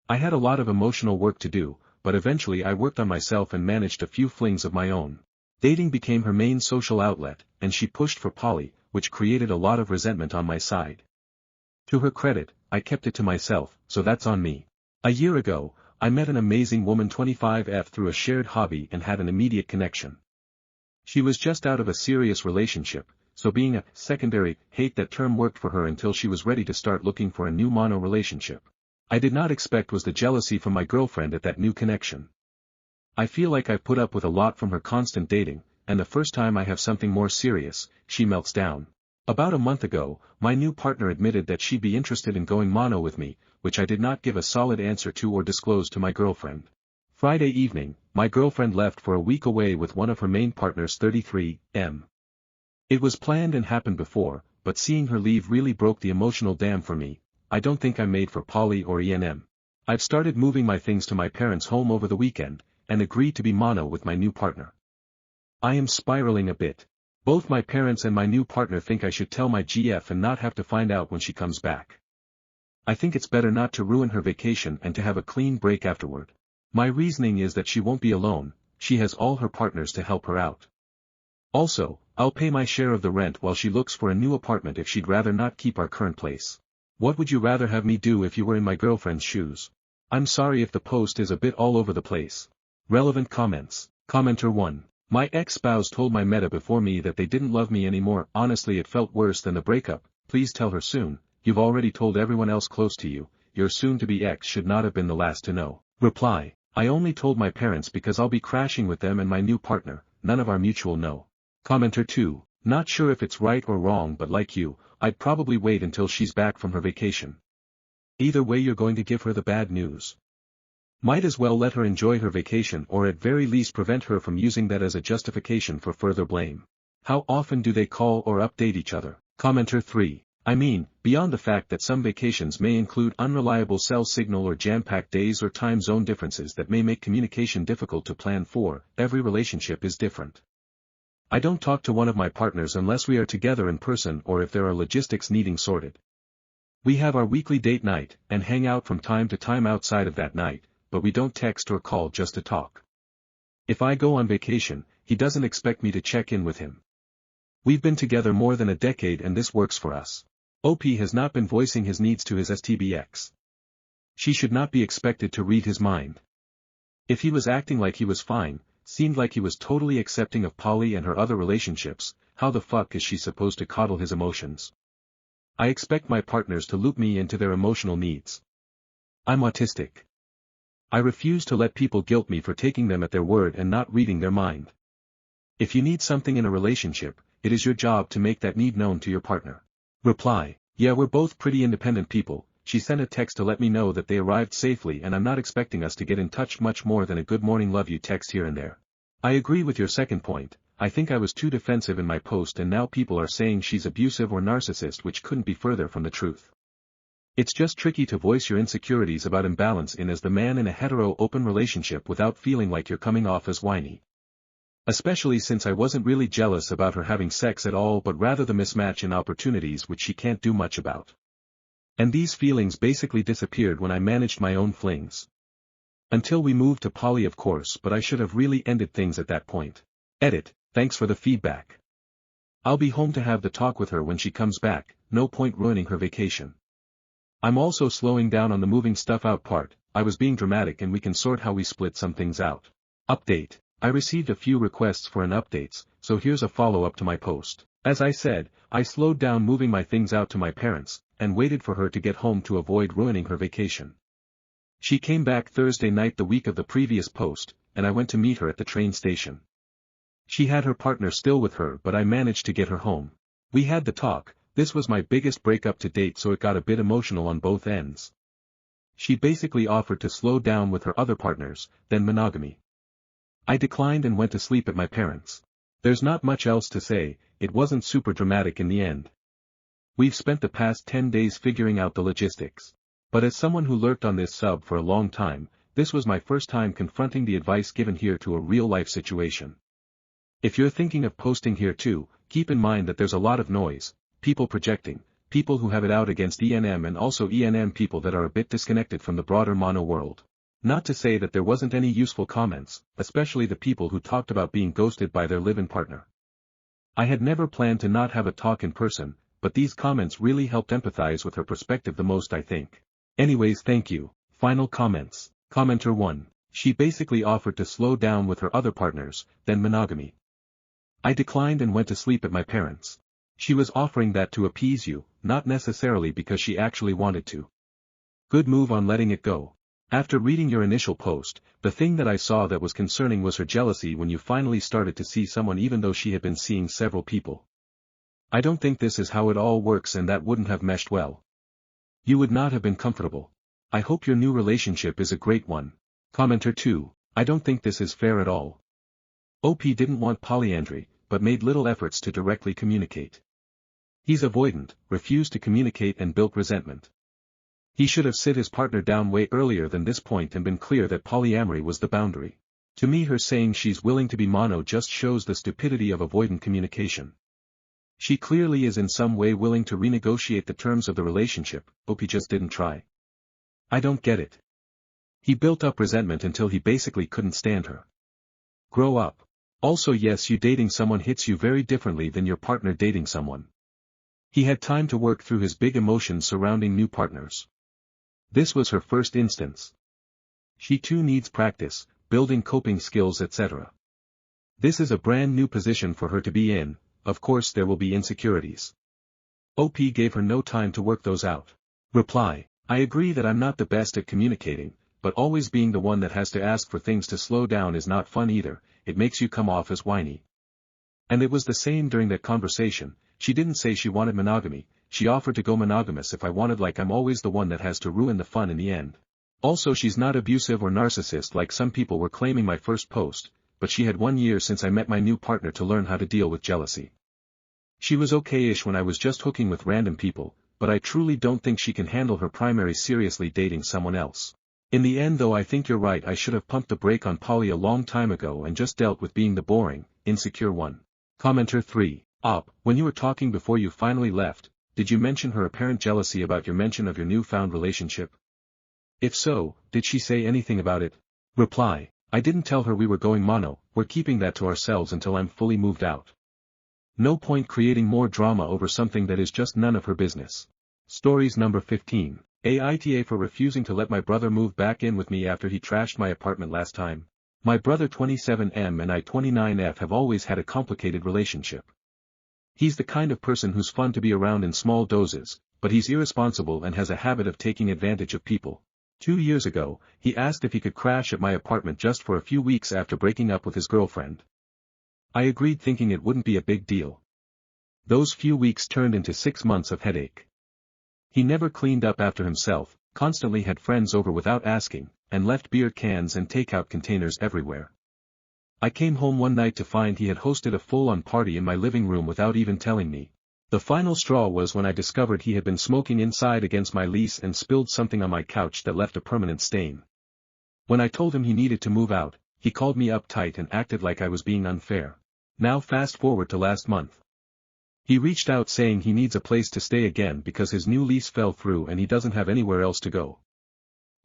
I had a lot of emotional work to do, but eventually I worked on myself and managed a few flings of my own. Dating became her main social outlet, and she pushed for poly, which created a lot of resentment on my side. To her credit, I kept it to myself, so that's on me. A year ago, I met an amazing woman 25F through a shared hobby and had an immediate connection. She was just out of a serious relationship, so being a secondary, hate that term worked for her until she was ready to start looking for a new mono relationship. I did not expect was the jealousy from my girlfriend at that new connection. I feel like I've put up with a lot from her constant dating, and the first time I have something more serious, she melts down. About a month ago, my new partner admitted that she'd be interested in going mono with me, which I did not give a solid answer to or disclose to my girlfriend. Friday evening, my girlfriend left for a week away with one of her main partners 33M. It was planned and happened before, but seeing her leave really broke the emotional dam for me. I don't think I'm made for poly or ENM. I've started moving my things to my parents' home over the weekend, and agreed to be mono with my new partner. I am spiraling a bit. Both my parents and my new partner think I should tell my GF and not have to find out when she comes back. I think it's better not to ruin her vacation and to have a clean break afterward. My reasoning is that she won't be alone, she has all her partners to help her out. Also, I'll pay my share of the rent while she looks for a new apartment if she'd rather not keep our current place. What would you rather have me do if you were in my girlfriend's shoes? I'm sorry if the post is a bit all over the place. Relevant comments. Commenter 1. My ex-spouse told my meta before me that they didn't love me anymore. Honestly, it felt worse than the breakup. Please tell her soon. You've already told everyone else close to you. your soon-to-be ex should not have been the last to know. Reply, I only told my parents because I'll be crashing with them and my new partner, none of our mutual know. Commenter 2, not sure if it's right or wrong but like you, I'd probably wait until she's back from her vacation. Either way you're going to give her the bad news. Might as well let her enjoy her vacation or at very least prevent her from using that as a justification for further blame. How often do they call or update each other? Commenter 3. I mean, beyond the fact that some vacations may include unreliable cell signal or jam-packed days or time zone differences that may make communication difficult to plan for, every relationship is different. I don't talk to one of my partners unless we are together in person or if there are logistics needing sorted. We have our weekly date night, and hang out from time to time outside of that night, but we don't text or call just to talk. If I go on vacation, he doesn't expect me to check in with him. We've been together more than a decade and this works for us. OP has not been voicing his needs to his STBX. She should not be expected to read his mind. If he was acting like he was fine, seemed like he was totally accepting of Polly and her other relationships, how the fuck is she supposed to coddle his emotions? I expect my partners to loop me into their emotional needs. I'm autistic. I refuse to let people guilt me for taking them at their word and not reading their mind. If you need something in a relationship, it is your job to make that need known to your partner. Reply, yeah, we're both pretty independent people. She sent a text to let me know that they arrived safely and I'm not expecting us to get in touch much more than a good morning love you text here and there. I agree with your second point. I think I was too defensive in my post and now people are saying she's abusive or narcissist, which couldn't be further from the truth. It's just tricky to voice your insecurities about imbalance in as the man in a hetero open relationship without feeling like you're coming off as whiny. Especially since I wasn't really jealous about her having sex at all but rather the mismatch in opportunities which she can't do much about. And these feelings basically disappeared when I managed my own flings. Until we moved to Polly of course, but I should have really ended things at that point. Edit, thanks for the feedback. I'll be home to have the talk with her when she comes back, no point ruining her vacation. I'm also slowing down on the moving stuff out part. I was being dramatic and we can sort how we split some things out. Update. I received a few requests for an updates, so here's a follow-up to my post. As I said, I slowed down moving my things out to my parents, and waited for her to get home to avoid ruining her vacation. She came back Thursday night the week of the previous post, and I went to meet her at the train station. She had her partner still with her but I managed to get her home. We had the talk. This was my biggest breakup to date so it got a bit emotional on both ends. She basically offered to slow down with her other partners, then monogamy. I declined and went to sleep at my parents'. There's not much else to say, it wasn't super dramatic in the end. We've spent the past 10 days figuring out the logistics. But as someone who lurked on this sub for a long time, this was my first time confronting the advice given here to a real-life situation. If you're thinking of posting here too, keep in mind that there's a lot of noise, people projecting, people who have it out against ENM and also ENM people that are a bit disconnected from the broader mono world. Not to say that there wasn't any useful comments, especially the people who talked about being ghosted by their live-in partner. I had never planned to not have a talk in person, but these comments really helped empathize with her perspective the most I think. Anyways, thank you. Final comments. Commenter 1. She basically offered to slow down with her other partners, then monogamy. I declined and went to sleep at my parents'. She was offering that to appease you, not necessarily because she actually wanted to. Good move on letting it go. After reading your initial post, the thing that I saw that was concerning was her jealousy when you finally started to see someone even though she had been seeing several people. I don't think this is how it all works and that wouldn't have meshed well. You would not have been comfortable. I hope your new relationship is a great one. Commenter 2. I don't think this is fair at all. OP didn't want polyandry, but made little efforts to directly communicate. He's avoidant, refused to communicate and built resentment. He should have sit his partner down way earlier than this point and been clear that polyamory was the boundary. To me her saying she's willing to be mono just shows the stupidity of avoidant communication. She clearly is in some way willing to renegotiate the terms of the relationship, hope he just didn't try. I don't get it. He built up resentment until he basically couldn't stand her. Grow up. Also yes, you dating someone hits you very differently than your partner dating someone. He had time to work through his big emotions surrounding new partners. This was her first instance. She too needs practice, building coping skills etc. This is a brand new position for her to be in, of course there will be insecurities. OP gave her no time to work those out. Reply, I agree that I'm not the best at communicating, but always being the one that has to ask for things to slow down is not fun either, it makes you come off as whiny. And it was the same during that conversation. She didn't say she wanted monogamy, she offered to go monogamous if I wanted, like I'm always the one that has to ruin the fun in the end. Also, she's not abusive or narcissist like some people were claiming my first post, but she had 1 year since I met my new partner to learn how to deal with jealousy. She was okay-ish when I was just hooking with random people, but I truly don't think she can handle her primary seriously dating someone else. In the end though, I think you're right, I should have pumped the brake on Polly a long time ago and just dealt with being the boring, insecure one. Commenter 3. When you were talking before you finally left, did you mention her apparent jealousy about your mention of your newfound relationship? If so, did she say anything about it? Reply. I didn't tell her we were going mono, we're keeping that to ourselves until I'm fully moved out. No point creating more drama over something that is just none of her business. Stories number 15. Aita for refusing to let my brother move back in with me after he trashed my apartment last time. My brother 27M and I 29F have always had a complicated relationship. He's the kind of person who's fun to be around in small doses, but he's irresponsible and has a habit of taking advantage of people. 2 years ago, he asked if he could crash at my apartment just for a few weeks after breaking up with his girlfriend. I agreed, thinking it wouldn't be a big deal. Those few weeks turned into 6 months of headache. He never cleaned up after himself, constantly had friends over without asking, and left beer cans and takeout containers everywhere. I came home one night to find he had hosted a full-on party in my living room without even telling me. The final straw was when I discovered he had been smoking inside against my lease and spilled something on my couch that left a permanent stain. When I told him he needed to move out, he called me up tight and acted like I was being unfair. Now fast forward to last month. He reached out saying he needs a place to stay again because his new lease fell through and he doesn't have anywhere else to go.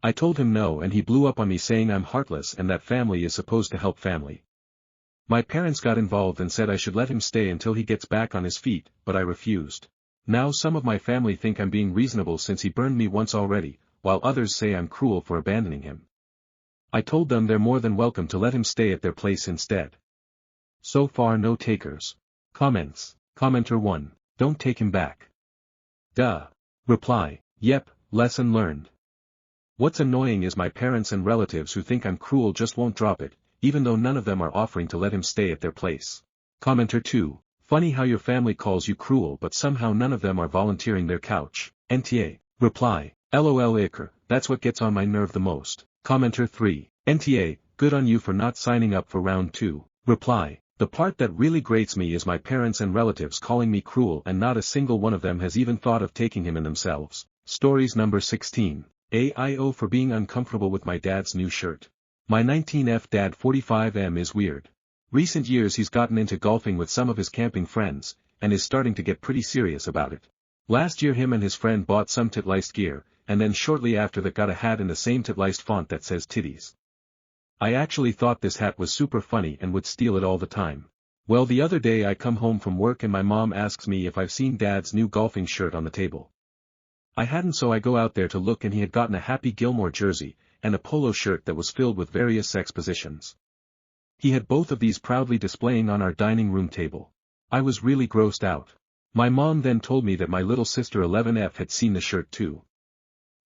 I told him no and he blew up on me saying I'm heartless and that family is supposed to help family. My parents got involved and said I should let him stay until he gets back on his feet, but I refused. Now some of my family think I'm being reasonable since he burned me once already, while others say I'm cruel for abandoning him. I told them they're more than welcome to let him stay at their place instead. So far no takers. Comments. Commenter 1. Don't take him back. Duh. Reply. Yep, lesson learned. What's annoying is my parents and relatives who think I'm cruel just won't drop it, even though none of them are offering to let him stay at their place. Commenter 2. Funny how your family calls you cruel but somehow none of them are volunteering their couch. NTA. Reply. LOL Iker, that's what gets on my nerve the most. Commenter 3. NTA, good on you for not signing up for round 2. Reply. The part that really grates me is my parents and relatives calling me cruel and not a single one of them has even thought of taking him in themselves. Stories number 16. AIO for being uncomfortable with my dad's new shirt. My 19F dad 45M is weird. Recent years he's gotten into golfing with some of his camping friends, and is starting to get pretty serious about it. Last year him and his friend bought some titliced gear, and then shortly after that got a hat in the same titliced font that says titties. I actually thought this hat was super funny and would steal it all the time. Well, the other day I come home from work and my mom asks me if I've seen dad's new golfing shirt on the table. I hadn't, so I go out there to look and he had gotten a Happy Gilmore jersey, and a polo shirt that was filled with various sex positions. He had both of these proudly displaying on our dining room table. I was really grossed out. My mom then told me that my little sister 11F had seen the shirt too.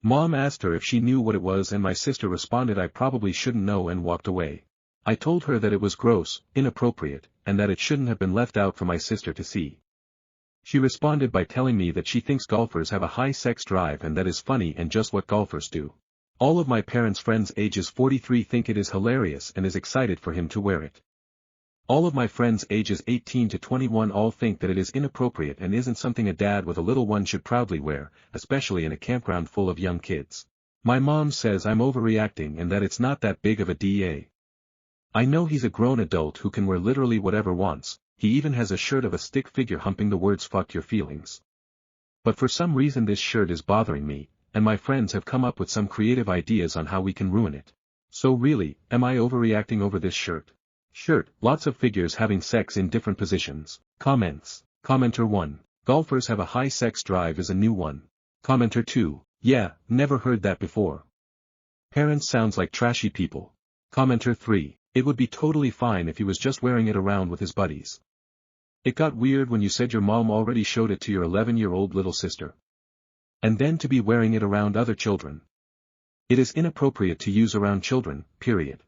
Mom asked her if she knew what it was and my sister responded I probably shouldn't know and walked away. I told her that it was gross, inappropriate, and that it shouldn't have been left out for my sister to see. She responded by telling me that she thinks golfers have a high sex drive and that is funny and just what golfers do. All of my parents' friends ages 43 think it is hilarious and is excited for him to wear it. All of my friends ages 18 to 21 all think that it is inappropriate and isn't something a dad with a little one should proudly wear, especially in a campground full of young kids. My mom says I'm overreacting and that it's not that big of a deal. I know he's a grown adult who can wear literally whatever wants, he even has a shirt of a stick figure humping the words "fuck your feelings." But for some reason this shirt is bothering me, and my friends have come up with some creative ideas on how we can ruin it. So really, am I overreacting over this shirt? Lots of figures having sex in different positions. Comments. Commenter 1. Golfers have a high sex drive is a new one. Commenter 2. Yeah, never heard that before. Parents sounds like trashy people. Commenter 3. It would be totally fine if he was just wearing it around with his buddies. It got weird when you said your mom already showed it to your 11-year-old little sister. And then to be wearing it around other children. It is inappropriate to use around children, period.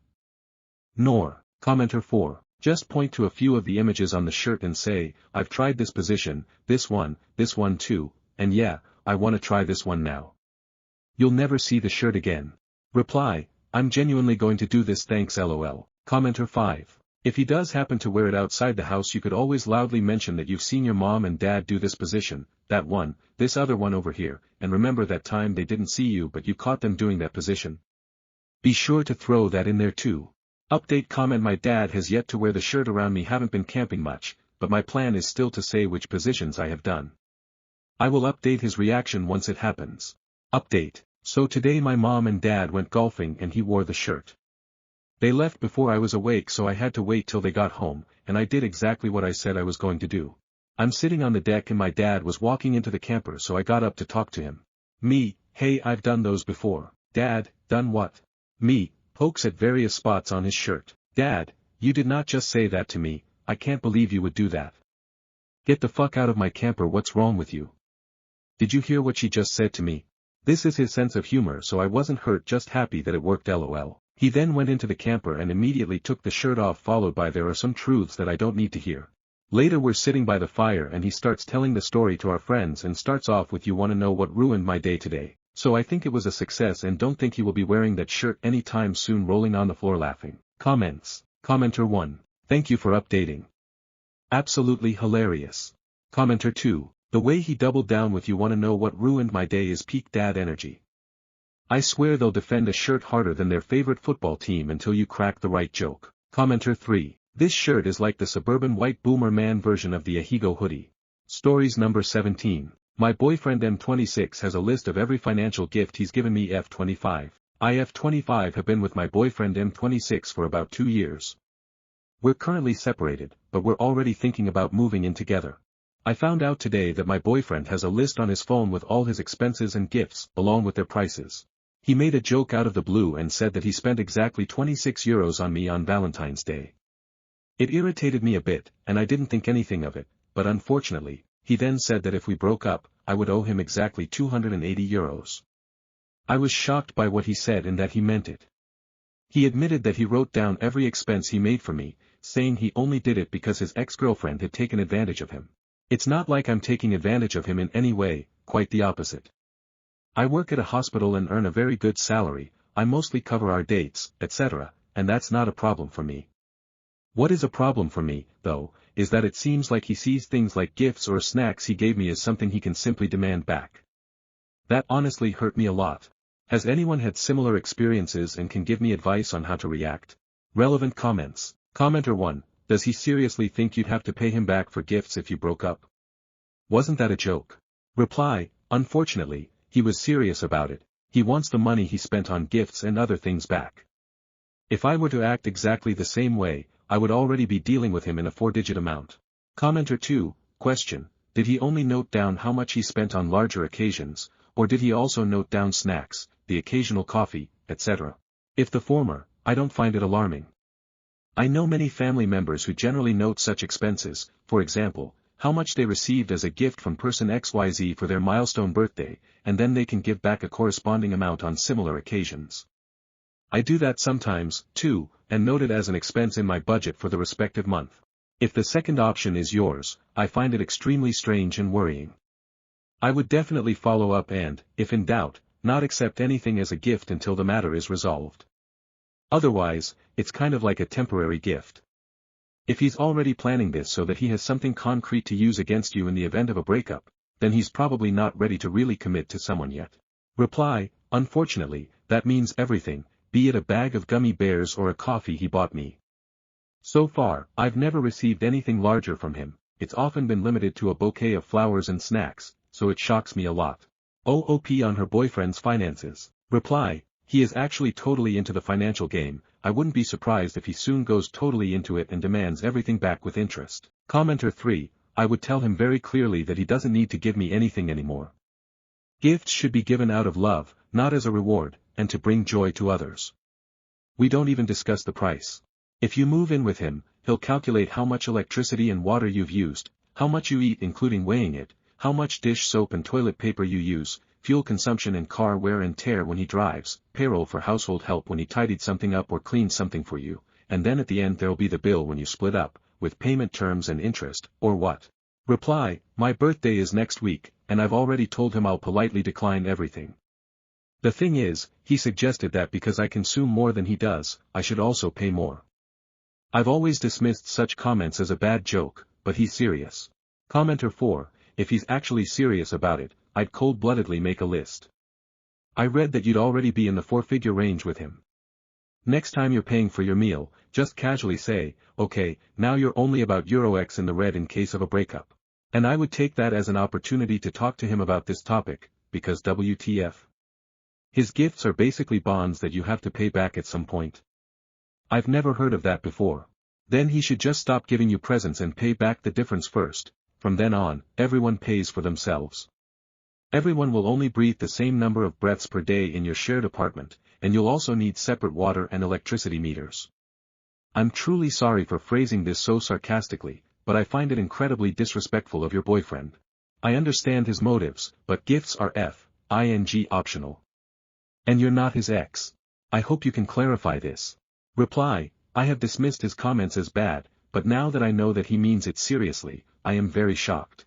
Nor, commenter 4, just point to a few of the images on the shirt and say, I've tried this position, this one too, and yeah, I want to try this one now. You'll never see the shirt again. Reply, I'm genuinely going to do this, thanks lol. Commenter 5. If he does happen to wear it outside the house, you could always loudly mention that you've seen your mom and dad do this position, that one, this other one over here, and remember that time they didn't see you but you caught them doing that position. Be sure to throw that in there too. Update comment: my dad has yet to wear the shirt around me. Haven't been camping much, but my plan is still to say which positions I have done. I will update his reaction once it happens. Update: so today my mom and dad went golfing and he wore the shirt. They left before I was awake, so I had to wait till they got home, and I did exactly what I said I was going to do. I'm sitting on the deck and my dad was walking into the camper, so I got up to talk to him. Me, hey, I've done those before. Dad, done what? Me, pokes at various spots on his shirt. Dad, you did not just say that to me, I can't believe you would do that. Get the fuck out of my camper, what's wrong with you? Did you hear what she just said to me? This is his sense of humor, so I wasn't hurt, just happy that it worked lol. He then went into the camper and immediately took the shirt off, followed by there are some truths that I don't need to hear. Later we're sitting by the fire and he starts telling the story to our friends and starts off with, you wanna know what ruined my day today? So I think it was a success and don't think he will be wearing that shirt anytime soon, rolling on the floor laughing. Comments. Commenter 1. Thank you for updating. Absolutely hilarious. Commenter 2. The way he doubled down with you wanna know what ruined my day is peak dad energy. I swear they'll defend a shirt harder than their favorite football team until you crack the right joke. Commenter 3. This shirt is like the suburban white boomer man version of the Ahigo hoodie. Stories number 17. My boyfriend M26 has a list of every financial gift he's given me. F25. I F25 have been with my boyfriend M26 for about 2 years. We're currently separated, but we're already thinking about moving in together. I found out today that my boyfriend has a list on his phone with all his expenses and gifts, along with their prices. He made a joke out of the blue and said that he spent exactly 26 euros on me on Valentine's Day. It irritated me a bit, and I didn't think anything of it, but unfortunately, he then said that if we broke up, I would owe him exactly 280 euros. I was shocked by what he said and that he meant it. He admitted that he wrote down every expense he made for me, saying he only did it because his ex-girlfriend had taken advantage of him. It's not like I'm taking advantage of him in any way, quite the opposite. I work at a hospital and earn a very good salary, I mostly cover our dates, etc., and that's not a problem for me. What is a problem for me, though, is that it seems like he sees things like gifts or snacks he gave me as something he can simply demand back. That honestly hurt me a lot. Has anyone had similar experiences and can give me advice on how to react? Relevant comments. Commenter 1. Does he seriously think you'd have to pay him back for gifts if you broke up? Wasn't that a joke? Reply, unfortunately, he was serious about it. He wants the money he spent on gifts and other things back. If I were to act exactly the same way, I would already be dealing with him in a 4-digit amount. Commenter 2. Question. Did he only note down how much he spent on larger occasions, or did he also note down snacks, the occasional coffee, etc.? If the former, I don't find it alarming. I know many family members who generally note such expenses, for example, how much they received as a gift from person XYZ for their milestone birthday, and then they can give back a corresponding amount on similar occasions. I do that sometimes, too, and note it as an expense in my budget for the respective month. If the second option is yours, I find it extremely strange and worrying. I would definitely follow up and, if in doubt, not accept anything as a gift until the matter is resolved. Otherwise, it's kind of like a temporary gift. If he's already planning this so that he has something concrete to use against you in the event of a breakup, then he's probably not ready to really commit to someone yet. Reply, unfortunately, that means everything, be it a bag of gummy bears or a coffee he bought me. So far, I've never received anything larger from him, it's often been limited to a bouquet of flowers and snacks, so it shocks me a lot. OOP on her boyfriend's finances. Reply, he is actually totally into the financial game, I wouldn't be surprised if he soon goes totally into it and demands everything back with interest. Commenter 3, I would tell him very clearly that he doesn't need to give me anything anymore. Gifts should be given out of love, not as a reward, and to bring joy to others. We don't even discuss the price. If you move in with him, he'll calculate how much electricity and water you've used, how much you eat including weighing it, how much dish soap and toilet paper you use, fuel consumption and car wear and tear when he drives, payroll for household help when he tidied something up or cleaned something for you, and then at the end there'll be the bill when you split up, with payment terms and interest, or what? Reply, my birthday is next week, and I've already told him I'll politely decline everything. The thing is, he suggested that because I consume more than he does, I should also pay more. I've always dismissed such comments as a bad joke, but he's serious. Commenter 4, if he's actually serious about it, I'd cold-bloodedly make a list. I read that you'd already be in the 4-figure range with him. Next time you're paying for your meal, just casually say, okay, now you're only about €X in the red in case of a breakup. And I would take that as an opportunity to talk to him about this topic, because WTF. His gifts are basically bonds that you have to pay back at some point. I've never heard of that before. Then he should just stop giving you presents and pay back the difference first. From then on, everyone pays for themselves. Everyone will only breathe the same number of breaths per day in your shared apartment, and you'll also need separate water and electricity meters. I'm truly sorry for phrasing this so sarcastically, but I find it incredibly disrespectful of your boyfriend. I understand his motives, but gifts are f-ing optional. And you're not his ex. I hope you can clarify this. Reply, I have dismissed his comments as bad, but now that I know that he means it seriously, I am very shocked.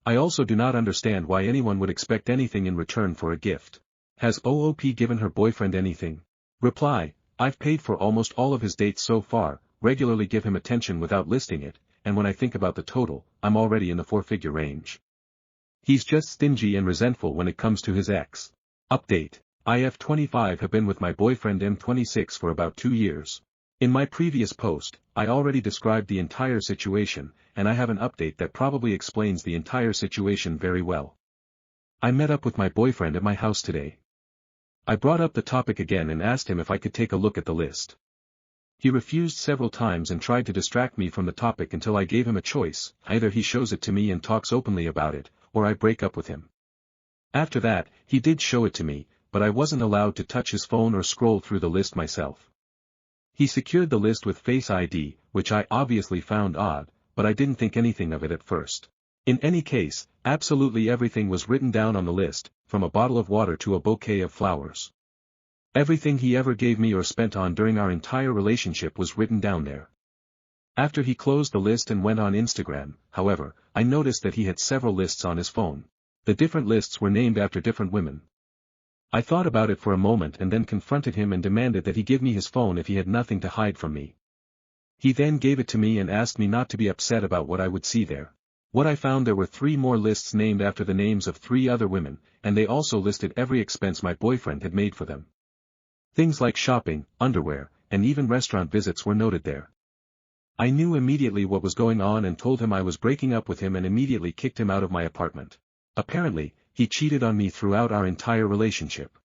I also do not understand why anyone would expect anything in return for a gift. Has OOP given her boyfriend anything? Reply, I've paid for almost all of his dates so far, regularly give him attention without listing it, and when I think about the total, I'm already in the 4-figure range. He's just stingy and resentful when it comes to his ex. Update. IF25 have been with my boyfriend M26 for about 2 years. In my previous post, I already described the entire situation, and I have an update that probably explains the entire situation very well. I met up with my boyfriend at my house today. I brought up the topic again and asked him if I could take a look at the list. He refused several times and tried to distract me from the topic until I gave him a choice: either he shows it to me and talks openly about it, or I break up with him. After that, he did show it to me, but I wasn't allowed to touch his phone or scroll through the list myself. He secured the list with Face ID, which I obviously found odd, but I didn't think anything of it at first. In any case, absolutely everything was written down on the list, from a bottle of water to a bouquet of flowers. Everything he ever gave me or spent on during our entire relationship was written down there. After he closed the list and went on Instagram, however, I noticed that he had several lists on his phone. The different lists were named after different women. I thought about it for a moment and then confronted him and demanded that he give me his phone if he had nothing to hide from me. He then gave it to me and asked me not to be upset about what I would see there. What I found, there were 3 more lists named after the names of 3 other women, and they also listed every expense my boyfriend had made for them. Things like shopping, underwear, and even restaurant visits were noted there. I knew immediately what was going on and told him I was breaking up with him and immediately kicked him out of my apartment. Apparently, he cheated on me throughout our entire relationship.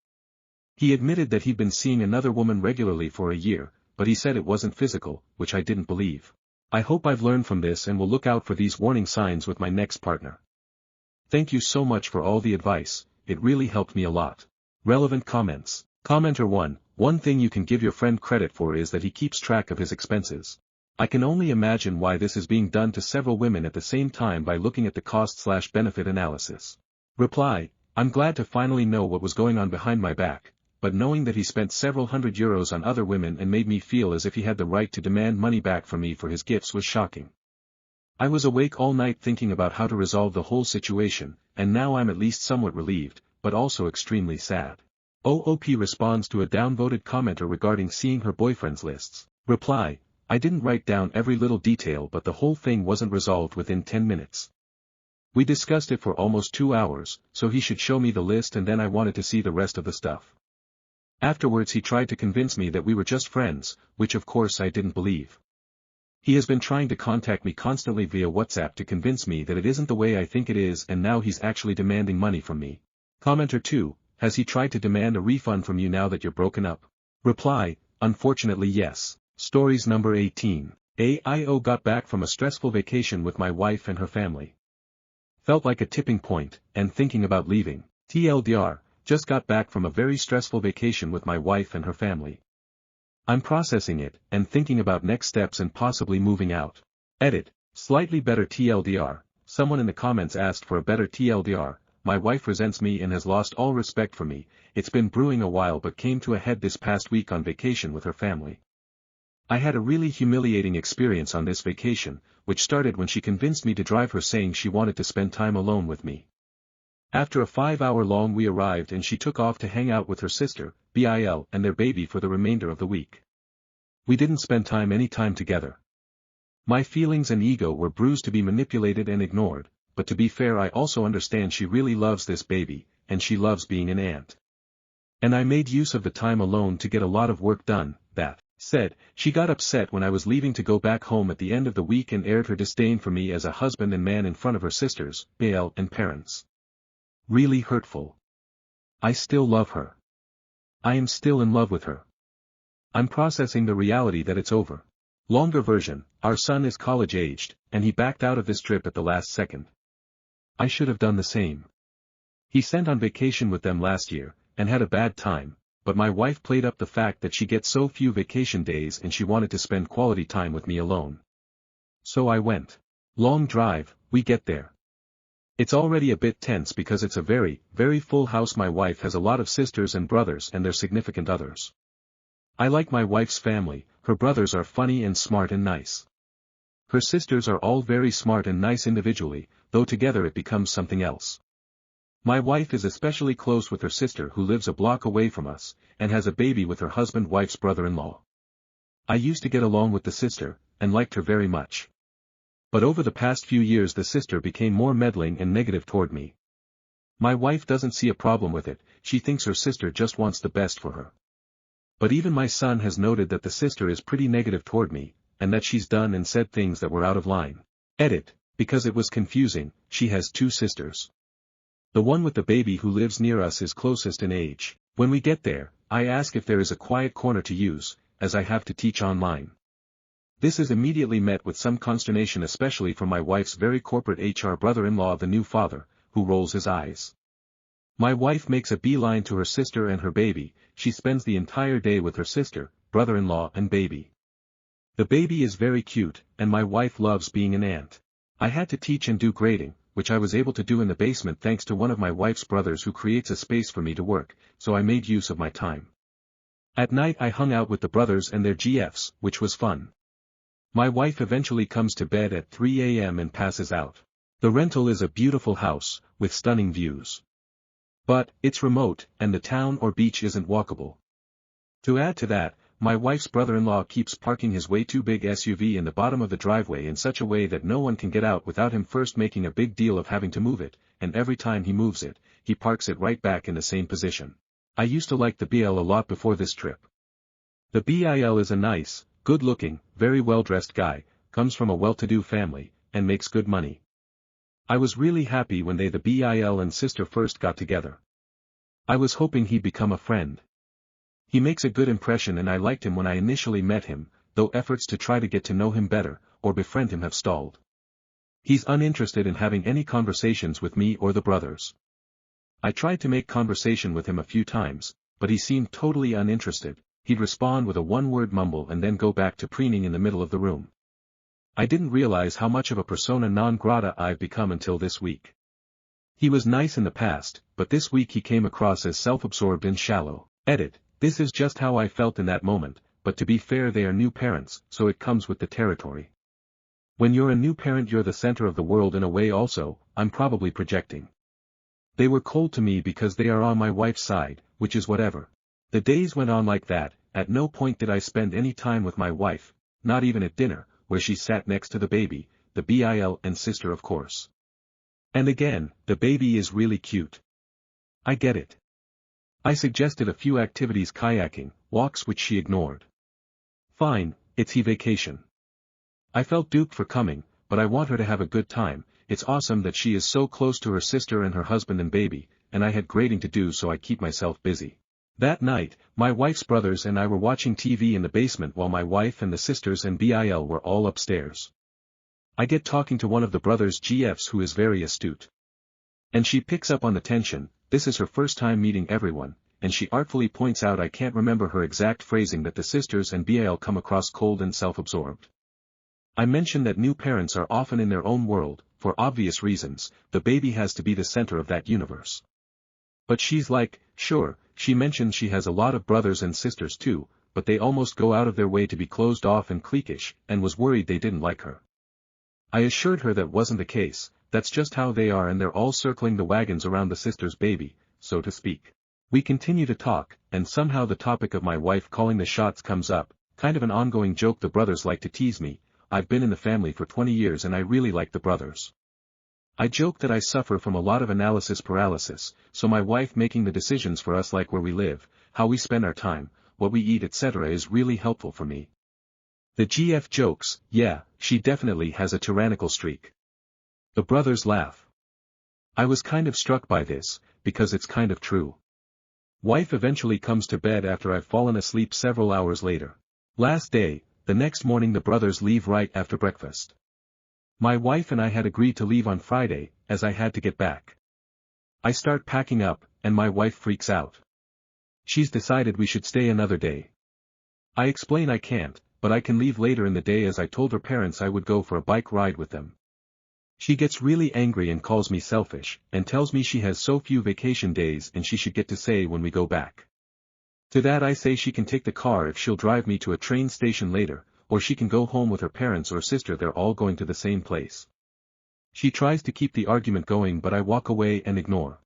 He admitted that he'd been seeing another woman regularly for a year, but he said it wasn't physical, which I didn't believe. I hope I've learned from this and will look out for these warning signs with my next partner. Thank you so much for all the advice, it really helped me a lot. Relevant comments. Commenter 1, one thing you can give your friend credit for is that he keeps track of his expenses. I can only imagine why this is being done to several women at the same time by looking at the cost/benefit analysis. Reply, I'm glad to finally know what was going on behind my back, but knowing that he spent several €100 on other women and made me feel as if he had the right to demand money back from me for his gifts was shocking. I was awake all night thinking about how to resolve the whole situation, and now I'm at least somewhat relieved, but also extremely sad. OOP responds to a downvoted commenter regarding seeing her boyfriend's lists. Reply, I didn't write down every little detail, but the whole thing wasn't resolved within 10 minutes. We discussed it for almost 2 hours, so he should show me the list and then I wanted to see the rest of the stuff. Afterwards he tried to convince me that we were just friends, which of course I didn't believe. He has been trying to contact me constantly via WhatsApp to convince me that it isn't the way I think it is, and now he's actually demanding money from me. Commenter 2, has he tried to demand a refund from you now that you're broken up? Reply, unfortunately yes. Stories number 18. AIO got back from a stressful vacation with my wife and her family. Felt like a tipping point, and thinking about leaving. TLDR, just got back from a very stressful vacation with my wife and her family. I'm processing it, and thinking about next steps and possibly moving out. Edit, slightly better TLDR, someone in the comments asked for a better TLDR, my wife resents me and has lost all respect for me. It's been brewing a while but came to a head this past week on vacation with her family. I had a really humiliating experience on this vacation, which started when she convinced me to drive her saying she wanted to spend time alone with me. After a 5-hour-long we arrived and she took off to hang out with her sister, Bil, and their baby for the remainder of the week. We didn't spend any time together. My feelings and ego were bruised to be manipulated and ignored, but to be fair I also understand she really loves this baby, and she loves being an aunt. And I made use of the time alone to get a lot of work done. That said, she got upset when I was leaving to go back home at the end of the week and aired her disdain for me as a husband and man in front of her sisters, Bil, and parents. Really hurtful. I still love her. I am still in love with her. I'm processing the reality that it's over. Longer version, our son is college-aged, and he backed out of this trip at the last second. I should have done the same. He sent on vacation with them last year, and had a bad time, but my wife played up the fact that she gets so few vacation days and she wanted to spend quality time with me alone. So I went. Long drive, we get there. It's already a bit tense because it's a very, very full house. My wife has a lot of sisters and brothers and their significant others. I like my wife's family, her brothers are funny and smart and nice. Her sisters are all very smart and nice individually, though together it becomes something else. My wife is especially close with her sister who lives a block away from us, and has a baby with her husband-wife's brother-in-law. I used to get along with the sister, and liked her very much. But over the past few years the sister became more meddling and negative toward me. My wife doesn't see a problem with it, she thinks her sister just wants the best for her. But even my son has noted that the sister is pretty negative toward me, and that she's done and said things that were out of line. Edit, because it was confusing, she has 2 sisters. The one with the baby who lives near us is closest in age. When we get there, I ask if there is a quiet corner to use, as I have to teach online. This is immediately met with some consternation, especially from my wife's very corporate HR brother-in-law, the new father, who rolls his eyes. My wife makes a beeline to her sister and her baby. She spends the entire day with her sister, brother-in-law and baby. The baby is very cute, and my wife loves being an aunt. I had to teach and do grading, which I was able to do in the basement thanks to one of my wife's brothers who creates a space for me to work, so I made use of my time. At night I hung out with the brothers and their GFs, which was fun. My wife eventually comes to bed at 3 a.m. and passes out. The rental is a beautiful house, with stunning views. But, it's remote, and the town or beach isn't walkable. To add to that, my wife's brother-in-law keeps parking his way too big SUV in the bottom of the driveway in such a way that no one can get out without him first making a big deal of having to move it, and every time he moves it, he parks it right back in the same position. I used to like the BL a lot before this trip. The BIL is a nice, good-looking, very well-dressed guy, comes from a well-to-do family, and makes good money. I was really happy when the BIL and sister first got together. I was hoping he'd become a friend. He makes a good impression and I liked him when I initially met him, though efforts to try to get to know him better, or befriend him have stalled. He's uninterested in having any conversations with me or the brothers. I tried to make conversation with him a few times, but he seemed totally uninterested. He'd respond with a one-word mumble and then go back to preening in the middle of the room. I didn't realize how much of a persona non grata I've become until this week. He was nice in the past, but this week he came across as self-absorbed and shallow. Edit. This is just how I felt in that moment, but to be fair they are new parents, so it comes with the territory. When you're a new parent you're the center of the world in a way also, I'm probably projecting. They were cold to me because they are on my wife's side, which is whatever. The days went on like that, at no point did I spend any time with my wife, not even at dinner, where she sat next to the baby, the BIL and sister of course. And again, the baby is really cute. I get it. I suggested a few activities, kayaking, walks, which she ignored. Fine, it's he vacation. I felt duped for coming, but I want her to have a good time. It's awesome that she is so close to her sister and her husband and baby, and I had grading to do so I keep myself busy. That night, my wife's brothers and I were watching TV in the basement while my wife and the sisters and BIL were all upstairs. I get talking to one of the brothers' GFs who is very astute. And she picks up on the tension. This is her first time meeting everyone, and she artfully points out I can't remember her exact phrasing that the sisters and BIL come across cold and self-absorbed. I mention that new parents are often in their own world, for obvious reasons, the baby has to be the center of that universe. But she's like, sure, she mentions she has a lot of brothers and sisters too, but they almost go out of their way to be closed off and cliquish, and was worried they didn't like her. I assured her that wasn't the case, that's just how they are and they're all circling the wagons around the sister's baby, so to speak. We continue to talk, and somehow the topic of my wife calling the shots comes up, kind of an ongoing joke the brothers like to tease me. I've been in the family for 20 years and I really like the brothers. I joke that I suffer from a lot of analysis paralysis, so my wife making the decisions for us like where we live, how we spend our time, what we eat etc. is really helpful for me. The GF jokes, yeah, she definitely has a tyrannical streak. The brothers laugh. I was kind of struck by this, because it's kind of true. Wife eventually comes to bed after I've fallen asleep several hours later. Last day, the next morning the brothers leave right after breakfast. My wife and I had agreed to leave on Friday, as I had to get back. I start packing up, and my wife freaks out. She's decided we should stay another day. I explain I can't, but I can leave later in the day as I told her parents I would go for a bike ride with them. She gets really angry and calls me selfish, and tells me she has so few vacation days and she should get to say when we go back. To that I say she can take the car if she'll drive me to a train station later, or she can go home with her parents or sister, they're all going to the same place. She tries to keep the argument going but I walk away and ignore.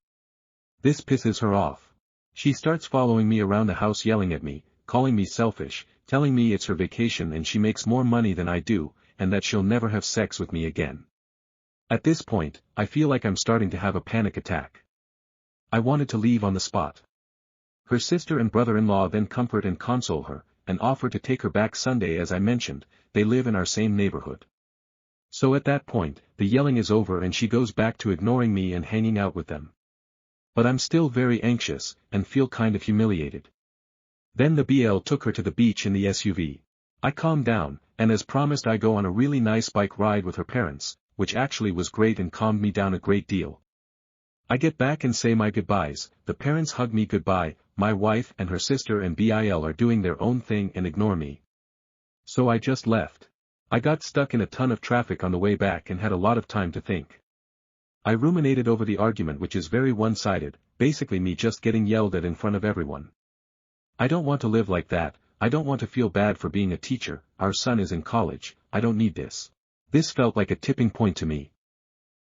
This pisses her off. She starts following me around the house yelling at me, calling me selfish, telling me it's her vacation and she makes more money than I do, and that she'll never have sex with me again. At this point, I feel like I'm starting to have a panic attack. I wanted to leave on the spot. Her sister and brother-in-law then comfort and console her, and offer to take her back Sunday. As I mentioned, they live in our same neighborhood. So at that point, the yelling is over and she goes back to ignoring me and hanging out with them. But I'm still very anxious, and feel kind of humiliated. Then the BL took her to the beach in the SUV. I calmed down, and as promised I go on a really nice bike ride with her parents, which actually was great and calmed me down a great deal. I get back and say my goodbyes, the parents hug me goodbye, my wife and her sister and BIL are doing their own thing and ignore me. So I just left. I got stuck in a ton of traffic on the way back and had a lot of time to think. I ruminated over the argument, which is very one-sided, basically me just getting yelled at in front of everyone. I don't want to live like that, I don't want to feel bad for being a teacher, our son is in college, I don't need this. This felt like a tipping point to me.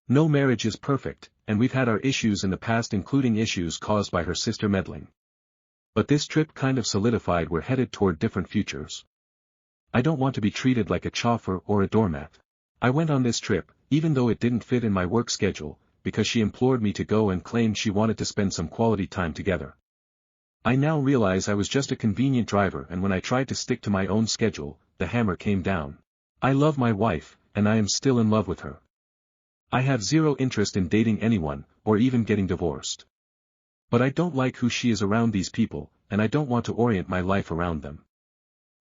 No marriage is perfect, and we've had our issues in the past, including issues caused by her sister meddling. But this trip kind of solidified we're headed toward different futures. I don't want to be treated like a chauffeur or a doormat. I went on this trip, even though it didn't fit in my work schedule, because she implored me to go and claimed she wanted to spend some quality time together. I now realize I was just a convenient driver, and when I tried to stick to my own schedule, the hammer came down. I love my wife, and I am still in love with her. I have zero interest in dating anyone, or even getting divorced. But I don't like who she is around these people, and I don't want to orient my life around them.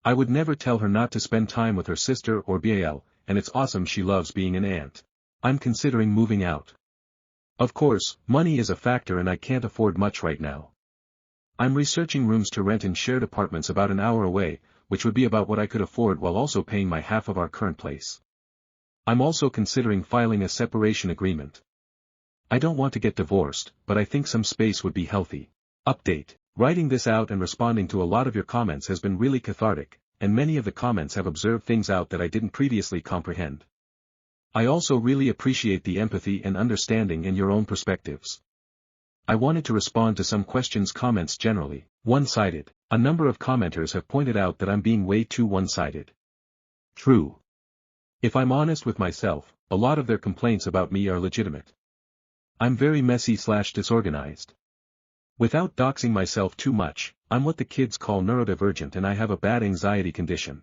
I would never tell her not to spend time with her sister or BAL, and it's awesome she loves being an aunt. I'm considering moving out. Of course, money is a factor and I can't afford much right now. I'm researching rooms to rent in shared apartments about an hour away, which would be about what I could afford while also paying my half of our current place. I'm also considering filing a separation agreement. I don't want to get divorced, but I think some space would be healthy. Update. Writing this out and responding to a lot of your comments has been really cathartic, and many of the comments have observed things out that I didn't previously comprehend. I also really appreciate the empathy and understanding in your own perspectives. I wanted to respond to some questions, comments generally, one-sided. A number of commenters have pointed out that I'm being way too one-sided. True. If I'm honest with myself, a lot of their complaints about me are legitimate. I'm very messy/disorganized. Without doxing myself too much, I'm what the kids call neurodivergent and I have a bad anxiety condition.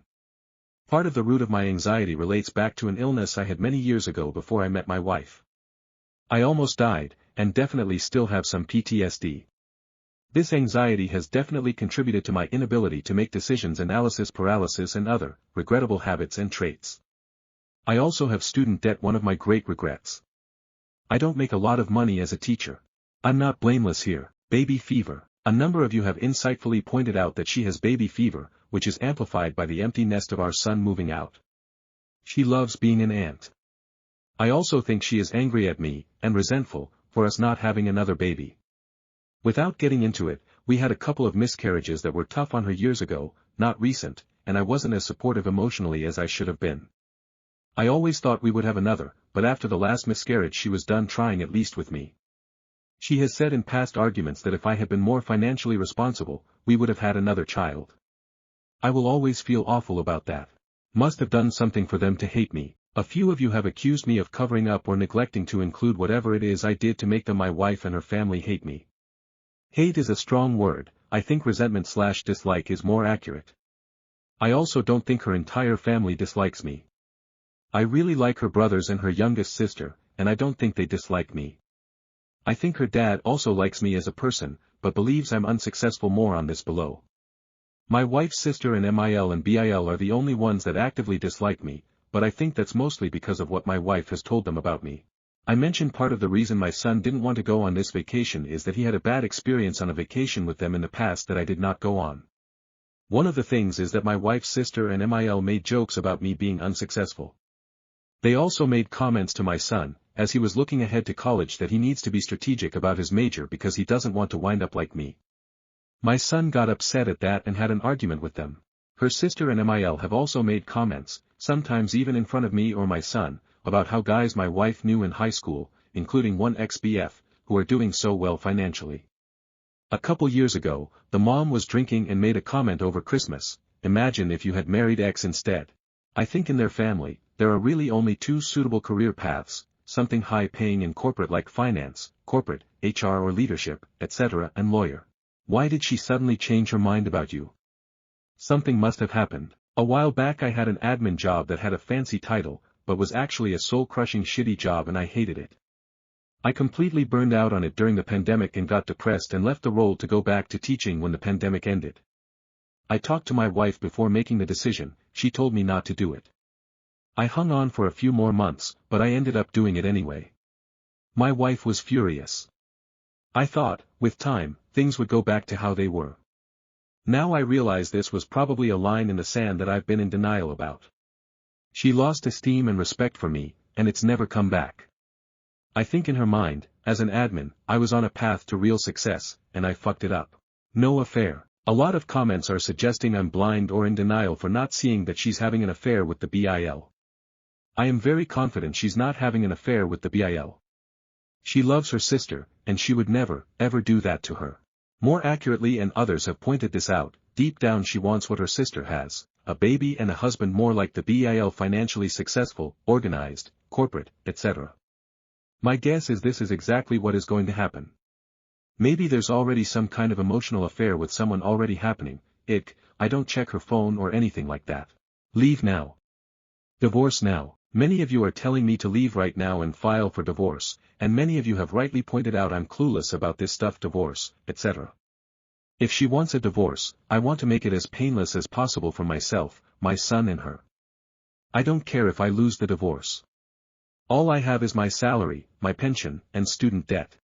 Part of the root of my anxiety relates back to an illness I had many years ago before I met my wife. I almost died, and definitely still have some PTSD. This anxiety has definitely contributed to my inability to make decisions, analysis paralysis and other, regrettable habits and traits. I also have student debt, one of my great regrets. I don't make a lot of money as a teacher. I'm not blameless here. Baby fever. A number of you have insightfully pointed out that she has baby fever, which is amplified by the empty nest of our son moving out. She loves being an aunt. I also think she is angry at me, and resentful, for us not having another baby. Without getting into it, we had a couple of miscarriages that were tough on her years ago, not recent, and I wasn't as supportive emotionally as I should have been. I always thought we would have another, but after the last miscarriage she was done trying at least with me. She has said in past arguments that if I had been more financially responsible, we would have had another child. I will always feel awful about that. Must have done something for them to hate me. A few of you have accused me of covering up or neglecting to include whatever it is I did to make them my wife and her family hate me. Hate is a strong word, I think resentment/dislike is more accurate. I also don't think her entire family dislikes me. I really like her brothers and her youngest sister, and I don't think they dislike me. I think her dad also likes me as a person, but believes I'm unsuccessful. More on this below. My wife's sister and MIL and BIL are the only ones that actively dislike me, but I think that's mostly because of what my wife has told them about me. I mentioned part of the reason my son didn't want to go on this vacation is that he had a bad experience on a vacation with them in the past that I did not go on. One of the things is that my wife's sister and MIL made jokes about me being unsuccessful. They also made comments to my son, as he was looking ahead to college, that he needs to be strategic about his major because he doesn't want to wind up like me. My son got upset at that and had an argument with them. Her sister and MIL have also made comments, sometimes even in front of me or my son, about how guys my wife knew in high school, including one ex-BF, who are doing so well financially. A couple years ago, the mom was drinking and made a comment over Christmas, "Imagine if you had married X instead." I think in their family, there are really only two suitable career paths, something high-paying in corporate like finance, corporate, HR or leadership, etc., and lawyer. Why did she suddenly change her mind about you? Something must have happened. A while back I had an admin job that had a fancy title, but was actually a soul-crushing shitty job and I hated it. I completely burned out on it during the pandemic and got depressed and left the role to go back to teaching when the pandemic ended. I talked to my wife before making the decision, she told me not to do it. I hung on for a few more months, but I ended up doing it anyway. My wife was furious. I thought, with time, things would go back to how they were. Now I realize this was probably a line in the sand that I've been in denial about. She lost esteem and respect for me, and it's never come back. I think in her mind, as an admin, I was on a path to real success, and I fucked it up. No affair. A lot of comments are suggesting I'm blind or in denial for not seeing that she's having an affair with the BIL. I am very confident she's not having an affair with the BIL. She loves her sister, and she would never, ever do that to her. More accurately, and others have pointed this out, deep down she wants what her sister has, a baby and a husband more like the BIL, financially successful, organized, corporate, etc. My guess is this is exactly what is going to happen. Maybe there's already some kind of emotional affair with someone already happening. I don't check her phone or anything like that. Leave now. Divorce now. Many of you are telling me to leave right now and file for divorce, and many of you have rightly pointed out I'm clueless about this stuff, divorce, etc. If she wants a divorce, I want to make it as painless as possible for myself, my son and her. I don't care if I lose the divorce. All I have is my salary, my pension, and student debt.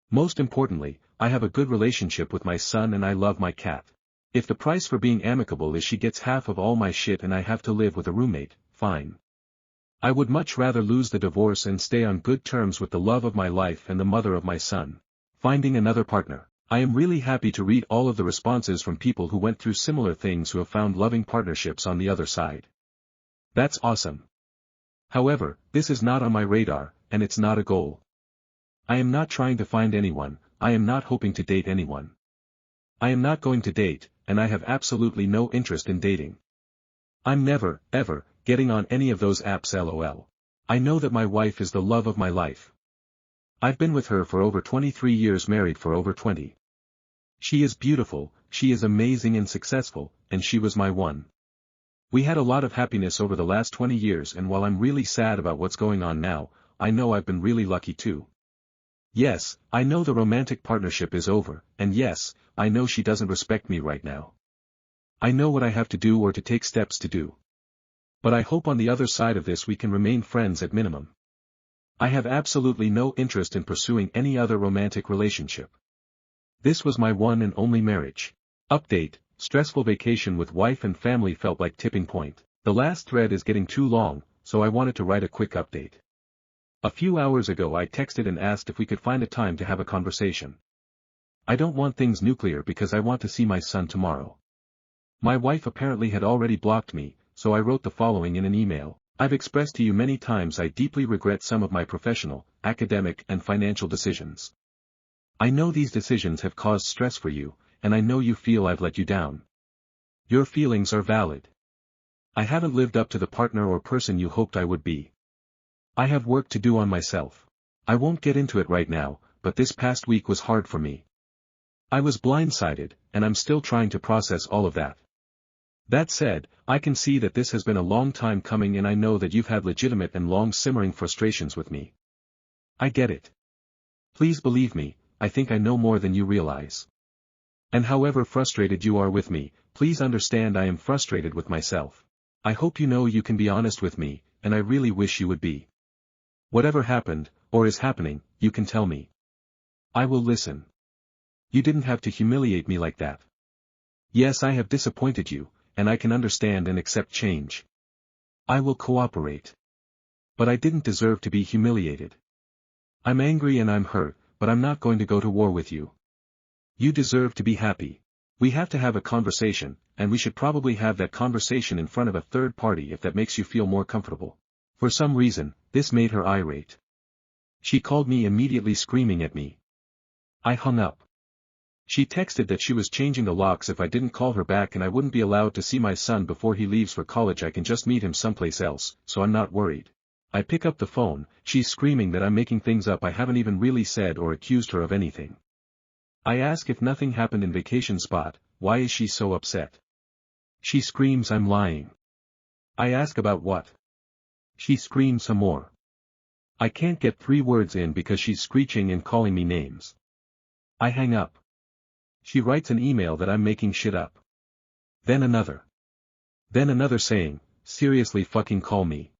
Most importantly, I have a good relationship with my son and I love my cat. If the price for being amicable is she gets half of all my shit and I have to live with a roommate, fine. I would much rather lose the divorce and stay on good terms with the love of my life and the mother of my son. Finding another partner. I am really happy to read all of the responses from people who went through similar things who have found loving partnerships on the other side. That's awesome. However, this is not on my radar, and it's not a goal. I am not trying to find anyone, I am not hoping to date anyone. I am not going to date, and I have absolutely no interest in dating. I'm never, ever, getting on any of those apps, lol. I know that my wife is the love of my life. I've been with her for over 23 years, married for over 20. She is beautiful, she is amazing and successful, and she was my one. We had a lot of happiness over the last 20 years, and while I'm really sad about what's going on now, I know I've been really lucky too. Yes, I know the romantic partnership is over, and yes, I know she doesn't respect me right now. I know what I have to do or to take steps to do. But I hope on the other side of this we can remain friends at minimum. I have absolutely no interest in pursuing any other romantic relationship. This was my one and only marriage. Update: stressful vacation with wife and family felt like tipping point. The last thread is getting too long, so I wanted to write a quick update. A few hours ago I texted and asked if we could find a time to have a conversation. I don't want things nuclear because I want to see my son tomorrow. My wife apparently had already blocked me, so I wrote the following in an email. I've expressed to you many times I deeply regret some of my professional, academic and financial decisions. I know these decisions have caused stress for you, and I know you feel I've let you down. Your feelings are valid. I haven't lived up to the partner or person you hoped I would be. I have work to do on myself. I won't get into it right now, but this past week was hard for me. I was blindsided, and I'm still trying to process all of that. That said, I can see that this has been a long time coming and I know that you've had legitimate and long-simmering frustrations with me. I get it. Please believe me, I think I know more than you realize. And however frustrated you are with me, please understand I am frustrated with myself. I hope you know you can be honest with me, and I really wish you would be. Whatever happened, or is happening, you can tell me. I will listen. You didn't have to humiliate me like that. Yes, I have disappointed you, and I can understand and accept change. I will cooperate. But I didn't deserve to be humiliated. I'm angry and I'm hurt, but I'm not going to go to war with you. You deserve to be happy. We have to have a conversation, and we should probably have that conversation in front of a third party if that makes you feel more comfortable. For some reason, this made her irate. She called me immediately screaming at me. I hung up. She texted that she was changing the locks if I didn't call her back and I wouldn't be allowed to see my son before he leaves for college. I can just meet him someplace else, so I'm not worried. I pick up the phone, she's screaming that I'm making things up. I haven't even really said or accused her of anything. I ask if nothing happened in vacation spot, why is she so upset? She screams I'm lying. I ask about what? She screams some more. I can't get 3 words in because she's screeching and calling me names. I hang up. She writes an email that I'm making shit up. Then another. Then another saying, seriously fucking call me.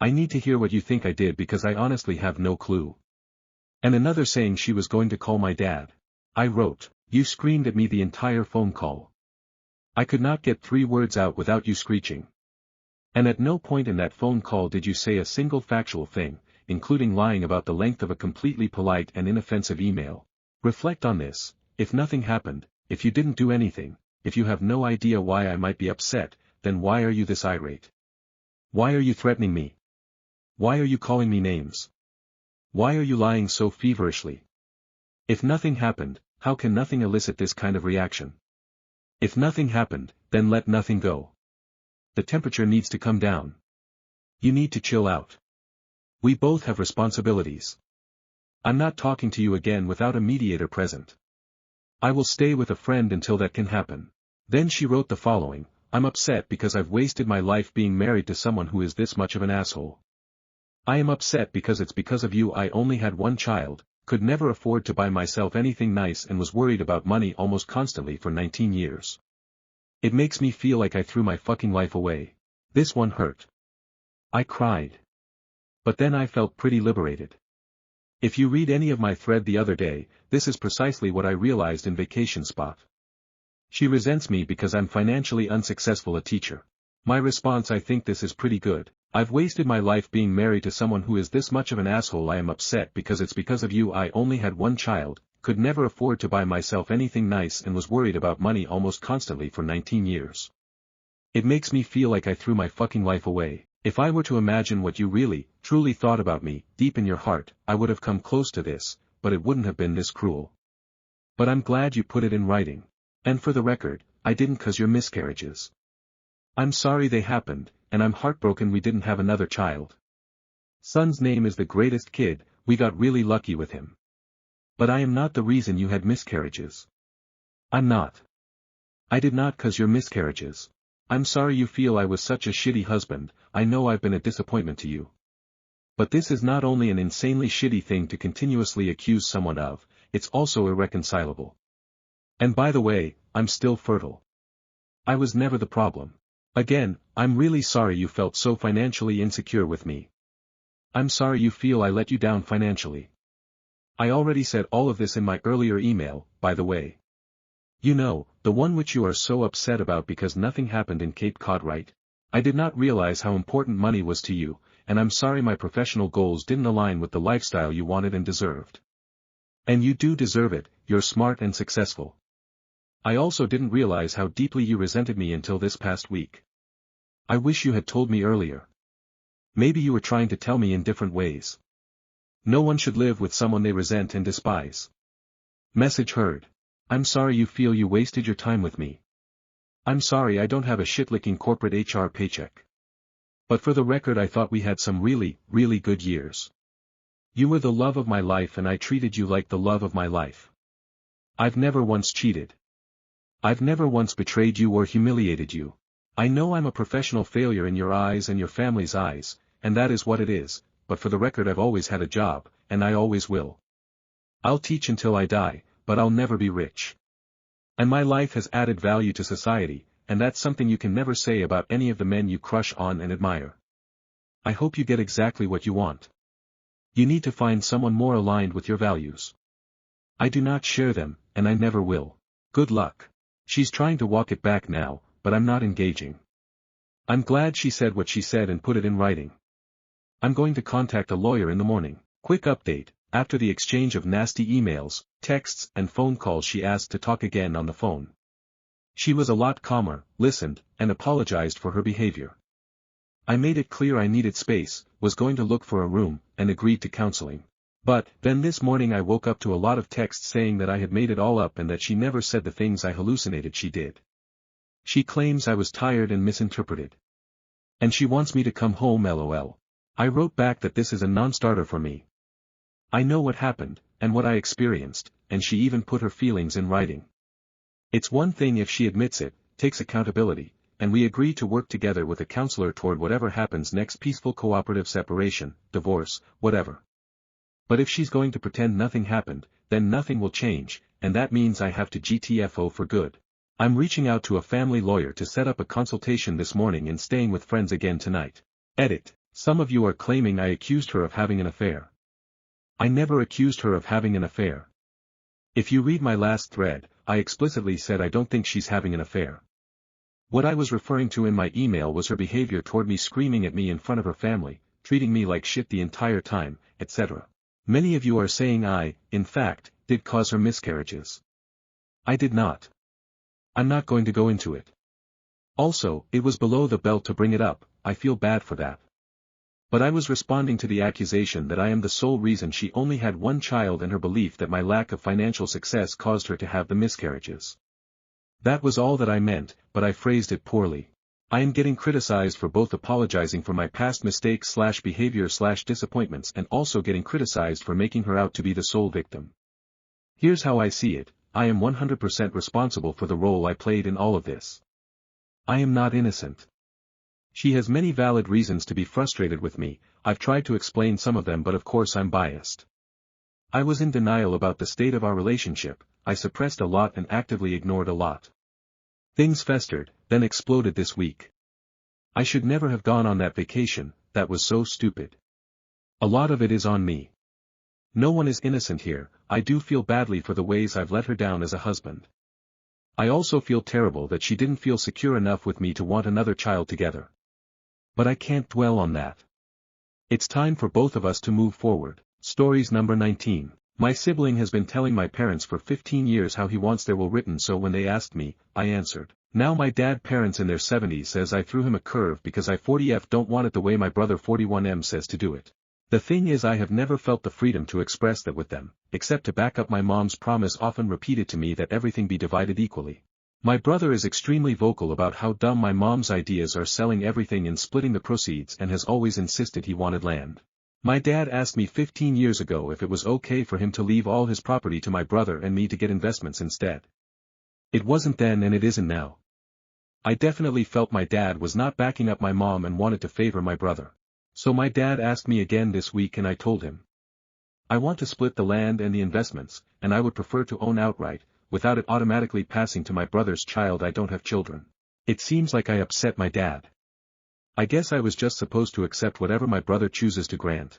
I need to hear what you think I did because I honestly have no clue. And another saying she was going to call my dad. I wrote, you screamed at me the entire phone call. I could not get 3 words out without you screeching. And at no point in that phone call did you say a single factual thing, including lying about the length of a completely polite and inoffensive email. Reflect on this, if nothing happened, if you didn't do anything, if you have no idea why I might be upset, then why are you this irate? Why are you threatening me? Why are you calling me names? Why are you lying so feverishly? If nothing happened, how can nothing elicit this kind of reaction? If nothing happened, then let nothing go. The temperature needs to come down. You need to chill out. We both have responsibilities. I'm not talking to you again without a mediator present. I will stay with a friend until that can happen. Then she wrote the following, I'm upset because I've wasted my life being married to someone who is this much of an asshole. I am upset because it's because of you I only had 1 child, could never afford to buy myself anything nice and was worried about money almost constantly for 19 years. It makes me feel like I threw my fucking life away. This one hurt. I cried. But then I felt pretty liberated. If you read any of my thread the other day, this is precisely what I realized in vacation spot. She resents me because I'm financially unsuccessful a teacher. My response I think this is pretty good. I've wasted my life being married to someone who is this much of an asshole. I am upset because it's because of you I only had 1 child, could never afford to buy myself anything nice and was worried about money almost constantly for 19 years. It makes me feel like I threw my fucking life away. If I were to imagine what you really, truly thought about me, deep in your heart, I would have come close to this, but it wouldn't have been this cruel. But I'm glad you put it in writing. And for the record, I didn't cause your miscarriages. I'm sorry they happened, and I'm heartbroken we didn't have another child. Son's name is the greatest kid, we got really lucky with him. But I am not the reason you had miscarriages. I'm not. I did not cause your miscarriages. I'm sorry you feel I was such a shitty husband, I know I've been a disappointment to you. But this is not only an insanely shitty thing to continuously accuse someone of, it's also irreconcilable. And by the way, I'm still fertile. I was never the problem. Again, I'm really sorry you felt so financially insecure with me. I'm sorry you feel I let you down financially. I already said all of this in my earlier email, by the way. You know, the one which you are so upset about because nothing happened in Cape Cod, right? I did not realize how important money was to you, and I'm sorry my professional goals didn't align with the lifestyle you wanted and deserved. And you do deserve it, you're smart and successful. I also didn't realize how deeply you resented me until this past week. I wish you had told me earlier. Maybe you were trying to tell me in different ways. No one should live with someone they resent and despise. Message heard. I'm sorry you feel you wasted your time with me. I'm sorry I don't have a shit-licking corporate HR paycheck. But for the record, I thought we had some really, really good years. You were the love of my life and I treated you like the love of my life. I've never once cheated. I've never once betrayed you or humiliated you. I know I'm a professional failure in your eyes and your family's eyes, and that is what it is, but for the record I've always had a job, and I always will. I'll teach until I die, but I'll never be rich. And my life has added value to society, and that's something you can never say about any of the men you crush on and admire. I hope you get exactly what you want. You need to find someone more aligned with your values. I do not share them, and I never will. Good luck. She's trying to walk it back now, but I'm not engaging. I'm glad she said what she said and put it in writing. I'm going to contact a lawyer in the morning. Quick update, after the exchange of nasty emails, texts and phone calls she asked to talk again on the phone. She was a lot calmer, listened, and apologized for her behavior. I made it clear I needed space, was going to look for a room, and agreed to counseling. But, then this morning I woke up to a lot of texts saying that I had made it all up and that she never said the things I hallucinated she did. She claims I was tired and misinterpreted. And she wants me to come home lol. I wrote back that this is a non-starter for me. I know what happened, and what I experienced, and she even put her feelings in writing. It's one thing if she admits it, takes accountability, and we agree to work together with a counselor toward whatever happens next, peaceful cooperative separation, divorce, whatever. But if she's going to pretend nothing happened, then nothing will change, and that means I have to GTFO for good. I'm reaching out to a family lawyer to set up a consultation this morning and staying with friends again tonight. Edit. Some of you are claiming I accused her of having an affair. I never accused her of having an affair. If you read my last thread, I explicitly said I don't think she's having an affair. What I was referring to in my email was her behavior toward me, screaming at me in front of her family, treating me like shit the entire time, etc. Many of you are saying I, in fact, did cause her miscarriages. I did not. I'm not going to go into it. Also, it was below the belt to bring it up, I feel bad for that. But I was responding to the accusation that I am the sole reason she only had one child and her belief that my lack of financial success caused her to have the miscarriages. That was all that I meant, but I phrased it poorly. I am getting criticized for both apologizing for my past mistakes/behavior/disappointments and also getting criticized for making her out to be the sole victim. Here's how I see it, I am 100% responsible for the role I played in all of this. I am not innocent. She has many valid reasons to be frustrated with me, I've tried to explain some of them, but of course I'm biased. I was in denial about the state of our relationship, I suppressed a lot and actively ignored a lot. Things festered, then exploded this week. I should never have gone on that vacation, that was so stupid. A lot of it is on me. No one is innocent here, I do feel badly for the ways I've let her down as a husband. I also feel terrible that she didn't feel secure enough with me to want another child together. But I can't dwell on that. It's time for both of us to move forward. Stories number 19. My sibling has been telling my parents for 15 years how he wants their will written, so when they asked me, I answered. Now my dad, parents in their 70s, says I threw him a curve because I 40F don't want it the way my brother 41M says to do it. The thing is, I have never felt the freedom to express that with them, except to back up my mom's promise often repeated to me that everything be divided equally. My brother is extremely vocal about how dumb my mom's ideas are, selling everything and splitting the proceeds, and has always insisted he wanted land. My dad asked me 15 years ago if it was okay for him to leave all his property to my brother and me to get investments instead. It wasn't then and it isn't now. I definitely felt my dad was not backing up my mom and wanted to favor my brother. So my dad asked me again this week and I told him. I want to split the land and the investments, and I would prefer to own outright, without it automatically passing to my brother's child. I don't have children. It seems like I upset my dad. I guess I was just supposed to accept whatever my brother chooses to grant.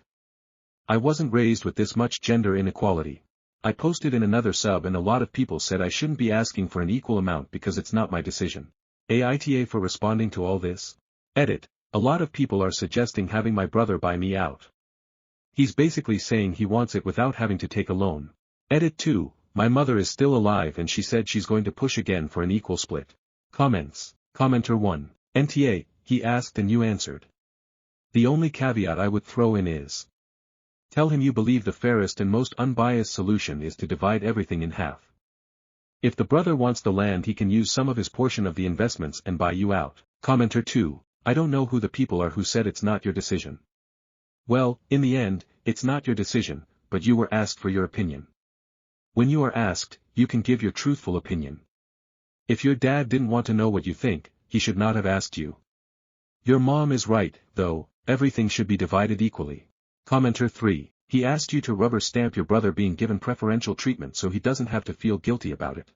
I wasn't raised with this much gender inequality. I posted in another sub and a lot of people said I shouldn't be asking for an equal amount because it's not my decision. Aita for responding to all this. Edit. A lot of people are suggesting having my brother buy me out. He's basically saying he wants it without having to take a loan. Edit 2. My mother is still alive and she said she's going to push again for an equal split. Comments. Commenter 1. NTA, he asked and you answered. The only caveat I would throw in is, tell him you believe the fairest and most unbiased solution is to divide everything in half. If the brother wants the land, he can use some of his portion of the investments and buy you out. Commenter 2. I don't know who the people are who said it's not your decision. Well, in the end, it's not your decision, but you were asked for your opinion. When you are asked, you can give your truthful opinion. If your dad didn't want to know what you think, he should not have asked you. Your mom is right, though, everything should be divided equally. Commenter 3. He asked you to rubber stamp your brother being given preferential treatment so he doesn't have to feel guilty about it.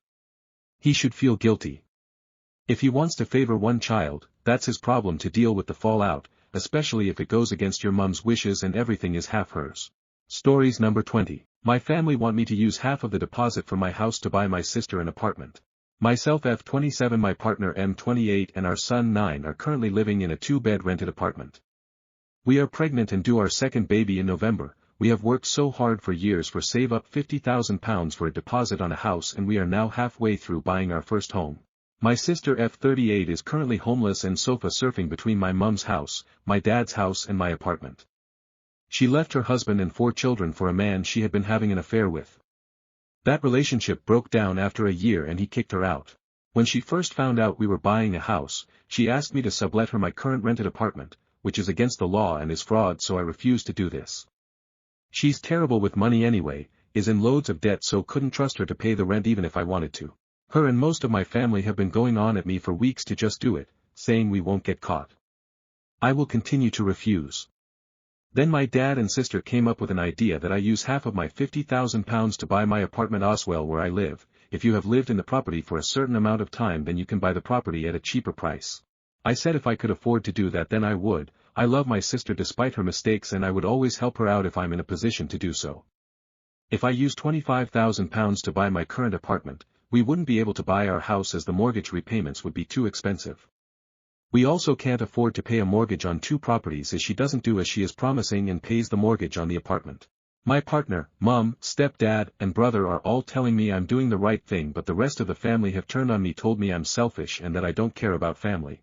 He should feel guilty. If he wants to favor one child, that's his problem to deal with the fallout, especially if it goes against your mom's wishes and everything is half hers. Stories number 20. My family want me to use half of the deposit from my house to buy my sister an apartment. Myself F27, my partner M28 and our son 9 are currently living in a 2-bed rented apartment. We are pregnant and due our second baby in November. We have worked so hard for years for save up £50,000 for a deposit on a house and we are now halfway through buying our first home. My sister F38 is currently homeless and sofa surfing between my mum's house, my dad's house and my apartment. She left her husband and 4 children for a man she had been having an affair with. That relationship broke down after a year and he kicked her out. When she first found out we were buying a house, she asked me to sublet her my current rented apartment, which is against the law and is fraud, so I refused to do this. She's terrible with money anyway, is in loads of debt, so couldn't trust her to pay the rent even if I wanted to. Her and most of my family have been going on at me for weeks to just do it, saying we won't get caught. I will continue to refuse. Then my dad and sister came up with an idea that I use half of my £50,000 to buy my apartment Oswell where I live. If you have lived in the property for a certain amount of time, then you can buy the property at a cheaper price. I said if I could afford to do that then I would. I love my sister despite her mistakes and I would always help her out if I'm in a position to do so. If I use £25,000 to buy my current apartment, we wouldn't be able to buy our house as the mortgage repayments would be too expensive. We also can't afford to pay a mortgage on 2 properties as she doesn't do as she is promising and pays the mortgage on the apartment. My partner, mom, stepdad, and brother are all telling me I'm doing the right thing, but the rest of the family have turned on me, told me I'm selfish and that I don't care about family.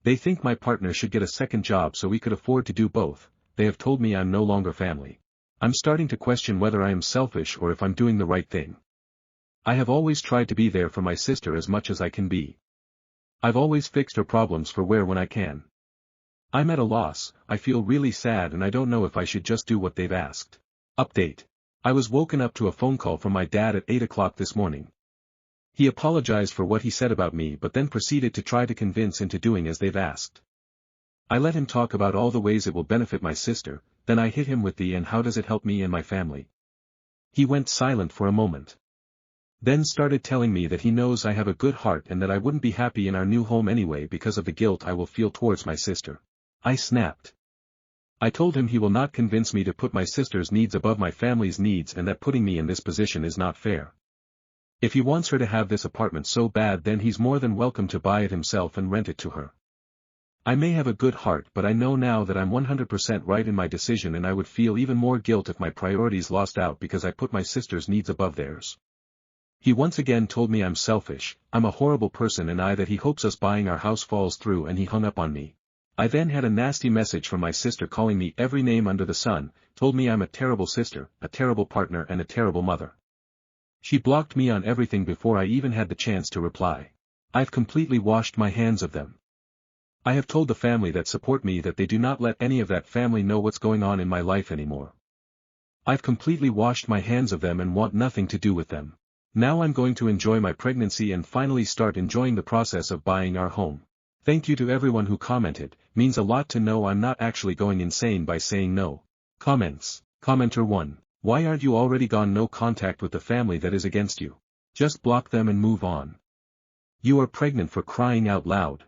They think my partner should get a second job so we could afford to do both. They have told me I'm no longer family. I'm starting to question whether I am selfish or if I'm doing the right thing. I have always tried to be there for my sister as much as I can be. I've always fixed her problems for when I can. I'm at a loss, I feel really sad and I don't know if I should just do what they've asked. Update. I was woken up to a phone call from my dad at 8 o'clock this morning. He apologized for what he said about me but then proceeded to try to convince into doing as they've asked. I let him talk about all the ways it will benefit my sister, then I hit him with the "and how does it help me and my family?" He went silent for a moment. Then started telling me that he knows I have a good heart and that I wouldn't be happy in our new home anyway because of the guilt I will feel towards my sister. I snapped. I told him he will not convince me to put my sister's needs above my family's needs and that putting me in this position is not fair. If he wants her to have this apartment so bad, then he's more than welcome to buy it himself and rent it to her. I may have a good heart, but I know now that I'm 100% right in my decision and I would feel even more guilt if my priorities lost out because I put my sister's needs above theirs. He once again told me I'm selfish, I'm a horrible person and that he hopes us buying our house falls through, and he hung up on me. I then had a nasty message from my sister calling me every name under the sun, told me I'm a terrible sister, a terrible partner and a terrible mother. She blocked me on everything before I even had the chance to reply. I've completely washed my hands of them. I have told the family that support me that they do not let any of that family know what's going on in my life anymore. I've completely washed my hands of them and want nothing to do with them. Now I'm going to enjoy my pregnancy and finally start enjoying the process of buying our home. Thank you to everyone who commented, means a lot to know I'm not actually going insane by saying no. Comments. Commenter 1. Why aren't you already gone no contact with the family that is against you? Just block them and move on. You are pregnant, for crying out loud.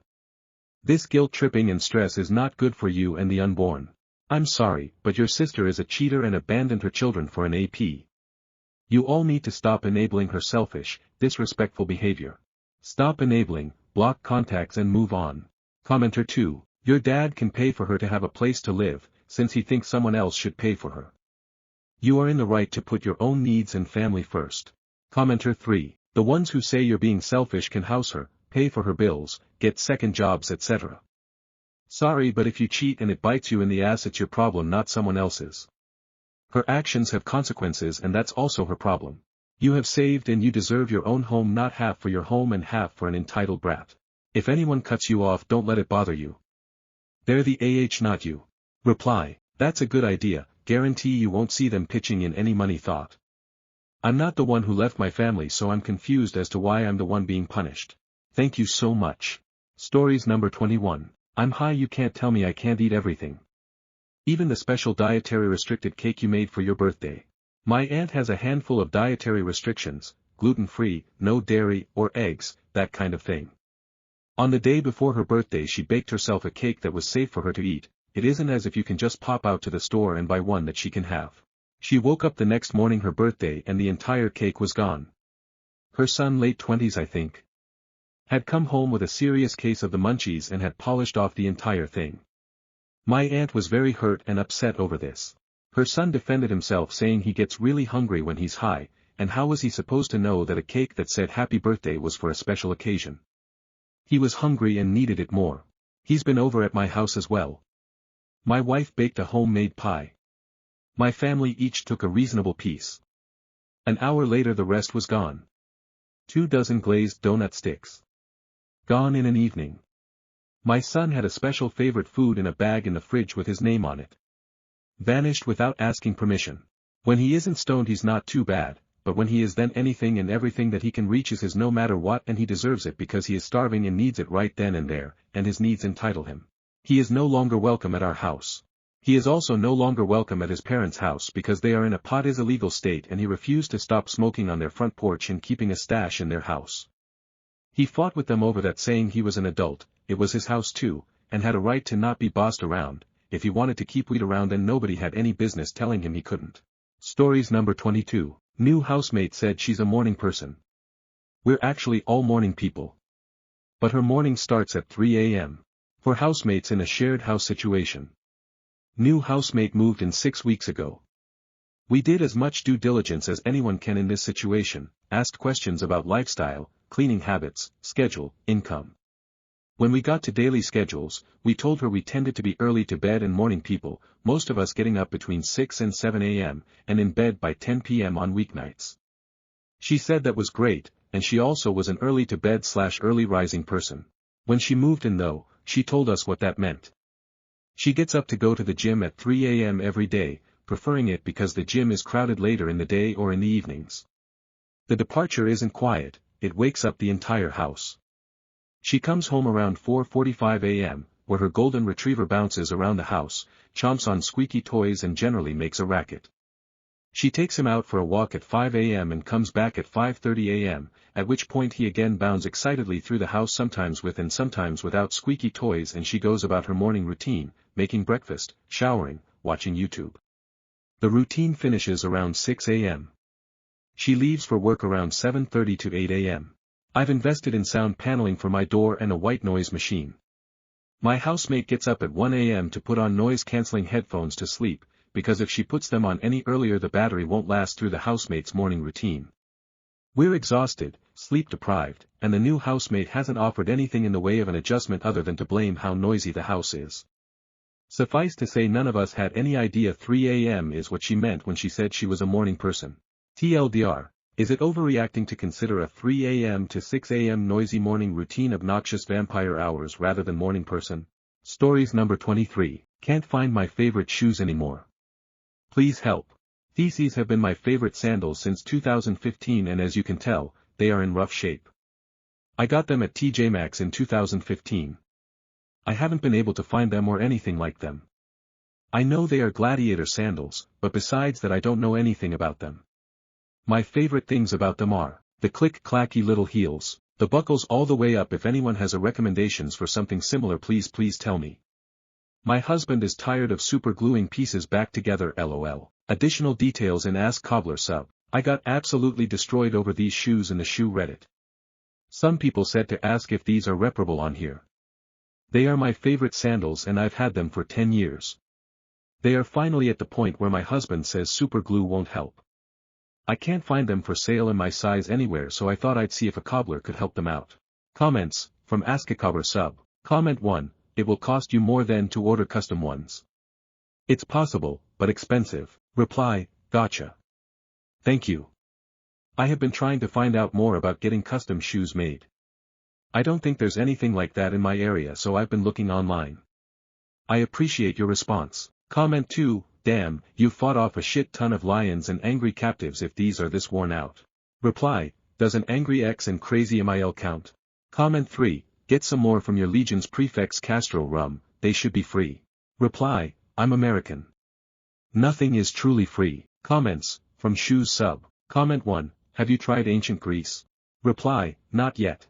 This guilt tripping and stress is not good for you and the unborn. I'm sorry, but your sister is a cheater and abandoned her children for an AP. You all need to stop enabling her selfish, disrespectful behavior. Stop enabling, block contacts and move on. Commenter 2. Your dad can pay for her to have a place to live, since he thinks someone else should pay for her. You are in the right to put your own needs and family first. Commenter 3. The ones who say you're being selfish can house her, pay for her bills, get second jobs etc. Sorry, but if you cheat and it bites you in the ass, it's your problem, not someone else's. Her actions have consequences, and that's also her problem. You have saved and you deserve your own home, not half for your home and half for an entitled brat. If anyone cuts you off, don't let it bother you. They're the not you. Reply, that's a good idea, guarantee you won't see them pitching in any money. Thought. I'm not the one who left my family, so I'm confused as to why I'm the one being punished. Thank you so much. Stories number 21. I'm high, you can't tell me I can't eat everything. Even the special dietary restricted cake you made for your birthday. My aunt has a handful of dietary restrictions, gluten-free, no dairy or eggs, that kind of thing. On the day before her birthday she baked herself a cake that was safe for her to eat. It isn't as if you can just pop out to the store and buy one that she can have. She woke up the next morning, her birthday, and the entire cake was gone. Her son, late 20s I think, had come home with a serious case of the Munchies and had polished off the entire thing. My aunt was very hurt and upset over this. Her son defended himself, saying he gets really hungry when he's high, and how was he supposed to know that a cake that said happy birthday was for a special occasion? He was hungry and needed it more. He's been over at my house as well. My wife baked a homemade pie. My family each took a reasonable piece. An hour later the rest was gone. 2 dozen glazed donut sticks. Gone in an evening. My son had a special favorite food in a bag in the fridge with his name on it. Vanished without asking permission. When he isn't stoned he's not too bad, but when he is, then anything and everything that he can reach is his, no matter what, and he deserves it because he is starving and needs it right then and there, and his needs entitle him. He is no longer welcome at our house. He is also no longer welcome at his parents' house because they are in a pot is illegal state, and he refused to stop smoking on their front porch and keeping a stash in their house. He fought with them over that, saying he was an adult, it was his house too, and had a right to not be bossed around. If he wanted to keep weed around, then nobody had any business telling him he couldn't. Stories number 22. New housemate said she's a morning person. We're actually all morning people. But her morning starts at 3 a.m. For housemates in a shared house situation. New housemate moved in 6 weeks ago. We did as much due diligence as anyone can in this situation, asked questions about lifestyle, cleaning habits, schedule, income. When we got to daily schedules, we told her we tended to be early to bed and morning people, most of us getting up between 6 and 7 a.m., and in bed by 10 p.m. on weeknights. She said that was great, and she also was an early to bed / early rising person. When she moved in though, she told us what that meant. She gets up to go to the gym at 3 a.m. every day, preferring it because the gym is crowded later in the day or in the evenings. The departure isn't quiet, it wakes up the entire house. She comes home around 4:45 a.m., where her golden retriever bounces around the house, chomps on squeaky toys and generally makes a racket. She takes him out for a walk at 5 a.m. and comes back at 5:30 a.m., at which point he again bounds excitedly through the house, sometimes with and sometimes without squeaky toys, and she goes about her morning routine, making breakfast, showering, watching YouTube. The routine finishes around 6 a.m. She leaves for work around 7:30 to 8 a.m. I've invested in sound paneling for my door and a white noise machine. My housemate gets up at 1 a.m. to put on noise-canceling headphones to sleep, because if she puts them on any earlier the battery won't last through the housemate's morning routine. We're exhausted, sleep-deprived, and the new housemate hasn't offered anything in the way of an adjustment other than to blame how noisy the house is. Suffice to say, none of us had any idea 3 a.m. is what she meant when she said she was a morning person. TLDR. Is it overreacting to consider a 3 a.m. to 6 a.m. noisy morning routine obnoxious vampire hours rather than morning person? Stories number 23. Can't find my favorite shoes anymore. Please help. These have been my favorite sandals since 2015, and as you can tell, they are in rough shape. I got them at TJ Maxx in 2015. I haven't been able to find them or anything like them. I know they are gladiator sandals, but besides that I don't know anything about them. My favorite things about them are the click-clacky little heels, the buckles all the way up. If anyone has a recommendations for something similar, please tell me. My husband is tired of super gluing pieces back together, lol. Additional details in Ask Cobbler sub. I got absolutely destroyed over these shoes in the shoe Reddit. Some people said to ask if these are reparable on here. They are my favorite sandals and I've had them for 10 years. They are finally at the point where my husband says super glue won't help. I can't find them for sale in my size anywhere, so I thought I'd see if a cobbler could help them out. Comments, from askreddit sub. Comment 1, it will cost you more than to order custom ones. It's possible, but expensive. Reply, gotcha. Thank you. I have been trying to find out more about getting custom shoes made. I don't think there's anything like that in my area, so I've been looking online. I appreciate your response. Comment 2, damn, you fought off a shit ton of lions and angry captives if these are this worn out. Reply, does an angry X and crazy MIL count? Comment 3, get some more from your Legion's Prefects Castro rum, they should be free. Reply, I'm American. Nothing is truly free. Comments, from Shoes sub. Comment 1, have you tried ancient Greece? Reply, not yet.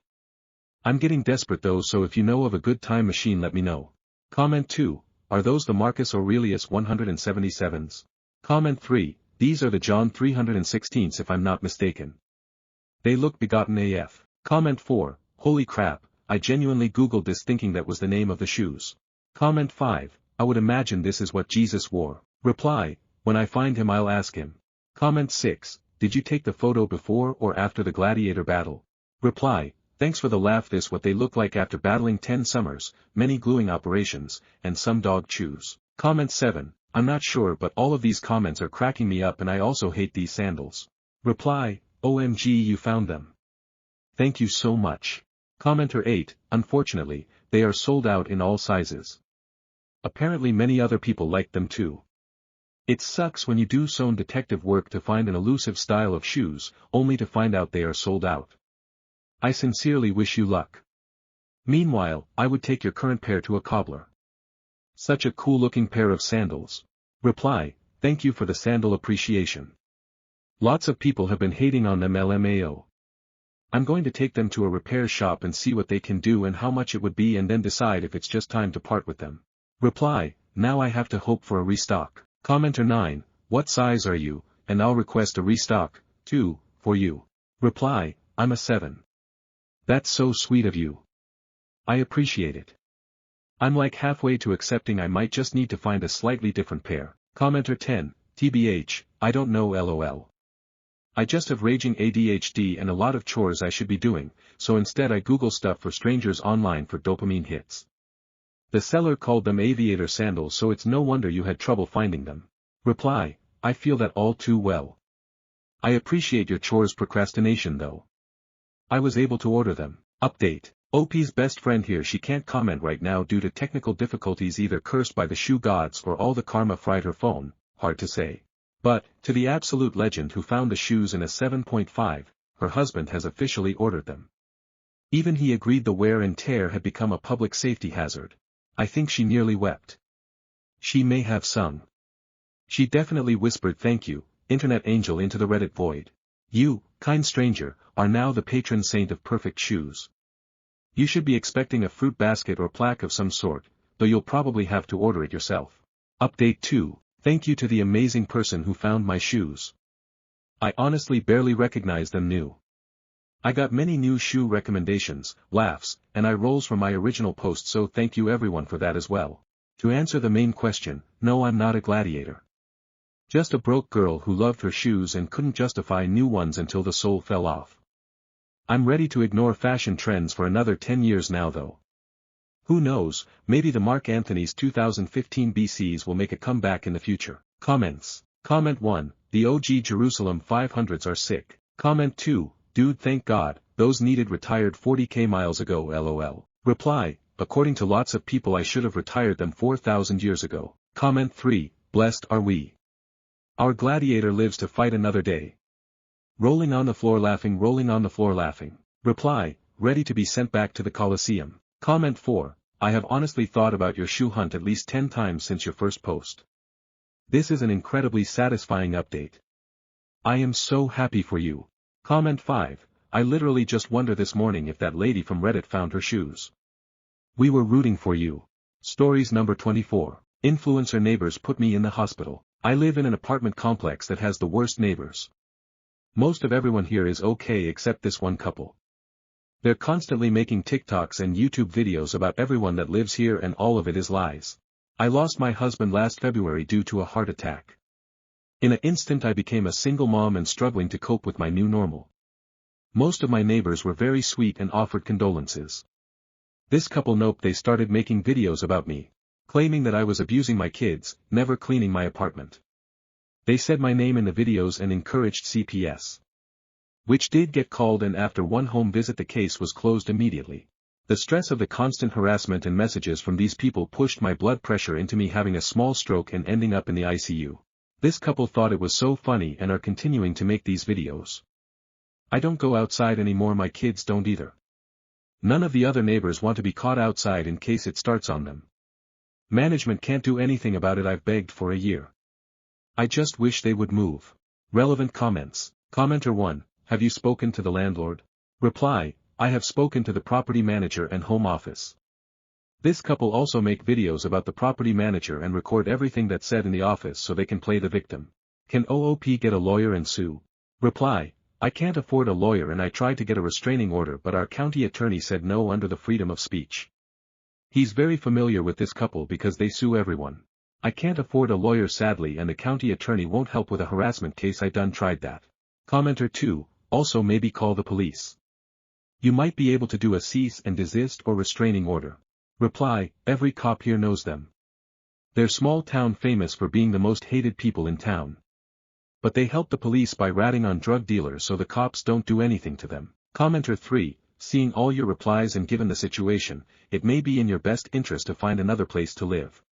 I'm getting desperate though, so if you know of a good time machine let me know. Comment 2, are those the Marcus Aurelius 177s? Comment 3, these are the John 316s if I'm not mistaken. They look begotten AF. Comment 4, holy crap, I genuinely googled this thinking that was the name of the shoes. Comment 5, I would imagine this is what Jesus wore. Reply, when I find him I'll ask him. Comment 6, did you take the photo before or after the gladiator battle? Reply, thanks for the laugh. This what they look like after battling 10 summers, many gluing operations, and some dog chews. Comment 7, I'm not sure but all of these comments are cracking me up and I also hate these sandals. Reply, OMG you found them. Thank you so much. Commenter 8, unfortunately, they are sold out in all sizes. Apparently many other people like them too. It sucks when you do some detective work to find an elusive style of shoes, only to find out they are sold out. I sincerely wish you luck. Meanwhile, I would take your current pair to a cobbler. Such a cool looking pair of sandals. Reply, thank you for the sandal appreciation. Lots of people have been hating on them LMAO. I'm going to take them to a repair shop and see what they can do and how much it would be and then decide if it's just time to part with them. Reply, now I have to hope for a restock. Commenter 9, what size are you, and I'll request a restock, too, for you. Reply, I'm a 7. That's so sweet of you. I appreciate it. I'm like halfway to accepting I might just need to find a slightly different pair. Commenter 10, TBH, I don't know LOL. I just have raging ADHD and a lot of chores I should be doing, so instead I Google stuff for strangers online for dopamine hits. The seller called them aviator sandals, so it's no wonder you had trouble finding them. Reply, I feel that all too well. I appreciate your chores procrastination though. I was able to order them. Update. OP's best friend here, she can't comment right now due to technical difficulties, either cursed by the shoe gods or all the karma fried her phone, hard to say. But, to the absolute legend who found the shoes in a 7.5, her husband has officially ordered them. Even he agreed the wear and tear had become a public safety hazard. I think she nearly wept. She may have sung. She definitely whispered thank you, internet angel, into the Reddit void. You, kind stranger, are now the patron saint of perfect shoes. You should be expecting a fruit basket or plaque of some sort, though you'll probably have to order it yourself. Update 2, thank you to the amazing person who found my shoes. I honestly barely recognize them new. I got many new shoe recommendations, laughs, and eye rolls from my original post, so thank you everyone for that as well. To answer the main question, no, I'm not a gladiator. Just a broke girl who loved her shoes and couldn't justify new ones until the sole fell off. I'm ready to ignore fashion trends for another 10 years now though. Who knows, maybe the Mark Anthony's 2015 BCs will make a comeback in the future. Comments. Comment 1, the OG Jerusalem 500s are sick. Comment 2, dude, thank God, those needed retired 40k miles ago LOL. Reply, according to lots of people I should have retired them 4,000 years ago. Comment 3, blessed are we. Our gladiator lives to fight another day. Rolling on the floor laughing, rolling on the floor laughing. Reply, ready to be sent back to the Colosseum. Comment 4, I have honestly thought about your shoe hunt at least 10 times since your first post. This is an incredibly satisfying update. I am so happy for you. Comment 5, I literally just wonder this morning if that lady from Reddit found her shoes. We were rooting for you. Stories number 24. Influencer neighbors put me in the hospital. I live in an apartment complex that has the worst neighbors. Most of everyone here is okay except this one couple. They're constantly making TikToks and YouTube videos about everyone that lives here and all of it is lies. I lost my husband last February due to a heart attack. In an instant I became a single mom and struggling to cope with my new normal. Most of my neighbors were very sweet and offered condolences. This couple nope, they started making videos about me, claiming that I was abusing my kids, never cleaning my apartment. They said my name in the videos and encouraged CPS. Which did get called, and after one home visit the case was closed immediately. The stress of the constant harassment and messages from these people pushed my blood pressure into me having a small stroke and ending up in the ICU. This couple thought it was so funny and are continuing to make these videos. I don't go outside anymore, my kids don't either. None of the other neighbors want to be caught outside in case it starts on them. Management can't do anything about it, I've begged for a year. I just wish they would move. Relevant comments. Commenter 1, have you spoken to the landlord? Reply, I have spoken to the property manager and home office. This couple also make videos about the property manager and record everything that's said in the office so they can play the victim. Can OOP get a lawyer and sue? Reply, I can't afford a lawyer and I tried to get a restraining order but our county attorney said no under the freedom of speech. He's very familiar with this couple because they sue everyone. I can't afford a lawyer sadly and the county attorney won't help with a harassment case, I done tried that. Commenter 2, also maybe call the police. You might be able to do a cease and desist or restraining order. Reply, every cop here knows them. They're small town famous for being the most hated people in town. But they help the police by ratting on drug dealers so the cops don't do anything to them. Commenter 3, seeing all your replies and given the situation, it may be in your best interest to find another place to live.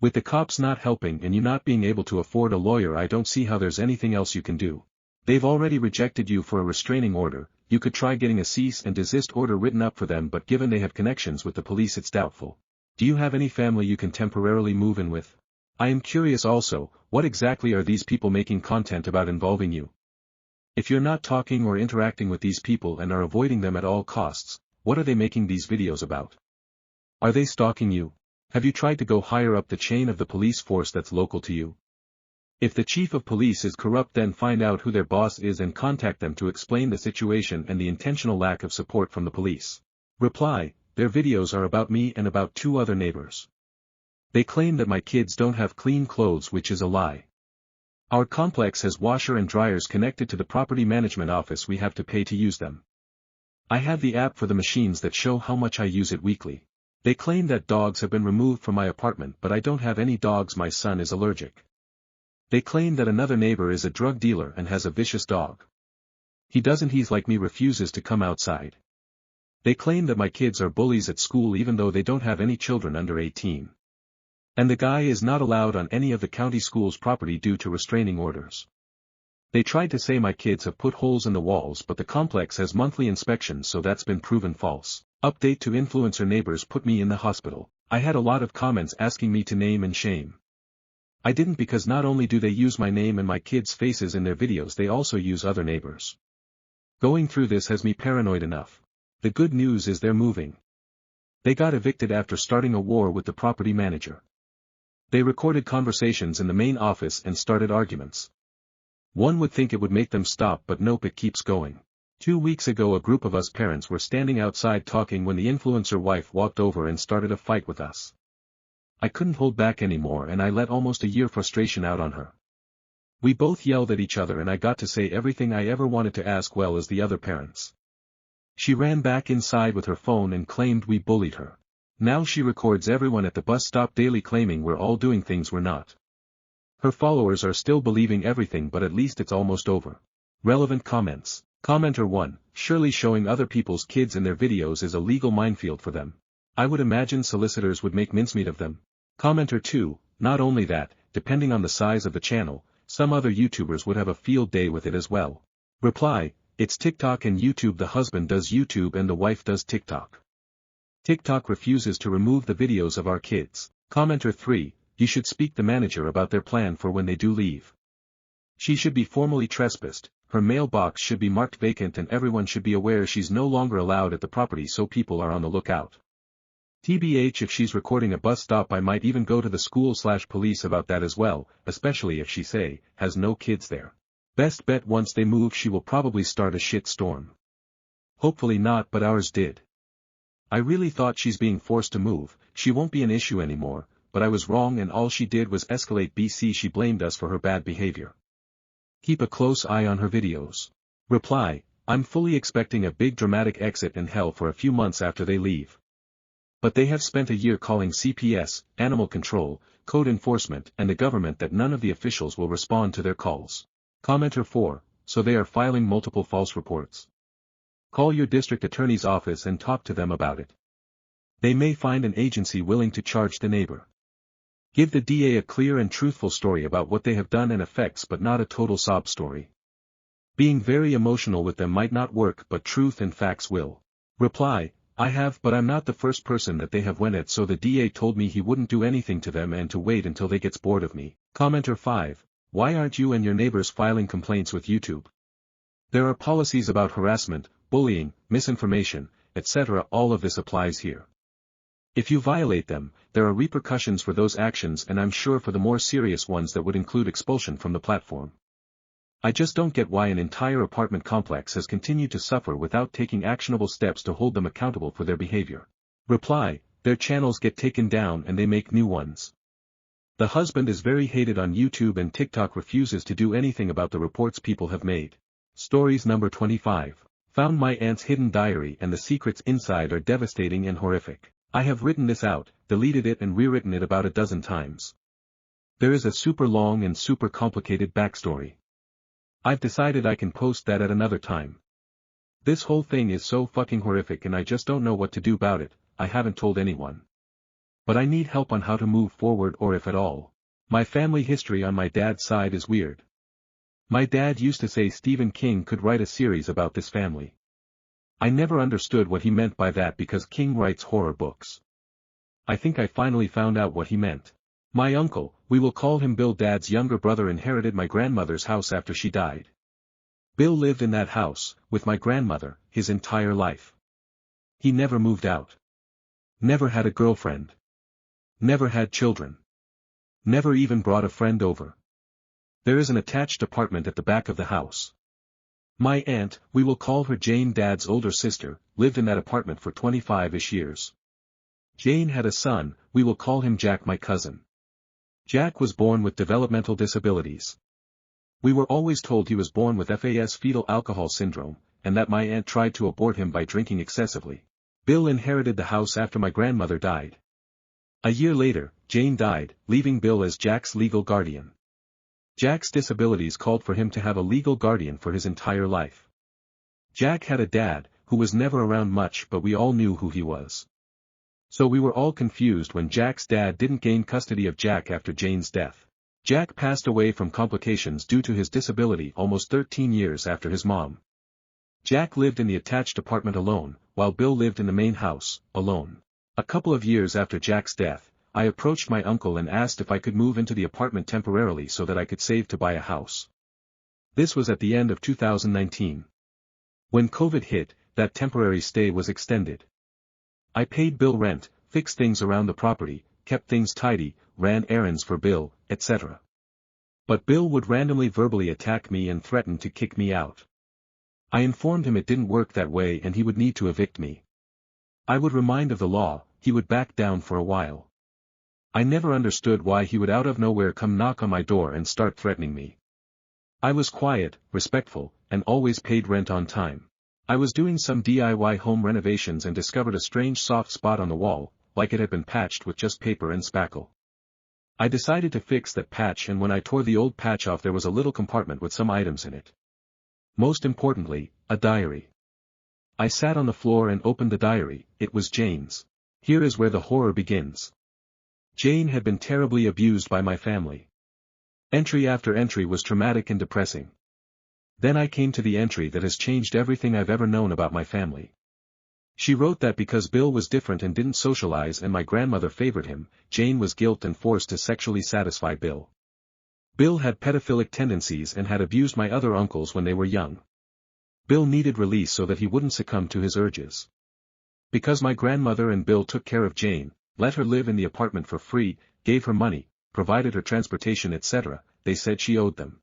With the cops not helping and you not being able to afford a lawyer, I don't see how there's anything else you can do. They've already rejected you for a restraining order, you could try getting a cease and desist order written up for them, but given they have connections with the police it's doubtful. Do you have any family you can temporarily move in with? I am curious also, what exactly are these people making content about involving you? If you're not talking or interacting with these people and are avoiding them at all costs, what are they making these videos about? Are they stalking you? Have you tried to go higher up the chain of the police force that's local to you? If the chief of police is corrupt, then find out who their boss is and contact them to explain the situation and the intentional lack of support from the police. Reply, their videos are about me and about 2 other neighbors. They claim that my kids don't have clean clothes, which is a lie. Our complex has washer and dryers connected to the property management office, we have to pay to use them. I have the app for the machines that show how much I use it weekly. They claim that dogs have been removed from my apartment, but I don't have any dogs, my son is allergic. They claim that another neighbor is a drug dealer and has a vicious dog. He doesn't, he's like me, refuses to come outside. They claim that my kids are bullies at school even though they don't have any children under 18. And the guy is not allowed on any of the county school's property due to restraining orders. They tried to say my kids have put holes in the walls, but the complex has monthly inspections, so that's been proven false. Update to influencer neighbors put me in the hospital. I had a lot of comments asking me to name and shame. I didn't, because not only do they use my name and my kids' faces in their videos, they also use other neighbors. Going through this has me paranoid enough. The good news is they're moving. They got evicted after starting a war with the property manager. They recorded conversations in the main office and started arguments. One would think it would make them stop, but nope, it keeps going. 2 weeks ago a group of us parents were standing outside talking when the influencer wife walked over and started a fight with us. I couldn't hold back anymore and I let almost a year frustration out on her. We both yelled at each other and I got to say everything I ever wanted to ask, well as the other parents. She ran back inside with her phone and claimed we bullied her. Now she records everyone at the bus stop daily claiming we're all doing things we're not. Her followers are still believing everything, but at least it's almost over. Relevant comments. Commenter 1, surely showing other people's kids in their videos is a legal minefield for them. I would imagine solicitors would make mincemeat of them. Commenter 2, not only that, depending on the size of the channel, some other YouTubers would have a field day with it as well. Reply, it's TikTok and YouTube, the husband does YouTube and the wife does TikTok. TikTok refuses to remove the videos of our kids. Commenter 3, you should speak the manager about their plan for when they do leave. She should be formally trespassed, her mailbox should be marked vacant and everyone should be aware she's no longer allowed at the property so people are on the lookout. TBH, if she's recording a bus stop I might even go to the school/police about that as well, especially if she has no kids there. Best bet once they move she will probably start a shit storm. Hopefully not, but ours did. I really thought she's being forced to move, she won't be an issue anymore, but I was wrong and all she did was escalate. She blamed us for her bad behavior. Keep a close eye on her videos. Reply, I'm fully expecting a big dramatic exit in hell for a few months after they leave. But they have spent a year calling CPS, animal control, code enforcement and the government that none of the officials will respond to their calls. Commenter 4, so they are filing multiple false reports. Call your district attorney's office and talk to them about it. They may find an agency willing to charge the neighbor. Give the DA a clear and truthful story about what they have done and effects, but not a total sob story. Being very emotional with them might not work, but truth and facts will. Reply, I have, but I'm not the first person that they have went at, so the DA told me he wouldn't do anything to them and to wait until they gets bored of me. Commenter 5, why aren't you and your neighbors filing complaints with YouTube? There are policies about harassment, bullying, misinformation, etc. All of this applies here. If you violate them, there are repercussions for those actions, and I'm sure for the more serious ones that would include expulsion from the platform. I just don't get why an entire apartment complex has continued to suffer without taking actionable steps to hold them accountable for their behavior. Reply, their channels get taken down and they make new ones. The husband is very hated on YouTube and TikTok refuses to do anything about the reports people have made. Stories number 25. Found my aunt's hidden diary and the secrets inside are devastating and horrific. I have written this out, deleted it and rewritten it about a dozen times. There is a super long and super complicated backstory. I've decided I can post that at another time. This whole thing is so fucking horrific and I just don't know what to do about it. I haven't told anyone. But I need help on how to move forward, or if at all. My family history on my dad's side is weird. My dad used to say Stephen King could write a series about this family. I never understood what he meant by that because King writes horror books. I think I finally found out what he meant. My uncle, we will call him Bill, Dad's younger brother, inherited my grandmother's house after she died. Bill lived in that house, with my grandmother, his entire life. He never moved out. Never had a girlfriend. Never had children. Never even brought a friend over. There is an attached apartment at the back of the house. My aunt, we will call her Jane, Dad's older sister, lived in that apartment for 25-ish years. Jane had a son, we will call him Jack, my cousin. Jack was born with developmental disabilities. We were always told he was born with FAS, fetal alcohol syndrome, and that my aunt tried to abort him by drinking excessively. Bill inherited the house after my grandmother died. A year later, Jane died, leaving Bill as Jack's legal guardian. Jack's disabilities called for him to have a legal guardian for his entire life. Jack had a dad, who was never around much, but we all knew who he was. So we were all confused when Jack's dad didn't gain custody of Jack after Jane's death. Jack passed away from complications due to his disability almost 13 years after his mom. Jack lived in the attached apartment alone, while Bill lived in the main house, alone. A couple of years after Jack's death, I approached my uncle and asked if I could move into the apartment temporarily so that I could save to buy a house. This was at the end of 2019. When COVID hit, that temporary stay was extended. I paid Bill rent, fixed things around the property, kept things tidy, ran errands for Bill, etc. But Bill would randomly verbally attack me and threaten to kick me out. I informed him it didn't work that way and he would need to evict me. I would remind of the law, he would back down for a while. I never understood why he would out of nowhere come knock on my door and start threatening me. I was quiet, respectful, and always paid rent on time. I was doing some DIY home renovations and discovered a strange soft spot on the wall, like it had been patched with just paper and spackle. I decided to fix that patch, and when I tore the old patch off there was a little compartment with some items in it. Most importantly, a diary. I sat on the floor and opened the diary. It was Jane's. Here is where the horror begins. Jane had been terribly abused by my family. Entry after entry was traumatic and depressing. Then I came to the entry that has changed everything I've ever known about my family. She wrote that because Bill was different and didn't socialize and my grandmother favored him, Jane was guilt and forced to sexually satisfy Bill. Bill had pedophilic tendencies and had abused my other uncles when they were young. Bill needed release so that he wouldn't succumb to his urges. Because my grandmother and Bill took care of Jane, let her live in the apartment for free, gave her money, provided her transportation, etc., they said she owed them.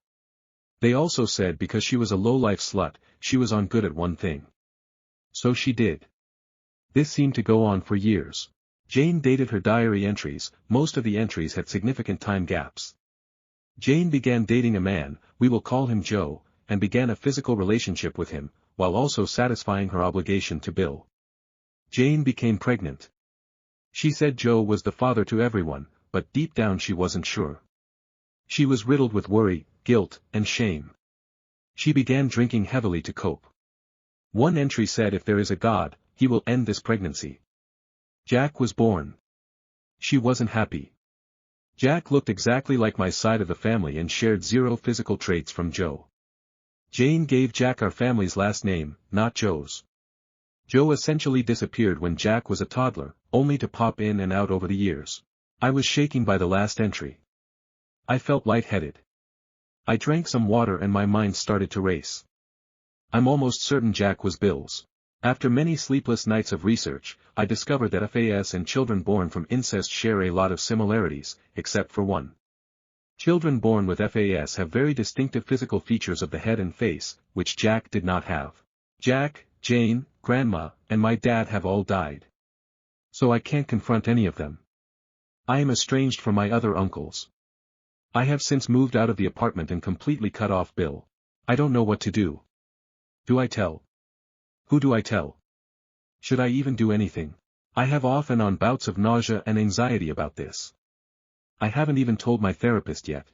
They also said because she was a low-life slut, she was on good at one thing. So she did. This seemed to go on for years. Jane dated her diary entries, most of the entries had significant time gaps. Jane began dating a man, we will call him Joe, and began a physical relationship with him, while also satisfying her obligation to Bill. Jane became pregnant. She said Joe was the father to everyone, but deep down she wasn't sure. She was riddled with worry, guilt, and shame. She began drinking heavily to cope. One entry said if there is a God, he will end this pregnancy. Jack was born. She wasn't happy. Jack looked exactly like my side of the family and shared zero physical traits from Joe. Jane gave Jack our family's last name, not Joe's. Joe essentially disappeared when Jack was a toddler, only to pop in and out over the years. I was shaking by the last entry. I felt lightheaded. I drank some water and my mind started to race. I'm almost certain Jack was Bill's. After many sleepless nights of research, I discovered that FAS and children born from incest share a lot of similarities, except for one. Children born with FAS have very distinctive physical features of the head and face, which Jack did not have. Jack, Jane, Grandma, and my dad have all died. So I can't confront any of them. I am estranged from my other uncles. I have since moved out of the apartment and completely cut off Bill. I don't know what to do. Do I tell? Who do I tell? Should I even do anything? I have off and on bouts of nausea and anxiety about this. I haven't even told my therapist yet.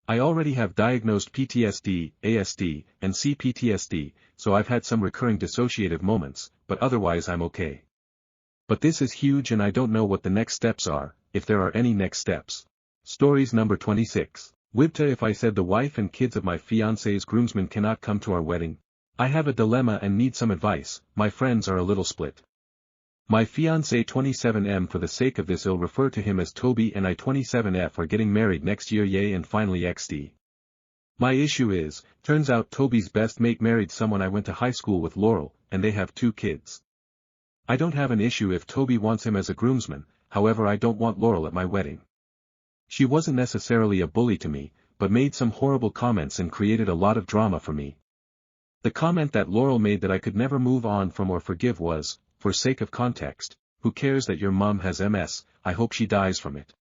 I already have diagnosed PTSD, ASD, and CPTSD, so I've had some recurring dissociative moments, but otherwise I'm okay. But this is huge and I don't know what the next steps are, if there are any next steps. Stories number 26. Wibta if I said the wife and kids of my fiancé's groomsmen cannot come to our wedding. I have a dilemma and need some advice, my friends are a little split. My fiancé 27M for the sake of this I'll refer to him as Toby and I 27F are getting married next year yay and finally XD. My issue is, turns out Toby's best mate married someone I went to high school with Laurel, and they have 2 kids. I don't have an issue if Toby wants him as a groomsman, however I don't want Laurel at my wedding. She wasn't necessarily a bully to me, but made some horrible comments and created a lot of drama for me. The comment that Laurel made that I could never move on from or forgive was, for sake of context, who cares that your mom has MS, I hope she dies from it.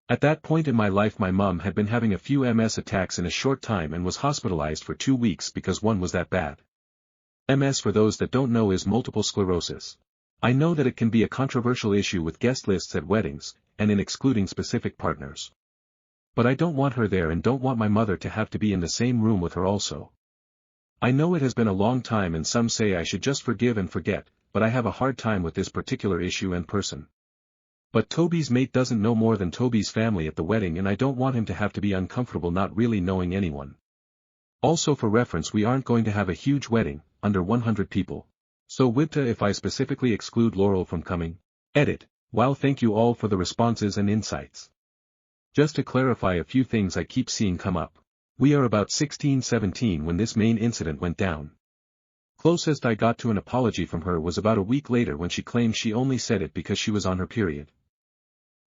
At that point in my life my mom had been having a few MS attacks in a short time and was hospitalized for 2 weeks because one was that bad. MS for those that don't know is multiple sclerosis. I know that it can be a controversial issue with guest lists at weddings, and in excluding specific partners. But I don't want her there and don't want my mother to have to be in the same room with her also. I know it has been a long time and some say I should just forgive and forget, but I have a hard time with this particular issue and person. But Toby's mate doesn't know more than Toby's family at the wedding and I don't want him to have to be uncomfortable not really knowing anyone. Also for reference we aren't going to have a huge wedding, under 100 people. So Wibta if I specifically exclude Laurel from coming. Edit. Wow thank you all for the responses and insights. Just to clarify a few things I keep seeing come up. We are about 16-17 when this main incident went down. Closest I got to an apology from her was about a week later when she claimed she only said it because she was on her period.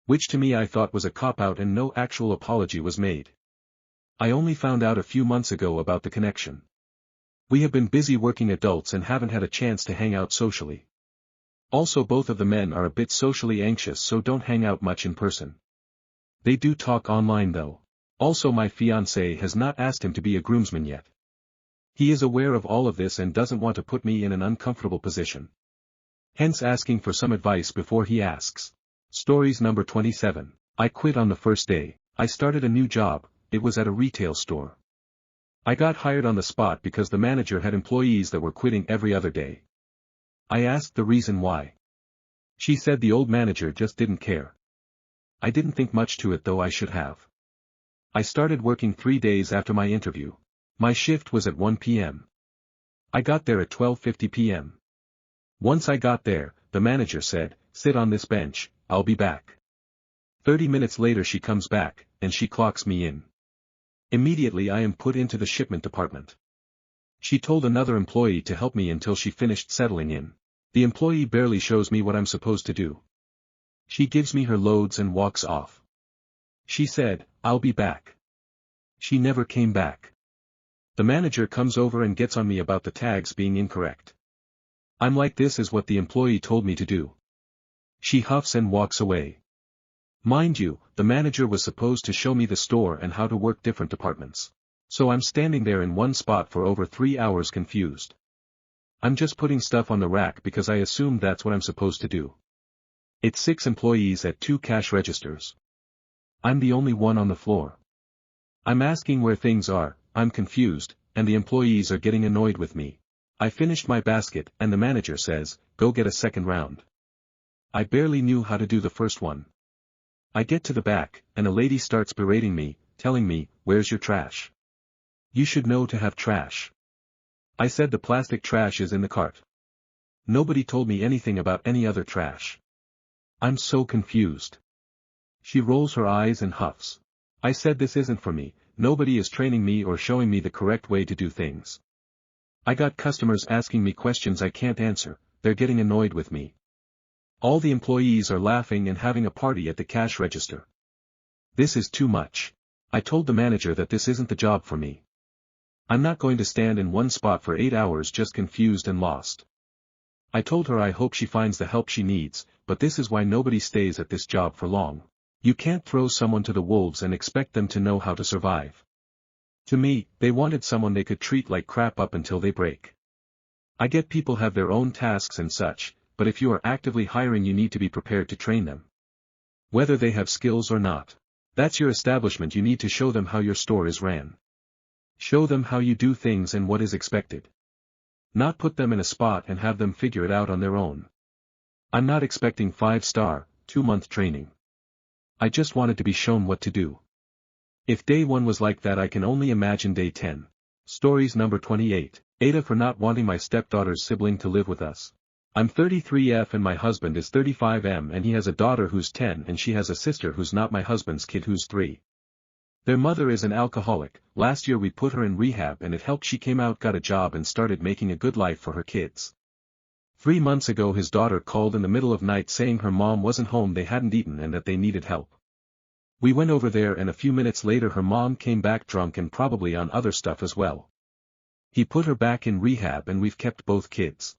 Which to me I thought was a cop-out and no actual apology was made. I only found out a few months ago about the connection. We have been busy working adults and haven't had a chance to hang out socially. Also both of the men are a bit socially anxious so don't hang out much in person. They do talk online though. Also my fiancé has not asked him to be a groomsman yet. He is aware of all of this and doesn't want to put me in an uncomfortable position. Hence asking for some advice before he asks. Stories number 27. I quit on the first day. I started a new job, it was at a retail store. I got hired on the spot because the manager had employees that were quitting every other day. I asked the reason why. She said the old manager just didn't care. I didn't think much to it though I should have. I started working 3 days after my interview. My shift was at 1 p.m. I got there at 12:50 p.m. Once I got there, the manager said, "Sit on this bench, I'll be back." 30 minutes later she comes back, and she clocks me in. Immediately I am put into the shipment department. She told another employee to help me until she finished settling in. The employee barely shows me what I'm supposed to do. She gives me her loads and walks off. She said, "I'll be back." She never came back. The manager comes over and gets on me about the tags being incorrect. I'm like, this is what the employee told me to do. She huffs and walks away. Mind you, the manager was supposed to show me the store and how to work different departments. So I'm standing there in one spot for over 3 hours confused. I'm just putting stuff on the rack because I assumed that's what I'm supposed to do. It's 6 employees at 2 cash registers. I'm the only one on the floor. I'm asking where things are, I'm confused, and the employees are getting annoyed with me. I finished my basket and the manager says, go get a second round. I barely knew how to do the first one. I get to the back, and a lady starts berating me, telling me, where's your trash? You should know to have trash. I said the plastic trash is in the cart. Nobody told me anything about any other trash. I'm so confused. She rolls her eyes and huffs. I said this isn't for me, nobody is training me or showing me the correct way to do things. I got customers asking me questions I can't answer, they're getting annoyed with me. All the employees are laughing and having a party at the cash register. This is too much. I told the manager that this isn't the job for me. I'm not going to stand in one spot for 8 hours just confused and lost. I told her I hope she finds the help she needs, but this is why nobody stays at this job for long. You can't throw someone to the wolves and expect them to know how to survive. To me, they wanted someone they could treat like crap up until they break. I get people have their own tasks and such, but if you are actively hiring you need to be prepared to train them. Whether they have skills or not. That's your establishment, you need to show them how your store is ran. Show them how you do things and what is expected. Not put them in a spot and have them figure it out on their own. I'm not expecting 5-star, 2-month training. I just wanted to be shown what to do. If day 1 was like that, I can only imagine day 10. Stories number 28. Aita for not wanting my stepdaughter's sibling to live with us. I'm 33F and my husband is 35M and he has a daughter who's 10 and she has a sister who's not my husband's kid who's 3. Their mother is an alcoholic. Last year we put her in rehab and it helped. She came out, got a job and started making a good life for her kids. 3 months ago his daughter called in the middle of night saying her mom wasn't home, they hadn't eaten and that they needed help. We went over there and a few minutes later her mom came back drunk and probably on other stuff as well. He put her back in rehab and we've kept both kids.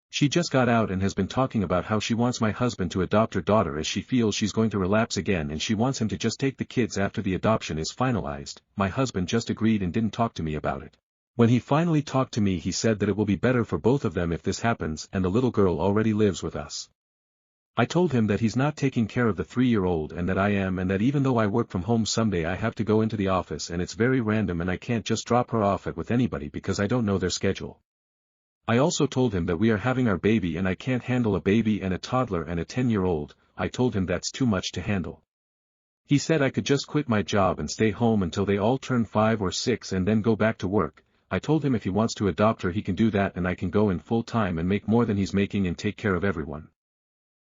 She just got out and has been talking about how she wants my husband to adopt her daughter as she feels she's going to relapse again and she wants him to just take the kids after the adoption is finalized. My husband just agreed and didn't talk to me about it. When he finally talked to me he said that it will be better for both of them if this happens and the little girl already lives with us. I told him that he's not taking care of the 3-year-old and that I am, and that even though I work from home someday I have to go into the office and it's very random and I can't just drop her off with anybody because I don't know their schedule. I also told him that we are having our baby and I can't handle a baby and a toddler and a 10-year-old. I told him that's too much to handle. He said I could just quit my job and stay home until they all turn 5 or 6 and then go back to work. I told him if he wants to adopt her he can do that and I can go in full time and make more than he's making and take care of everyone.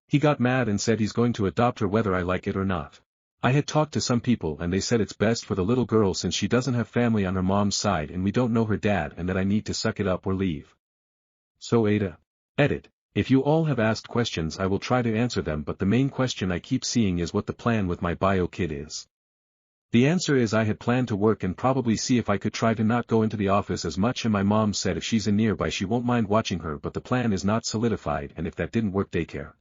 He got mad and said he's going to adopt her whether I like it or not. I had talked to some people and they said it's best for the little girl since she doesn't have family on her mom's side and we don't know her dad and that I need to suck it up or leave. So Aita. Edit. If you all have asked questions I will try to answer them, but the main question I keep seeing is what the plan with my bio kid is. The answer is I had planned to work and probably see if I could try to not go into the office as much, and my mom said if she's in nearby she won't mind watching her, but the plan is not solidified, and if that didn't work, daycare.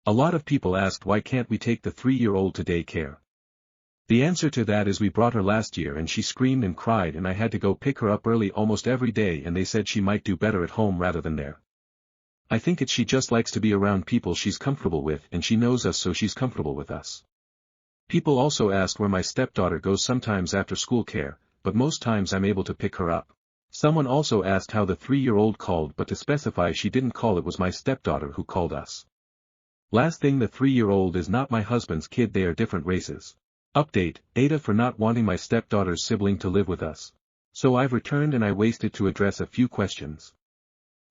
A lot of people asked why can't we take the 3-year-old to daycare. The answer to that is we brought her last year and she screamed and cried and I had to go pick her up early almost every day and they said she might do better at home rather than there. I think she just likes to be around people she's comfortable with and she knows us so she's comfortable with us. People also asked where my stepdaughter goes sometimes after school care, but most times I'm able to pick her up. Someone also asked how the 3-year-old called, but to specify she didn't call, it was my stepdaughter who called us. Last thing, the 3-year-old is not my husband's kid, they are different races. Update, Aita for not wanting my stepdaughter's sibling to live with us. So I've returned and I wasted to address a few questions.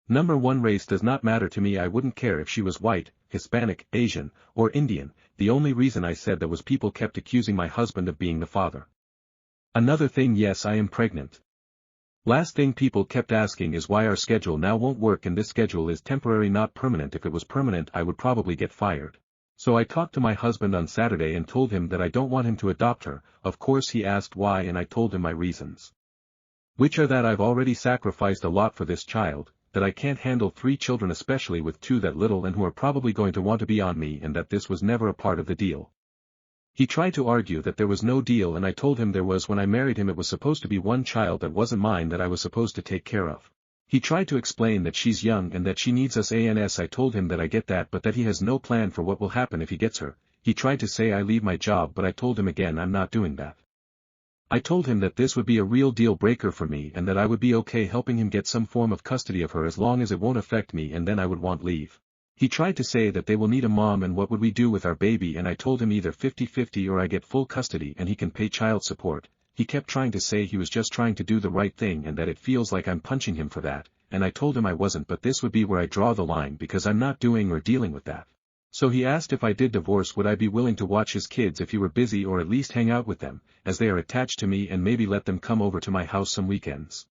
Number 1, race does not matter to me. I wouldn't care if she was white, Hispanic, Asian, or Indian. The only reason I said that was people kept accusing my husband of being the father. Another thing, yes, I am pregnant. Last thing people kept asking is why our schedule now won't work, and this schedule is temporary, not permanent. If it was permanent I would probably get fired. So I talked to my husband on Saturday and told him that I don't want him to adopt her. Of course he asked why and I told him my reasons. Which are that I've already sacrificed a lot for this child, that I can't handle 3 children, especially with 2 that little and who are probably going to want to be on me, and that this was never a part of the deal. He tried to argue that there was no deal, and I told him there was. When I married him it was supposed to be 1 child that wasn't mine that I was supposed to take care of. He tried to explain that she's young and that she needs us. I told him that I get that, but that he has no plan for what will happen if he gets her. He tried to say I leave my job, but I told him again I'm not doing that. I told him that this would be a real deal breaker for me and that I would be okay helping him get some form of custody of her as long as it won't affect me, and then I would want leave. He tried to say that they will need a mom and what would we do with our baby, and I told him either 50-50 or I get full custody and he can pay child support. He kept trying to say he was just trying to do the right thing and that it feels like I'm punching him for that, and I told him I wasn't, but this would be where I draw the line because I'm not doing or dealing with that. So he asked if I did divorce would I be willing to watch his kids if he were busy, or at least hang out with them, as they are attached to me, and maybe let them come over to my house some weekends.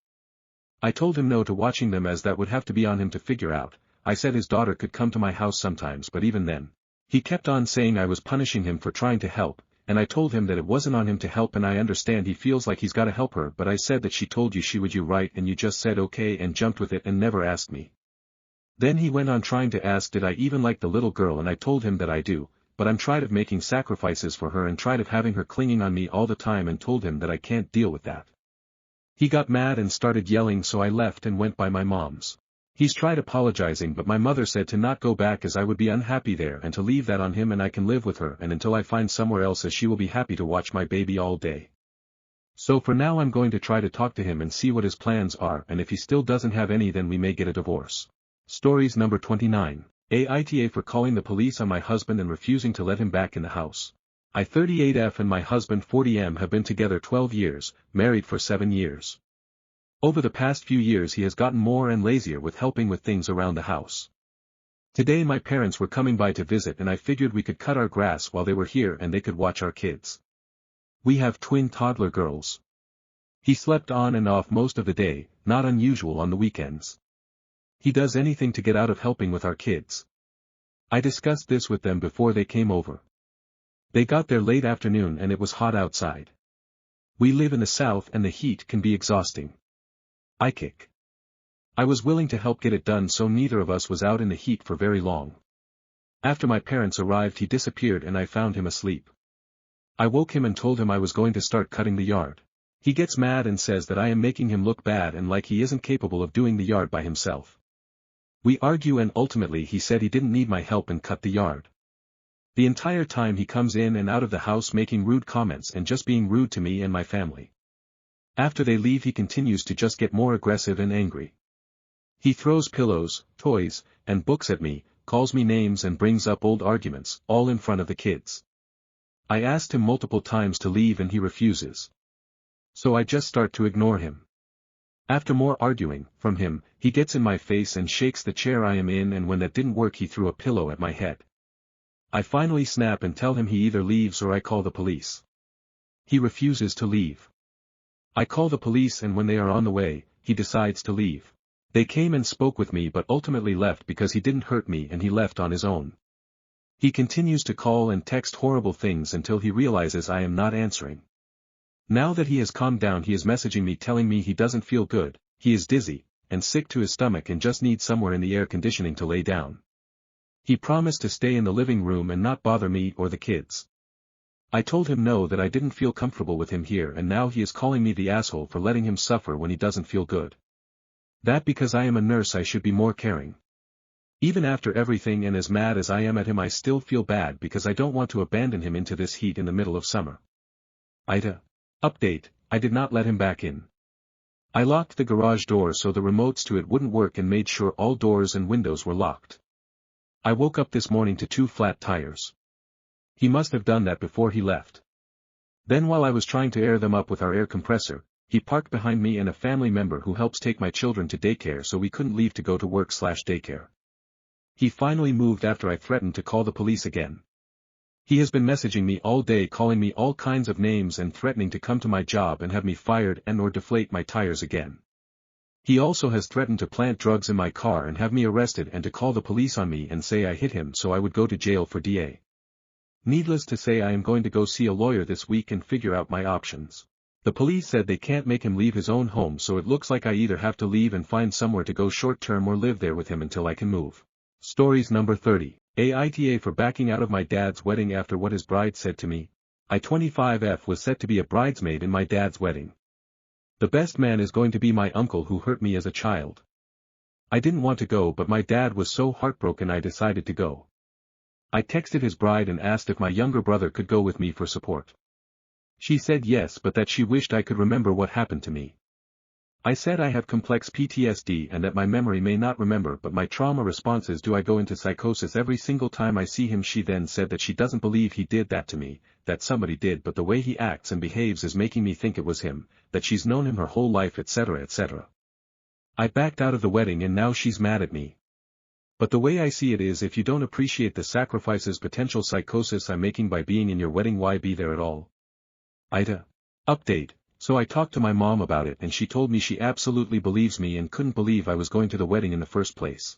I told him no to watching them, as that would have to be on him to figure out. I said his daughter could come to my house sometimes, but even then. He kept on saying I was punishing him for trying to help, and I told him that it wasn't on him to help, and I understand he feels like he's gotta help her, but I said that she told you she would, you right, and you just said okay and jumped with it and never asked me. Then he went on trying to ask did I even like the little girl, and I told him that I do, but I'm tired of making sacrifices for her and tired of having her clinging on me all the time, and told him that I can't deal with that. He got mad and started yelling, so I left and went by my mom's. He's tried apologizing, but my mother said to not go back as I would be unhappy there, and to leave that on him and I can live with her and until I find somewhere else, as she will be happy to watch my baby all day. So for now I'm going to try to talk to him and see what his plans are, and if he still doesn't have any then we may get a divorce. Stories number 29. Aita for calling the police on my husband and refusing to let him back in the house. I 38F and my husband 40M have been together 12 years, married for 7 years. Over the past few years he has gotten more and lazier with helping with things around the house. Today my parents were coming by to visit and I figured we could cut our grass while they were here and they could watch our kids. We have twin toddler girls. He slept on and off most of the day, not unusual on the weekends. He does anything to get out of helping with our kids. I discussed this with them before they came over. They got there late afternoon and it was hot outside. We live in the south and the heat can be exhausting. I was willing to help get it done, so neither of us was out in the heat for very long. After my parents arrived he disappeared and I found him asleep. I woke him and told him I was going to start cutting the yard. He gets mad and says that I am making him look bad and like he isn't capable of doing the yard by himself. We argue and ultimately he said he didn't need my help and cut the yard. The entire time he comes in and out of the house making rude comments and just being rude to me and my family. After they leave he continues to just get more aggressive and angry. He throws pillows, toys, and books at me, calls me names and brings up old arguments, all in front of the kids. I asked him multiple times to leave and he refuses. So I just start to ignore him. After more arguing from him, he gets in my face and shakes the chair I am in, and when that didn't work he threw a pillow at my head. I finally snap and tell him he either leaves or I call the police. He refuses to leave. I call the police and when they are on the way, he decides to leave. They came and spoke with me but ultimately left because he didn't hurt me and he left on his own. He continues to call and text horrible things until he realizes I am not answering. Now that he has calmed down he is messaging me telling me he doesn't feel good, he is dizzy, and sick to his stomach and just needs somewhere in the air conditioning to lay down. He promised to stay in the living room and not bother me or the kids. I told him no, that I didn't feel comfortable with him here, and now he is calling me the asshole for letting him suffer when he doesn't feel good. That because I am a nurse I should be more caring. Even after everything and as mad as I am at him I still feel bad because I don't want to abandon him into this heat in the middle of summer. Aita. Update, I did not let him back in. I locked the garage door so the remotes to it wouldn't work and made sure all doors and windows were locked. I woke up this morning to 2 flat tires. He must have done that before he left. Then while I was trying to air them up with our air compressor, he parked behind me and a family member who helps take my children to daycare, so we couldn't leave to go to work/daycare. He finally moved after I threatened to call the police again. He has been messaging me all day, calling me all kinds of names and threatening to come to my job and have me fired and or deflate my tires again. He also has threatened to plant drugs in my car and have me arrested and to call the police on me and say I hit him so I would go to jail for DA. Needless to say I am going to go see a lawyer this week and figure out my options. The police said they can't make him leave his own home, so it looks like I either have to leave and find somewhere to go short-term or live there with him until I can move. Stories number 30. Aita for backing out of my dad's wedding after what his bride said to me. I 25F was set to be a bridesmaid in my dad's wedding. The best man is going to be my uncle who hurt me as a child. I didn't want to go, but my dad was so heartbroken I decided to go. I texted his bride and asked if my younger brother could go with me for support. She said yes, but that she wished I could remember what happened to me. I said I have complex PTSD and that my memory may not remember, but my trauma responses do I go into psychosis every single time I see him. She then said that she doesn't believe he did that to me, that somebody did, but the way he acts and behaves is making me think it was him, that she's known him her whole life, etc. etc. I backed out of the wedding and now she's mad at me. But the way I see it is, if you don't appreciate the sacrifices, potential psychosis I'm making by being in your wedding, why be there at all? Aita. Update. So I talked to my mom about it and she told me she absolutely believes me and couldn't believe I was going to the wedding in the first place.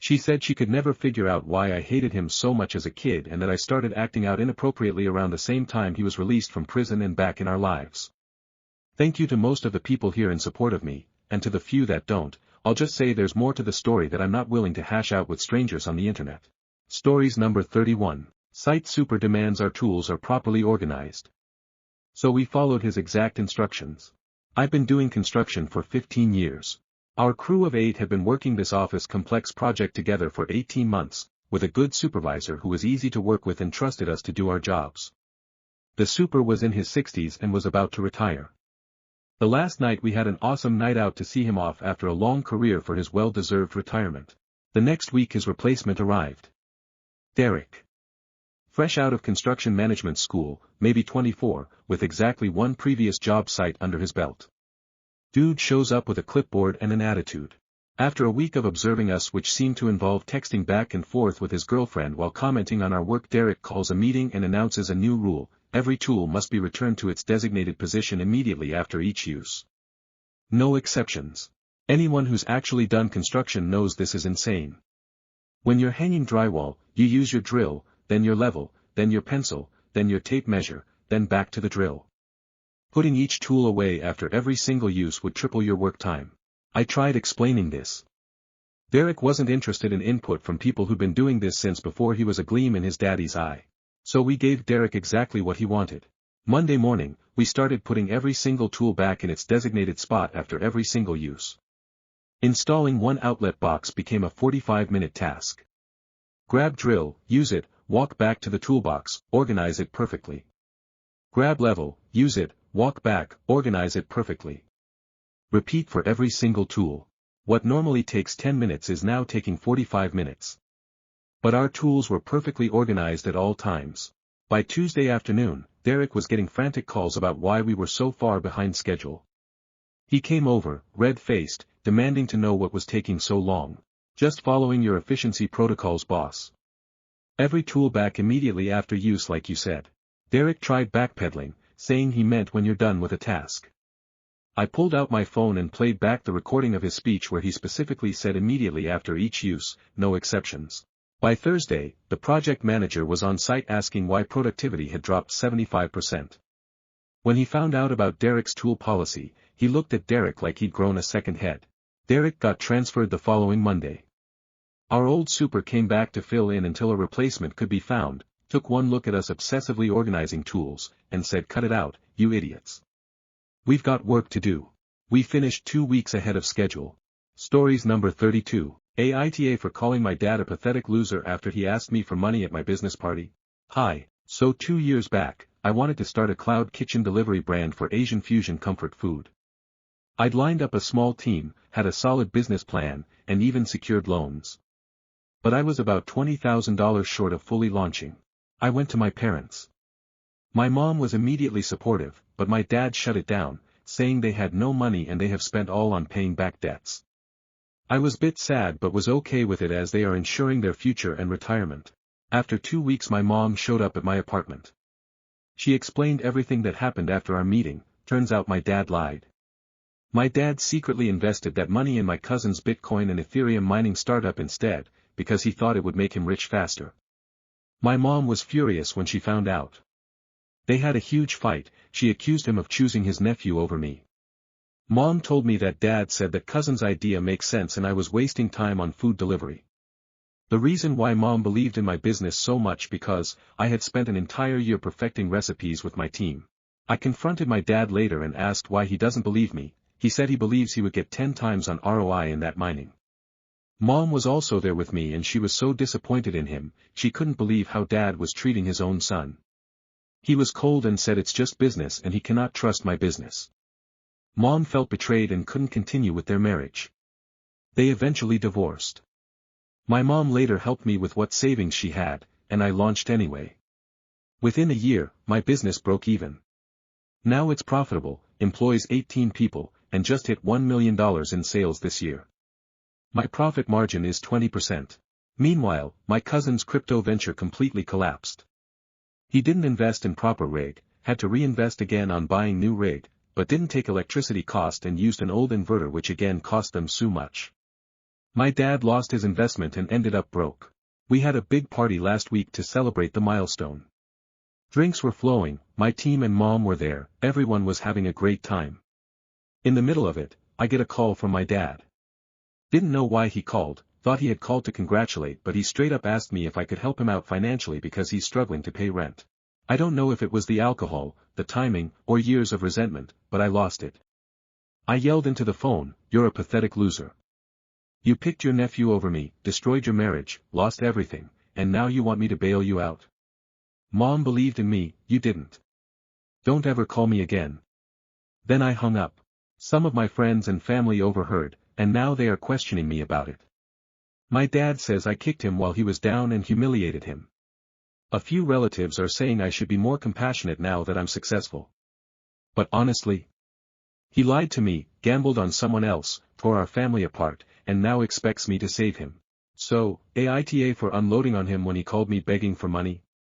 She said she could never figure out why I hated him so much as a kid and that I started acting out inappropriately around the same time he was released from prison and back in our lives. Thank you to most of the people here in support of me, and to the few that don't, I'll just say there's more to the story that I'm not willing to hash out with strangers on the internet. Stories number 31. Site super demands our tools are properly organized. So we followed his exact instructions. I've been doing construction for 15 years. Our crew of 8 have been working this office complex project together for 18 months, with a good supervisor who was easy to work with and trusted us to do our jobs. The super was in his 60s and was about to retire. The last night we had an awesome night out to see him off after a long career for his well-deserved retirement. The next week his replacement arrived. Derek. Fresh out of construction management school, maybe 24, with exactly one previous job site under his belt. Dude shows up with a clipboard and an attitude. After a week of observing us, which seemed to involve texting back and forth with his girlfriend while commenting on our work, Derek calls a meeting and announces a new rule: every tool must be returned to its designated position immediately after each use. No exceptions. Anyone who's actually done construction knows this is insane. When you're hanging drywall, you use your drill, then your level, then your pencil, then your tape measure, then back to the drill. Putting each tool away after every single use would triple your work time. I tried explaining this. Derek wasn't interested in input from people who'd been doing this since before he was a gleam in his daddy's eye. So we gave Derek exactly what he wanted. Monday morning, we started putting every single tool back in its designated spot after every single use. Installing one outlet box became a 45-minute task. Grab drill, use it, walk back to the toolbox, organize it perfectly. Grab level, use it, walk back, organize it perfectly. Repeat for every single tool. What normally takes 10 minutes is now taking 45 minutes. But our tools were perfectly organized at all times. By Tuesday afternoon, Derek was getting frantic calls about why we were so far behind schedule. He came over, red-faced, demanding to know what was taking so long. Just following your efficiency protocols, boss. Every tool back immediately after use like you said. Derek tried backpedaling, saying he meant when you're done with a task. I pulled out my phone and played back the recording of his speech where he specifically said immediately after each use, no exceptions. By Thursday, the project manager was on site asking why productivity had dropped 75%. When he found out about Derek's tool policy, he looked at Derek like he'd grown a second head. Derek got transferred the following Monday. Our old super came back to fill in until a replacement could be found, took one look at us obsessively organizing tools, and said, "Cut it out, you idiots. We've got work to do." We finished 2 weeks ahead of schedule. Stories number 32. Aita for calling my dad a pathetic loser after he asked me for money at my business party. Hi, so 2 years back, I wanted to start a cloud kitchen delivery brand for Asian fusion comfort food. I'd lined up a small team, had a solid business plan, and even secured loans. But I was about $20,000 short of fully launching. I went to my parents. My mom was immediately supportive, but my dad shut it down, saying they had no money and they have spent all on paying back debts. I was a bit sad but was okay with it as they are ensuring their future and retirement. After 2 weeks my mom showed up at my apartment. She explained everything that happened after our meeting. Turns out my dad lied. My dad secretly invested that money in my cousin's Bitcoin and Ethereum mining startup instead, because he thought it would make him rich faster. My mom was furious when she found out. They had a huge fight. She accused him of choosing his nephew over me. Mom told me that Dad said that cousin's idea makes sense and I was wasting time on food delivery. The reason why Mom believed in my business so much because I had spent an entire year perfecting recipes with my team. I confronted my dad later and asked why he doesn't believe me. He said he believes he would get 10 times on ROI in that mining. Mom was also there with me and she was so disappointed in him, she couldn't believe how Dad was treating his own son. He was cold and said it's just business and he cannot trust my business. Mom felt betrayed and couldn't continue with their marriage. They eventually divorced. My mom later helped me with what savings she had, and I launched anyway. Within a year, my business broke even. Now it's profitable, employs 18 people, and just hit $1 million in sales this year. My profit margin is 20%. Meanwhile, my cousin's crypto venture completely collapsed. He didn't invest in proper rig, had to reinvest again on buying new rig, but didn't take electricity cost and used an old inverter which again cost them so much. My dad lost his investment and ended up broke. We had a big party last week to celebrate the milestone. Drinks were flowing, my team and mom were there, everyone was having a great time. In the middle of it, I get a call from my dad. Didn't know why he called, thought he had called to congratulate but he straight up asked me if I could help him out financially because he's struggling to pay rent. I don't know if it was the alcohol, the timing, or years of resentment, but I lost it. I yelled into the phone, "You're a pathetic loser. You picked your nephew over me, destroyed your marriage, lost everything, and now you want me to bail you out? Mom believed in me, you didn't. Don't ever call me again." Then I hung up. Some of my friends and family overheard, and now they are questioning me about it. My dad says I kicked him while he was down and humiliated him. A few relatives are saying I should be more compassionate now that I'm successful. But honestly, he lied to me, gambled on someone else, tore our family apart, and now expects me to save him. So, Aita for unloading on him when he called me begging for money.